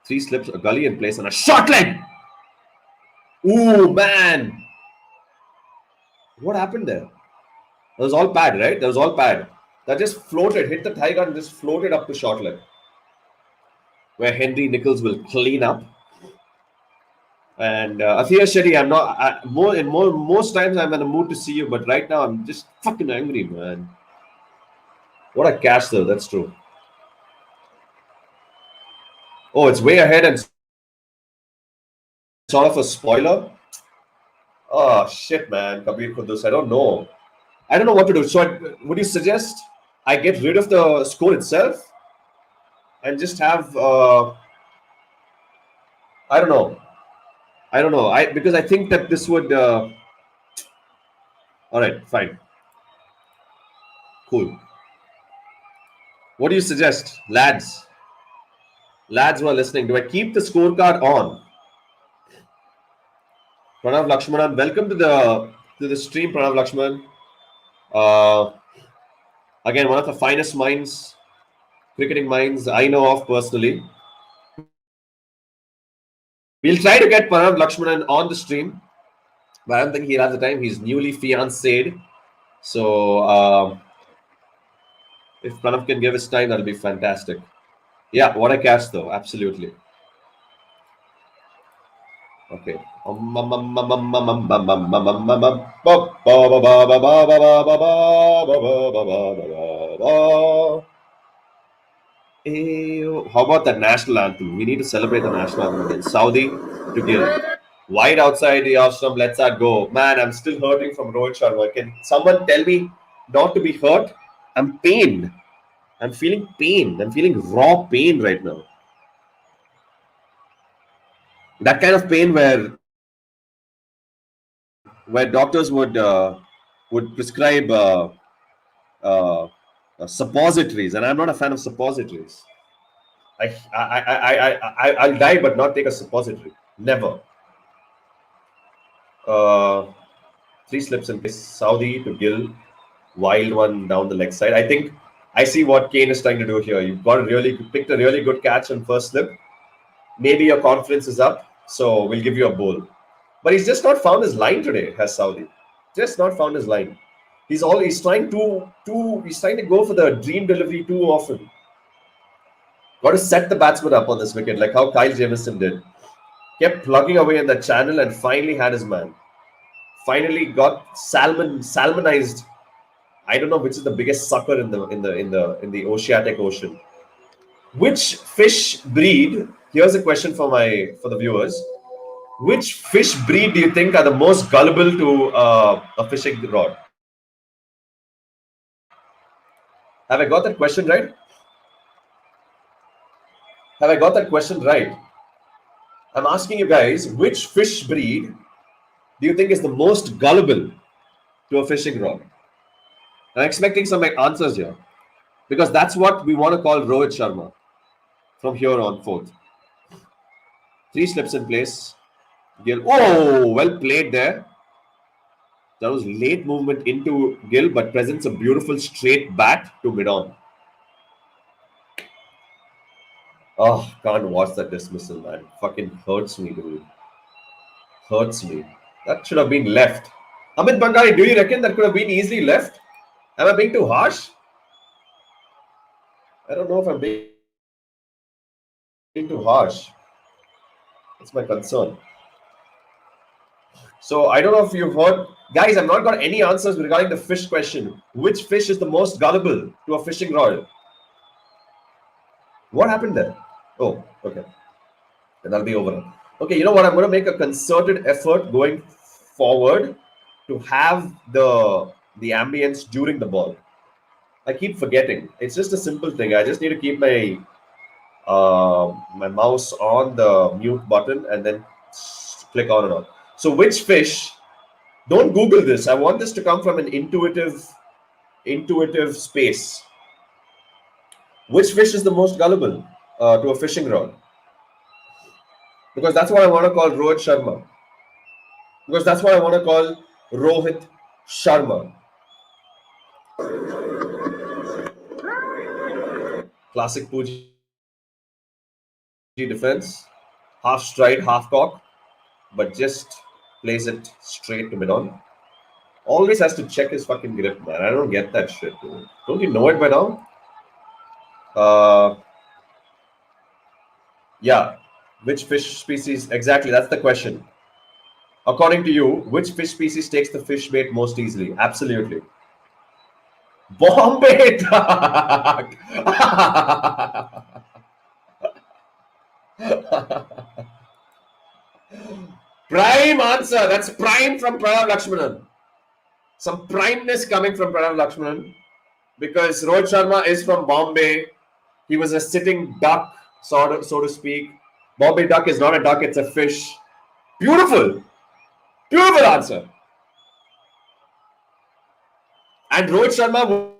3 slips, a gully in place, and a short leg. Ooh, man. What happened there? That was all pad, right? That was all pad. That just floated, hit the thigh guard and just floated up to short leg. Where Henry Nichols will clean up. And Athia Shetty, I'm not, most times I'm in a mood to see you, but right now I'm just fucking angry, man. What a catch though, that's true. Oh, it's way ahead and sort of a spoiler. Oh, shit, man. Kabir Kudus, I don't know what to do. So, would you suggest I get rid of the score itself and just have, I don't know. Because I think that this would, all right, fine. Cool. What do you suggest, lads? Lads who are listening, do I keep the scorecard on? Pranav Lakshmanan, welcome to the stream, Pranav Lakshmanan. Again, one of the finest minds, cricketing minds I know of personally. We'll try to get Pranav Lakshmanan on the stream, but I don't think he'll have the time. He's newly fiancéed. So, if Pranav can give his time, that'll be fantastic. Yeah, what a catch though, absolutely. Okay. How about the national anthem? We need to celebrate the national anthem again. Saudi to Gill. Wide outside the ashram, let's go. Man, I'm still hurting from Rohit Sharma. Can someone tell me not to be hurt? I'm pained. I'm feeling pain. I'm feeling raw pain right now. That kind of pain where doctors would prescribe suppositories, and I'm not a fan of suppositories. I'll die, but not take a suppository. Never. 3 slips in place. Saudi to Gill, wild one down the leg side. I think I see what Kane is trying to do here. You've picked a really good catch on first slip. Maybe your confidence is up, so we'll give you a bowl. But he's just not found his line today, has Saudi. Just not found his line. He's trying to go for the dream delivery too often. Got to set the batsman up on this wicket, like how Kyle Jamieson did. Kept plugging away in the channel and finally had his man. Finally got salmonized. I don't know which is the biggest sucker in the Oceanic Ocean. Which fish breed? Here's a question for the viewers. Which fish breed do you think are the most gullible to a fishing rod? Have I got that question right? Have I got that question right? I'm asking you guys, which fish breed do you think is the most gullible to a fishing rod? I'm expecting some answers here, because that's what we want to call Rohit Sharma from here on forth. 3 slips in place. Gill. Oh, well played there. That was late movement into Gill, but presents a beautiful straight bat to mid-on. Oh, can't watch that dismissal, man. Fucking hurts me, dude. Hurts me. That should have been left. Amit Bangari, do you reckon that could have been easily left? Am I being too harsh? I don't know if I'm being too harsh. That's my concern. So I don't know if you've heard. Guys, I've not got any answers regarding the fish question. Which fish is the most gullible to a fishing rod? What happened there? Oh, okay. Then that'll be over. Okay, you know what? I'm going to make a concerted effort going forward to have the ambience during the ball. I keep forgetting. It's just a simple thing. I just need to keep my my mouse on the mute button and then click on and on. So which fish? Don't Google this. I want this to come from an intuitive space. Which fish is the most gullible to a fishing rod? Because that's what I want to call Rohit Sharma. Because that's what I want to call Rohit Sharma. Classic Puji defense. Half stride, half cock, but just plays it straight to mid-on. Always has to check his fucking grip, man. I don't get that shit, dude. Don't you know it by now? Yeah. Which fish species? Exactly, that's the question. According to you, which fish species takes the fish bait most easily? Absolutely. Bombay duck. Prime answer. That's prime from Pranav Lakshmanan. Some primeness coming from Pranav Lakshmanan, because Rohit Sharma is from Bombay. He was a sitting duck, so to speak. Bombay duck is not a duck, it's a fish. Beautiful. Beautiful answer. And Rohit Sharma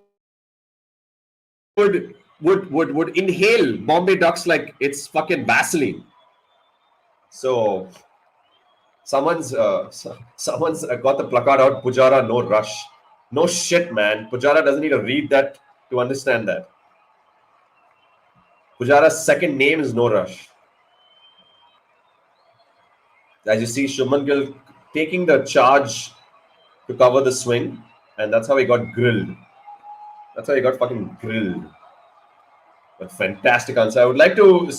would inhale Bombay ducks like it's fucking Vaseline. So someone's got the placard out. Pujara, no rush. No shit, man. Pujara doesn't need to read that to understand that. Pujara's second name is No Rush. As you see, Shubman Gill taking the charge to cover the swing, and that's how he got grilled. That's how he got fucking grilled. But fantastic answer. I would like to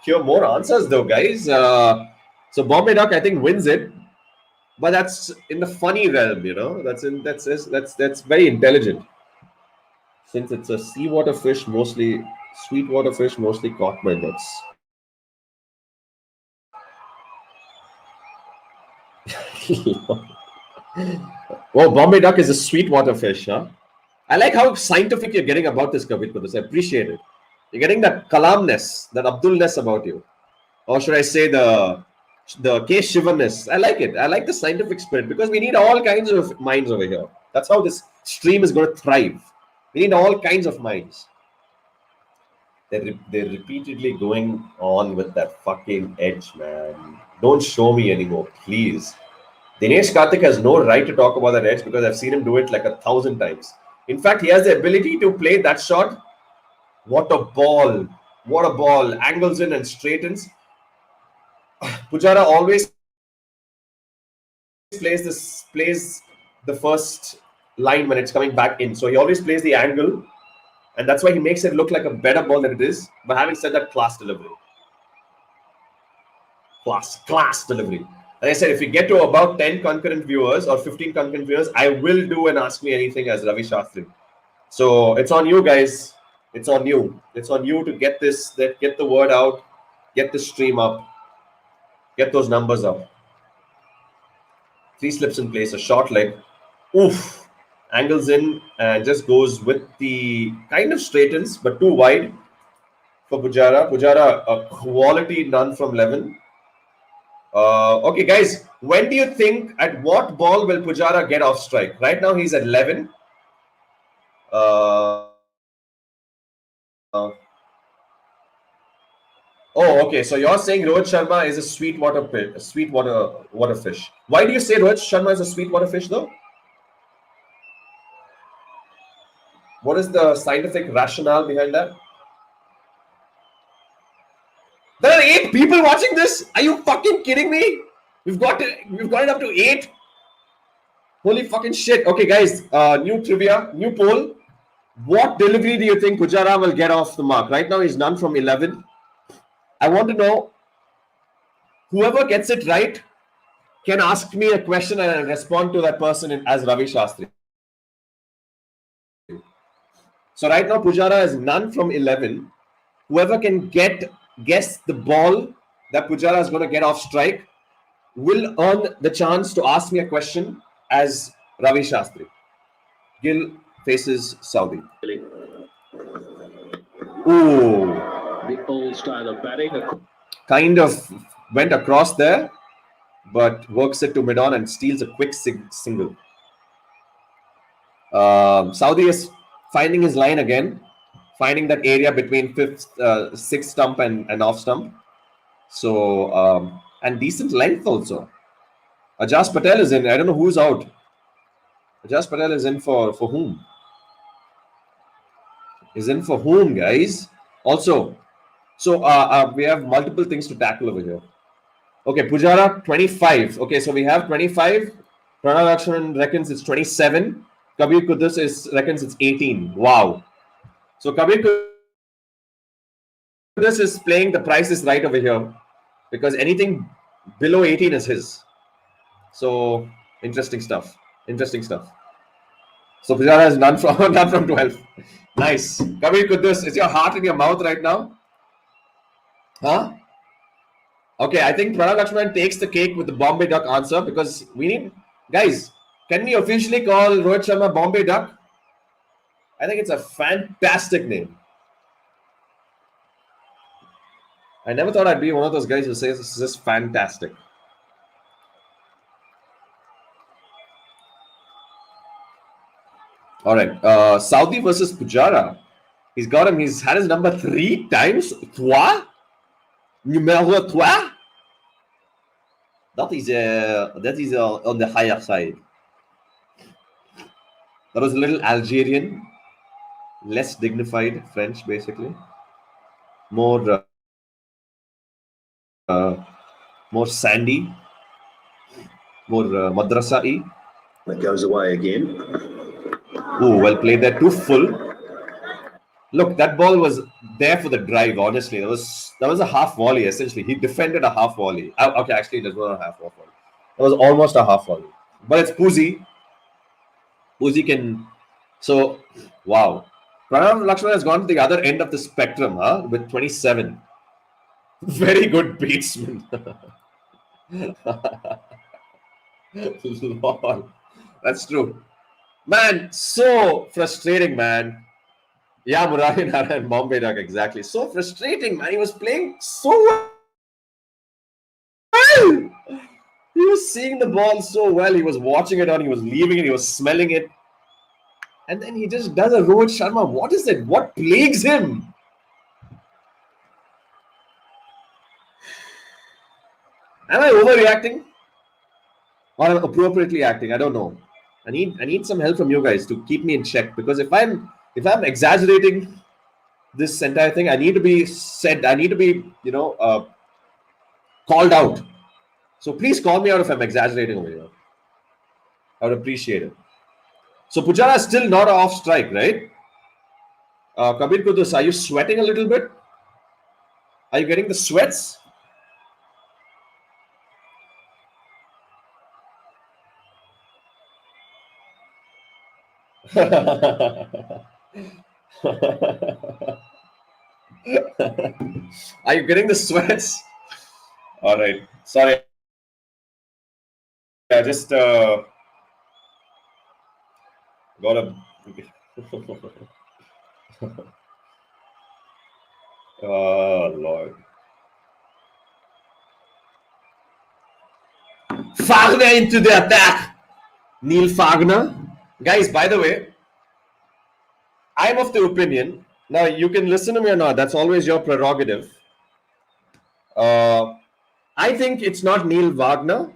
hear more answers though, guys. So Bombay Duck, I think, wins it, but that's in the funny realm, you know. That's very intelligent. Since it's a seawater fish, mostly sweetwater fish, mostly caught by nets. Oh, Bombay Duck is a sweetwater fish, huh? I like how scientific you're getting about this, Kavit Kudus. I appreciate it. You're getting that kalamness, that Abdulness about you. Or should I say the K. Shivanness. I like it. I like the scientific spirit, because we need all kinds of minds over here. That's how this stream is going to thrive. We need all kinds of minds. They're repeatedly going on with that fucking edge, man. Don't show me anymore, please. Dinesh Karthik has no right to talk about that edge, because I've seen him do it like 1,000 times. In fact, he has the ability to play that shot. What a ball. What a ball. Angles in and straightens. Pujara always plays the first line when it's coming back in. So he always plays the angle, and that's why he makes it look like a better ball than it is. But having said that, class delivery. Class delivery. And I said, if we get to about 10 concurrent viewers or 15 concurrent viewers, I will do an Ask Me Anything as Ravi Shastri. So it's on you guys. It's on you. It's on you to get get the word out, get the stream up, get those numbers up. 3 slips in place, a short leg. Oof. Angles in and just goes with the kind of straightens, but too wide for Pujara. Pujara, a quality none from 11. Okay, guys, when do you think, at what ball will Pujara get off strike? Right now, he's at 11. Oh, okay. So you're saying Rohit Sharma is a water fish. Why do you say Rohit Sharma is a sweetwater fish, though? What is the scientific rationale behind that? There are 8 people watching this. Are you fucking kidding me? We've got it up to 8. Holy fucking shit. Okay, guys. New trivia, new poll. What delivery do you think Pujara will get off the mark? Right now, he's none from 11. I want to know, whoever gets it right can ask me a question and I'll respond to that person as Ravi Shastri. So right now, Pujara is none from 11. Whoever can guess the ball that Pujara is going to get off strike will earn the chance to ask me a question as Ravi Shastri. Gill faces Saudi. Ooh. The old style of batting. Kind of went across there, but works it to mid-on and steals a quick single. Saudi is finding his line again, finding that area between 6th stump and off stump. So, and decent length also. Ajaz Patel is in. I don't know who's out. Ajaz Patel is in for whom? Is in for whom, guys? Also, so we have multiple things to tackle over here. Okay, Pujara 25. Okay, so we have 25. Pranav Lakshman reckons it's 27. Kabir Kudus reckons it's 18. Wow. So Kabir Kudus is playing the price is right over here because anything below 18 is his. So interesting stuff. Interesting stuff. So Pujara is none from 12. Nice. Kabir Kudus, is your heart in your mouth right now? Huh? Okay, I think Pranav Lakshman takes the cake with the Bombay Duck answer because we need... Guys, can we officially call Rohit Sharma Bombay Duck? I think it's a fantastic name. I never thought I'd be one of those guys who says this is fantastic. All right, Saudi versus Pujara. He's got him. He's had his number 3 times. Trois? Numéro 3? That is on the higher side. That was a little Algerian, less dignified French, basically. More sandy, more madrasa-y. That goes away again. Oh, well played there. Too full. Look, that ball was there for the drive, honestly. That was a half volley, essentially. He defended a half volley. Okay, actually, that was a half volley. That was almost a half volley. But it's Puzi. Puzi can... So, wow. Pranav Lakshman has gone to the other end of the spectrum, huh? With 27. Very good batsman. Lord. That's true. Man, so frustrating, man. Yeah, Murari Narayan, Bombay Duck, exactly. So frustrating, man. He was playing so well. He was seeing the ball so well. He was watching it on. He was leaving it. He was smelling it. And then he just does a Rohit Sharma. What is it? What plagues him? Am I overreacting? Or am I appropriately acting? I don't know. I need some help from you guys to keep me in check, because if I'm exaggerating this entire thing, I need to be said. I need to be called out. So please call me out if I'm exaggerating over here. I would appreciate it. So Pujara is still not off strike, right? Kabir Kudus, are you sweating a little bit? Are you getting the sweats? Are you getting the sweats? All right. Sorry. I just got a. Oh, Lord. Fagner into the attack. Neil Fagner. Guys, by the way, I'm of the opinion. Now, you can listen to me or not. That's always your prerogative. I think it's not Neil Wagner.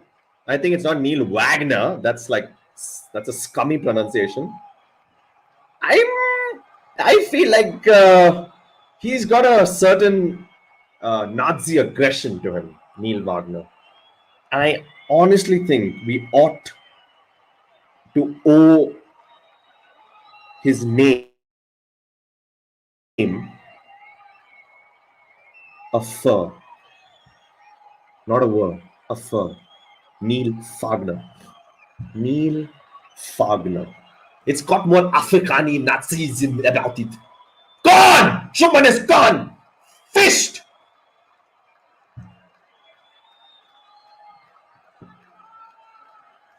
I think it's not Neil Wagner. That's a scummy pronunciation. I feel like he's got a certain Nazi aggression to him, Neil Wagner. I honestly think we ought to owe his name a fur, not a word, a fur. Neil Fagner. Neil Fagner. It's got more Afrikaner Nazism about it. Gone! Schumann is gone! Fished!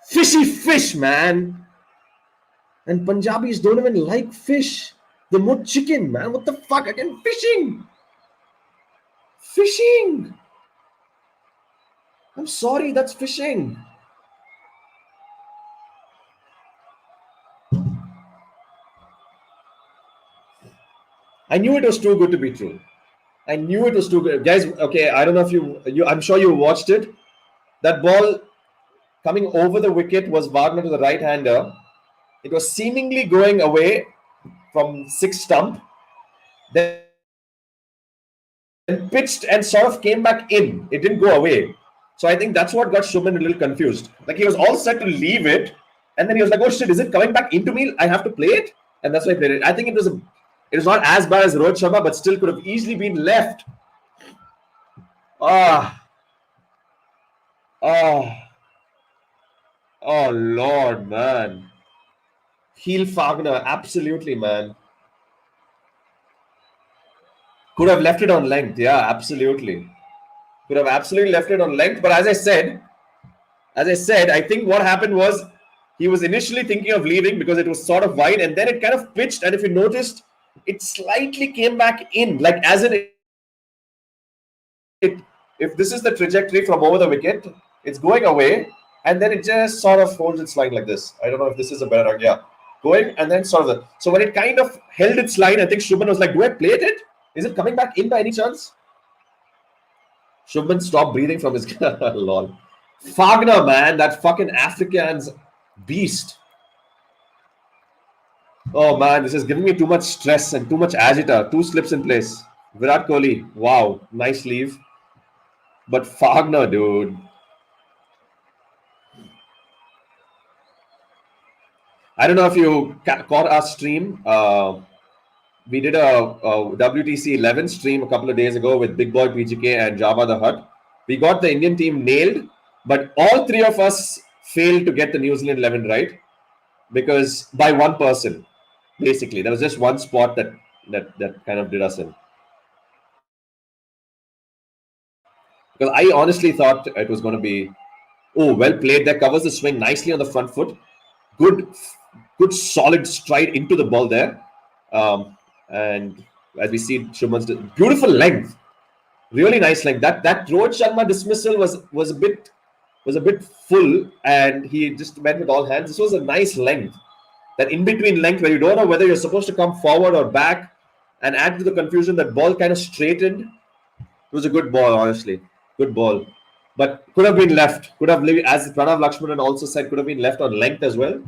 Fishy fish, man. And Punjabis don't even like fish. They're more chicken, man. What the fuck? Again, fishing. Fishing. I'm sorry, that's fishing. I knew it was too good to be true. I knew it was too good. Guys, okay, I don't know if you I'm sure you watched it. That ball coming over the wicket was Wagner to the right-hander. It was seemingly going away from sixth stump. Then pitched and sort of came back in. It didn't go away. So I think that's what got Shuman a little confused. Like he was all set to leave it. And then he was like, oh shit, is it coming back into me? I have to play it? And that's why I played it. I think it was not as bad as Rohit Sharma, but still could have easily been left. Oh, Lord, man. Heel Fagner, absolutely, man. Could have left it on length. Yeah, absolutely. Could have absolutely left it on length. But as I said, I think what happened was he was initially thinking of leaving because it was sort of wide, and then it kind of pitched. And if you noticed, it slightly came back in, like as in if this is the trajectory from over the wicket, it's going away, and then it just sort of holds its line like this. I don't know if this is a better idea. Going and then sort of so when it kind of held its line, I think Shubman was like, do I play it? Is it coming back in by any chance? Shubman stopped breathing from his lol. Fagner, man, that fucking Afrikaans beast. Oh man, this is giving me too much stress and too much agita. 2 slips in place. Virat Kohli, wow, nice leave. But Fagner, dude. I don't know if you caught our stream. We did a WTC 11 stream a couple of days ago with Big Boy PGK and Java the Hutt. We got the Indian team nailed, but all 3 of us failed to get the New Zealand 11 right because by one person, basically. There was just one spot that kind of did us in. Because I honestly thought it was going to be, well played there, covers the swing nicely on the front foot. Good solid stride into the ball there. And as we see, Shubman's beautiful length. Really nice length. That Rohit Sharma dismissal was a bit full, and he just went with all hands. This was a nice length. That in-between length where you don't know whether you're supposed to come forward or back, and add to the confusion, that ball kind of straightened. It was a good ball, honestly. Good ball. But could have been left. Could have, as Pranav Lakshmanan also said, could have been left on length as well.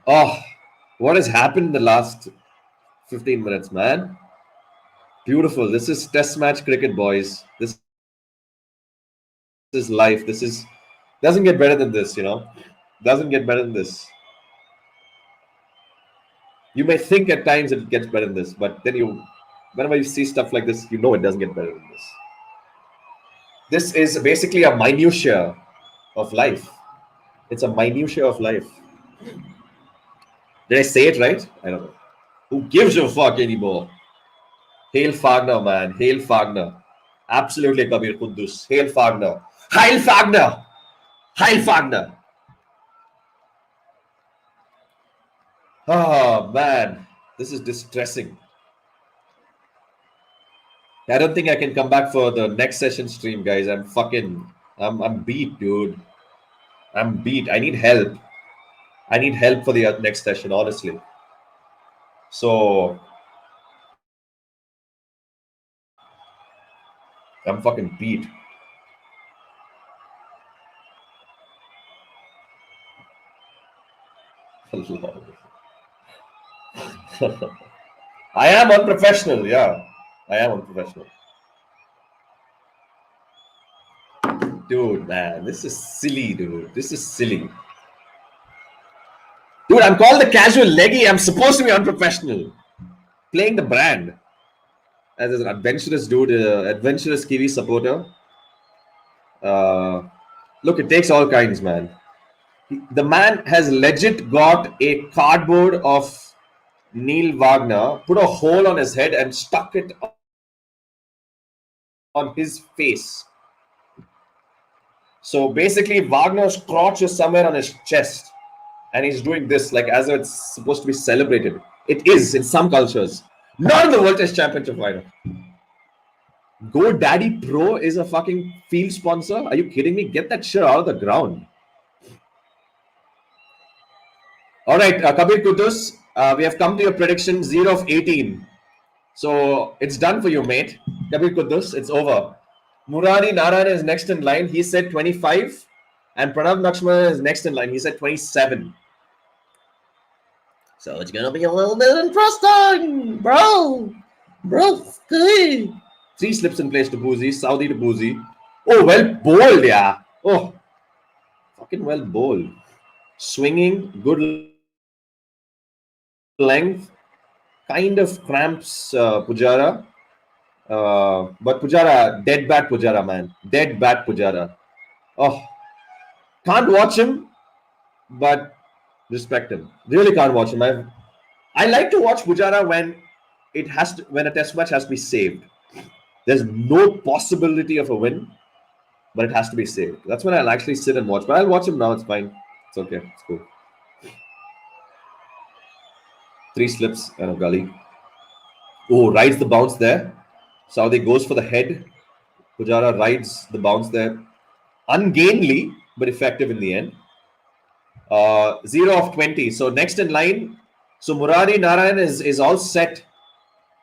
Oh, what has happened in the last 15 minutes, man? Beautiful. This is test match cricket, boys. This is life. Doesn't get better than this, Doesn't get better than this. You may think at times it gets better than this, but then whenever you see stuff like this, it doesn't get better than this. This is basically a minutiae of life. It's a minutiae of life. Did I say it right? I don't know. Who gives a fuck anymore? Hail Fagner, man. Hail Fagner. Absolutely Kabir Kudus. Hail Fagner. Hail Fagner. Hail Fagner. Oh, man. This is distressing. I don't think I can come back for the next session stream, guys. I'm beat, dude. I'm beat. I need help. I need help for the next session, honestly. So I'm fucking beat. I am unprofessional, yeah. I am unprofessional. Dude, man, this is silly, dude. This is silly. Dude, I'm called the casual leggy. I'm supposed to be unprofessional. Playing the brand. As an adventurous dude, adventurous Kiwi supporter. Look, it takes all kinds, man. The man has legit got a cardboard of Neil Wagner, put a hole on his head and stuck it on his face. So basically, Wagner's crotch is somewhere on his chest. And he's doing this like as if it's supposed to be celebrated. It is in some cultures. Not in the World Test Championship final. GoDaddy Pro is a fucking field sponsor? Are you kidding me? Get that shit out of the ground. All right, Kabir Kudus, we have come to your prediction 0 of 18. So it's done for you, mate. Kabir Kudus, it's over. Murari Narayan is next in line. He said 25. And Pranav Lakshmana is next in line. He said 27. So it's going to be a little bit interesting, bro. Hey. 3 slips in place to Boozy. Saudi to Boozy. Oh, well bowled, yeah. Oh, fucking well bowled. Swinging, good length. Kind of cramps Pujara. But Pujara, dead bat Pujara, man. Dead bat Pujara. Oh, can't watch him, but respect him. Really can't watch him. I like to watch Pujara when a test match has to be saved. There's no possibility of a win, but it has to be saved. That's when I'll actually sit and watch. But I'll watch him now. It's fine. It's okay. It's cool. 3 slips and a gully. Oh, rides the bounce there. Saudi goes for the head. Pujara rides the bounce there. Ungainly, but effective in the end. 0 of 20. So next in line. So Murari Narayan is all set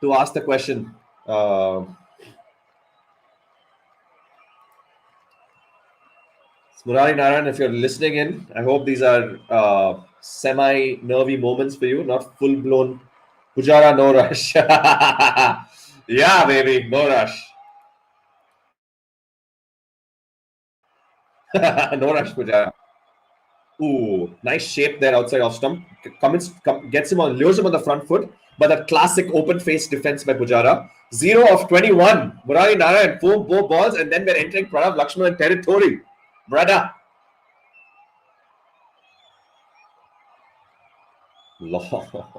to ask the question. Murari Narayan, if you're listening in, I hope these are semi-nervy moments for you, not full-blown Pujara no rush. Yeah, baby, no rush. No rush, Pujara. Ooh, nice shape there outside off stump. Gets him on, lures him on the front foot, but that classic open face defense by Pujara. 0 of 21. Murari Narayan, 4 balls, and then we're entering Pranav Lakshmana territory. Brother. Lol.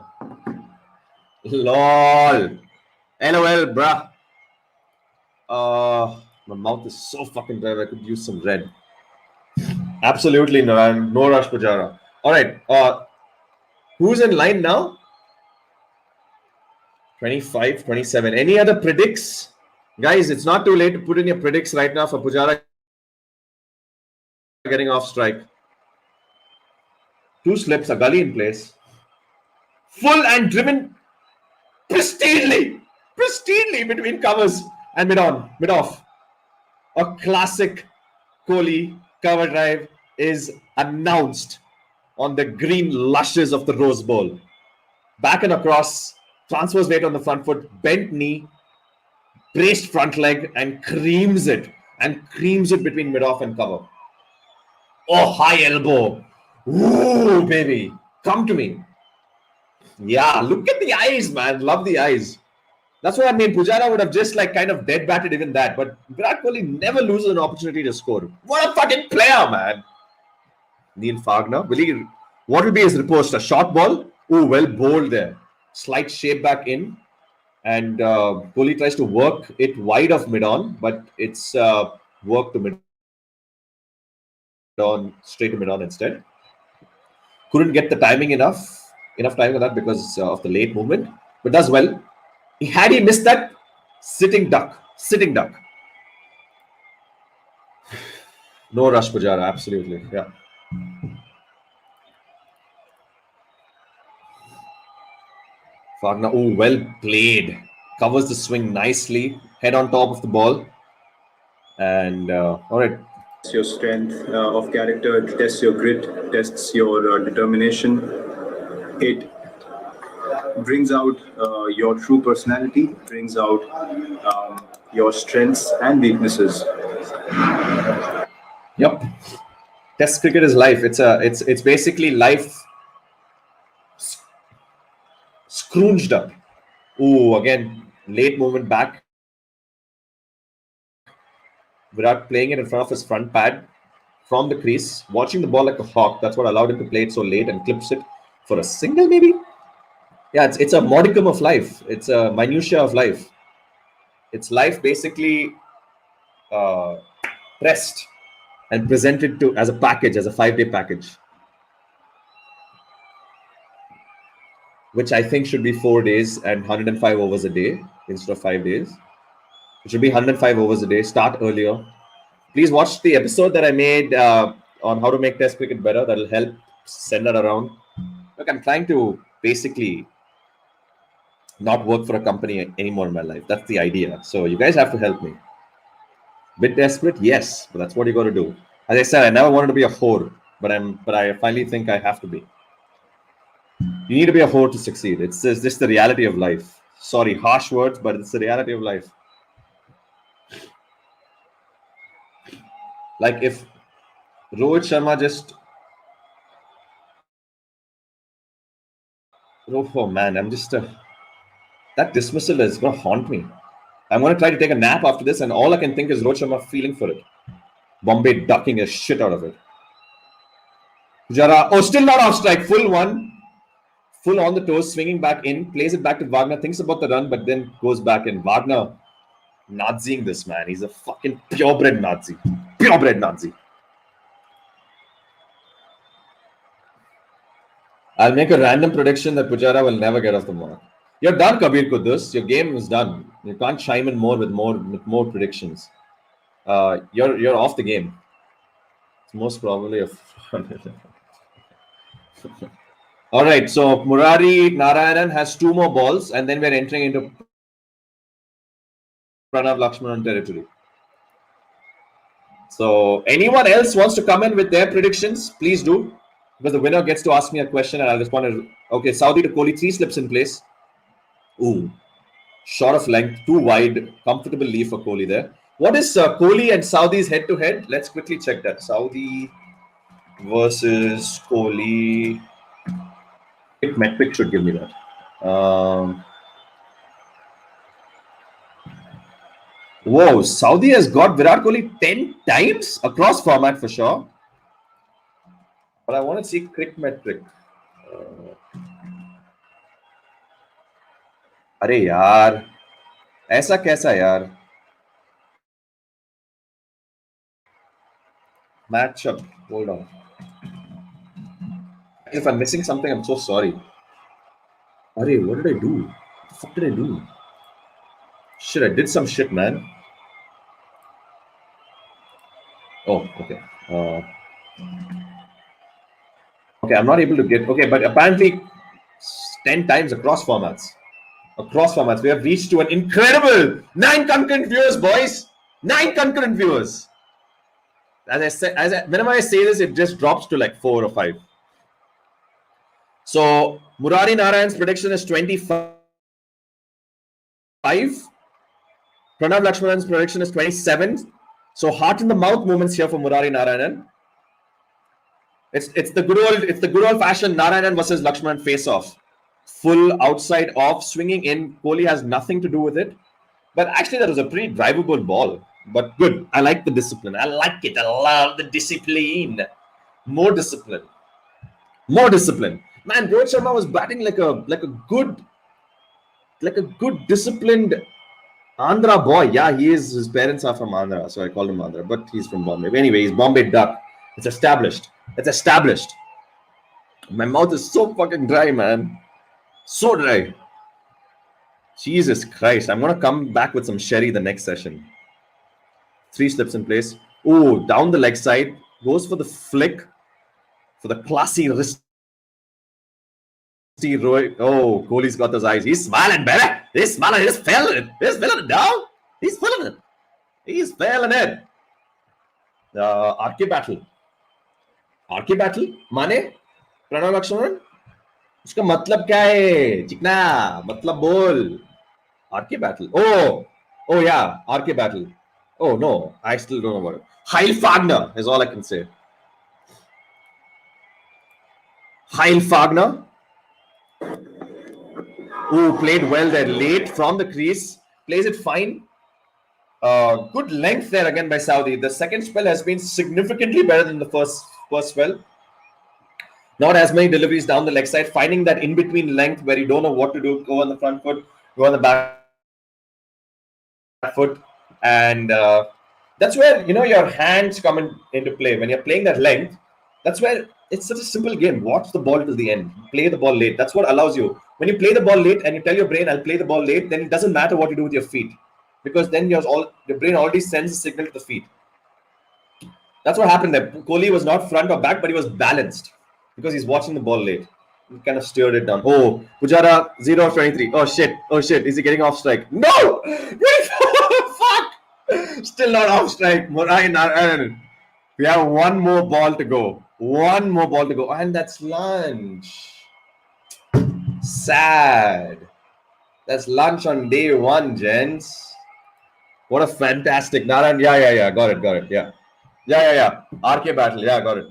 LOL. bruh. My mouth is so fucking dry. I could use some red. Absolutely, Narayan. No rush, Pujara. All right. Who's in line now? 25, 27. Any other predicts? Guys, it's not too late to put in your predicts right now for Pujara getting off strike. 2 slips, a gully in place. Full and driven pristinely between covers and mid-off. A classic Kohli cover drive is announced on the green lushes of the Rose Bowl. Back and across, transfers weight on the front foot, bent knee, braced front leg, and creams it between mid-off and cover. Oh, high elbow. Ooh, baby. Come to me. Yeah, look at the eyes, man. Love the eyes. That's what I mean. Pujara would have just kind of dead batted even that. But Virat Kohli never loses an opportunity to score. What a fucking player, man. Neil Wagner. What will be his riposte? A short ball? Oh, well bowled there. Slight shape back in. And Kohli tries to work it wide of mid-on, but it's worked to mid-on, straight to mid-on instead. Couldn't get the timing enough timing on that because of the late movement, but does well. Had he missed that, sitting duck. No rush, Pujara, absolutely. Yeah. Wagner, oh, well played. Covers the swing nicely. Head on top of the ball. And all right. Tests your strength of character, tests your grit, tests your determination. It brings out your true personality, brings out your strengths and weaknesses. Yep. Test cricket is life. It's basically life scrounged up. Oh, again, late movement back. Virat playing it in front of his front pad from the crease, watching the ball like a hawk. That's what allowed him to play it so late and clips it for a single, maybe. Yeah, it's a modicum of life. It's a minutia of life. It's life basically pressed and presented to as a package, as a 5-day package, which I think should be 4 days and 105 overs a day instead of 5 days. It should be 105 overs a day. Start earlier. Please watch the episode that I made on how to make Test cricket better. That'll help send that around. Look, I'm trying to basically not work for a company anymore in my life. That's the idea. So you guys have to help me. Bit desperate, yes, but that's what you got to do. As I said, I never wanted to be a whore, but I finally think I have to be. You need to be a whore to succeed. It's just the reality of life. Sorry, harsh words, but it's the reality of life. Like if Rohit Sharma just... Oh man, I'm just... that dismissal is going to haunt me. I'm going to try to take a nap after this, and all I can think is Rohit Sharma feeling for it. Bombay ducking a shit out of it. Pujara, oh, still not off strike. Full one. Full on the toes, swinging back in. Plays it back to Wagner. Thinks about the run, but then goes back in. Wagner, Naziing this man. He's a fucking purebred Nazi. Purebred Nazi. I'll make a random prediction that Pujara will never get off the mark. You're done, Kabir Kudus. Your game is done. You can't chime in more with more predictions. You're off the game. It's most probably a... All right, so Murari Narayanan has 2 more balls, and then we're entering into Pranav Lakshmanan territory. So anyone else wants to come in with their predictions, please do, because the winner gets to ask me a question and I'll respond. Okay, Saudi to Kohli, 3 slips in place. Ooh, short of length, too wide, comfortable leave for Kohli there. What is Kohli and Saudi's head-to-head? Let's quickly check that. Saudi versus Kohli. Metric should give me that. Whoa, Saudi has got Virat Kohli 10 times across format for sure. But I want to see cricket metric. अरे यार ऐसा कैसा यार matchup, hold on. If I'm missing something, I'm so sorry. Arey, what did I do? What the fuck did I do? Shit, I did some shit, man. Oh, okay. Okay, I'm not able to get... Okay, but apparently 10 times across formats. Across formats. We have reached to an incredible 9 concurrent viewers, boys. 9 concurrent viewers. As I said, whenever I say this, it just drops to like 4 or 5. So, Murari Narayan's prediction is 25. Pranav Lakshmanan's prediction is 27. So, heart in the mouth moments here for Murari Narayanan. It's the good old fashioned Narayanan versus Lakshmanan face off. Full outside off, swinging in. Kohli has nothing to do with it. But actually, that was a pretty drivable ball. But good. I like the discipline. I like it. I love the discipline. More discipline. More discipline. Man, Rohit Sharma was batting like a good disciplined Andhra boy. Yeah, he is. His parents are from Andhra, so I called him Andhra, but he's from Bombay. But anyway, he's Bombay Duck. It's established. It's established. My mouth is so fucking dry, man. So dry. Jesus Christ. I'm going to come back with some sherry the next session. 3 slips in place. Oh, down the leg side. Goes for the flick. For the classy wrist. Oh, Kohli's got those eyes. He's smiling, baby. He's smiling. He's feeling it. He's feeling it, dog. He's feeling it. He's feeling it. RK battle. RK battle? Mane? Pranav Lakshman? उसका मतलब क्या है चिकना मतलब बोल RK battle oh yeah RK battle oh no I still don't know about it Heil Fagner is all I can say Heil Fagner played well there late from the crease plays it fine good length there again by Saudi. The second spell has been significantly better than the first spell. Not as many deliveries down the leg side, finding that in-between length where you don't know what to do, go on the front foot, go on the back foot. And that's where, your hands come into play. When you're playing that length, that's where it's such a simple game. Watch the ball till the end. Play the ball late. That's what allows you. When you play the ball late and you tell your brain, I'll play the ball late, then it doesn't matter what you do with your feet. Because then your brain already sends a signal to the feet. That's what happened there. Kohli was not front or back, but he was balanced. Because he's watching the ball late. He kind of steered it down. Oh, Pujara 0 of 23. Oh shit. Is he getting off strike? No! Fuck! Still not off strike. We have one more ball to go. And that's lunch. Sad. That's lunch on day 1, gents. What a fantastic. Naran. Yeah. Got it. Yeah. RK battle. Yeah, got it.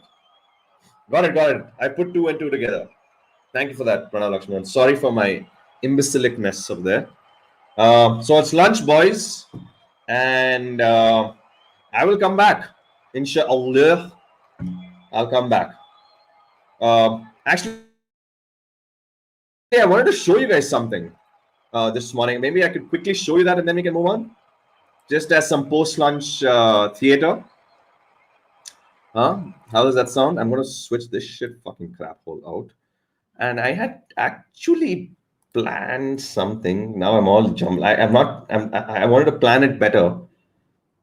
Got it. I put 2 and 2 together. Thank you for that, Pranav Lakshman. Sorry for my imbecilicness up there. So it's lunch, boys. And I will come back. Inshallah. I'll come back. Actually, I wanted to show you guys something this morning. Maybe I could quickly show you that and then we can move on. Just as some post-lunch theater. How does that sound? I'm going to switch this shit fucking crap hole out. And I had actually planned something. Now I'm all jumbled. I wanted to plan it better.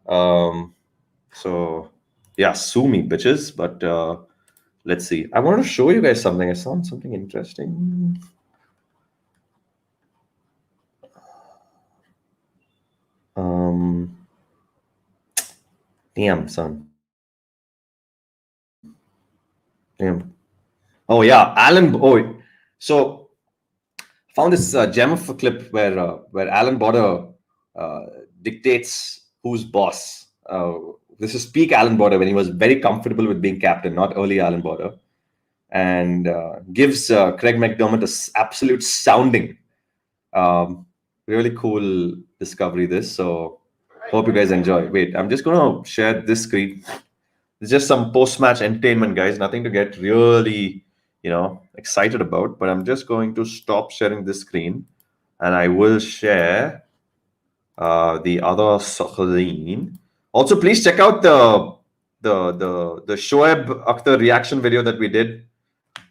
So, yeah, sue me, bitches. But let's see. I wanted to show you guys something. I found something interesting. Damn, son. Damn. Oh yeah, Alan. Oh, so found this gem of a clip where Alan Border dictates who's boss. This is peak Alan Border when he was very comfortable with being captain, not early Alan Border, and gives Craig McDermott an absolute sounding. Really cool discovery. This. So hope you guys enjoy. Wait, I'm just gonna share this screen. It's just some post-match entertainment, guys. Nothing to get really, excited about. But I'm just going to stop sharing this screen, and I will share the other screen. Also, please check out the Shoaib Akhtar reaction video that we did,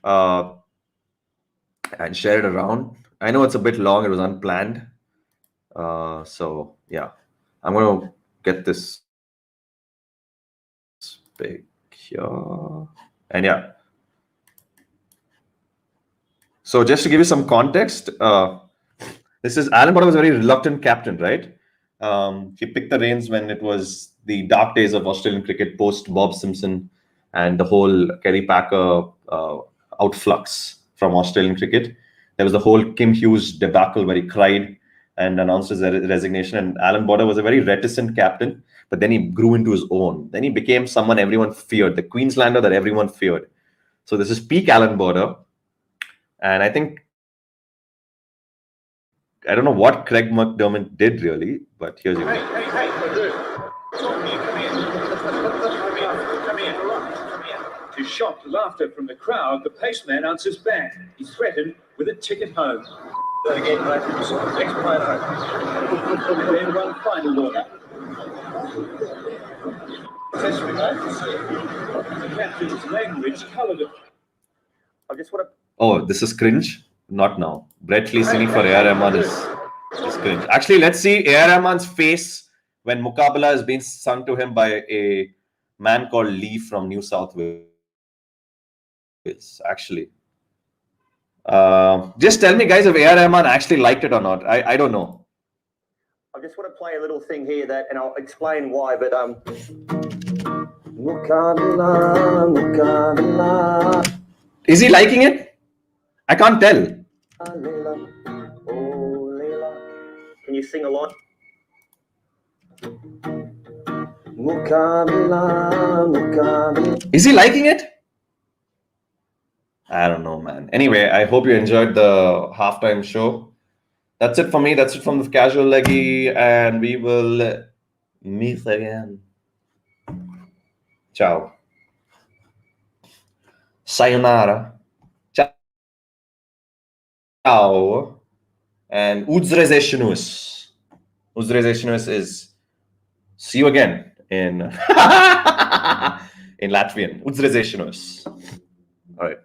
and share it around. I know it's a bit long. It was unplanned. So yeah, I'm gonna get this big here, and yeah. So just to give you some context, this is Alan Border was a very reluctant captain, right? He picked the reins when it was the dark days of Australian cricket post Bob Simpson and the whole Kerry Packer outflux from Australian cricket. There was the whole Kim Hughes debacle where he cried and announced his resignation. And Alan Border was a very reticent captain, but then he grew into his own. Then he became someone everyone feared, the Queenslander that everyone feared. So this is peak Alan Border. And I think, I don't know what Craig McDermott did really, but here's your To shocked laughter from the crowd, the paceman answers back. He's threatened with a ticket home. And then one final warning. The captain's language coloured it. I just want to. Oh, this is cringe. Not now. Brett Lee singing for A.R. Rahman is cringe. Actually, let's see A.R. Rahman's face when Mukabala is being sung to him by a man called Lee from New South Wales. Actually, just tell me, guys, if A.R. Rahman actually liked it or not. I don't know. I just want to play a little thing here that, and I'll explain why. But Mukabala, Mukabala. Is he liking it? I can't tell. Leela, oh Leela. Can you sing along? Mukabala, Mukabala. Is he liking it? I don't know, man. Anyway, I hope you enjoyed the halftime show. That's it for me. That's it from the Casual Leggy, and we will meet again. Ciao. Sayonara. Ciao. And Udzrezeșinus. Udzrezeșinus is see you again in in Latvian. Udzrezeșinus. All right.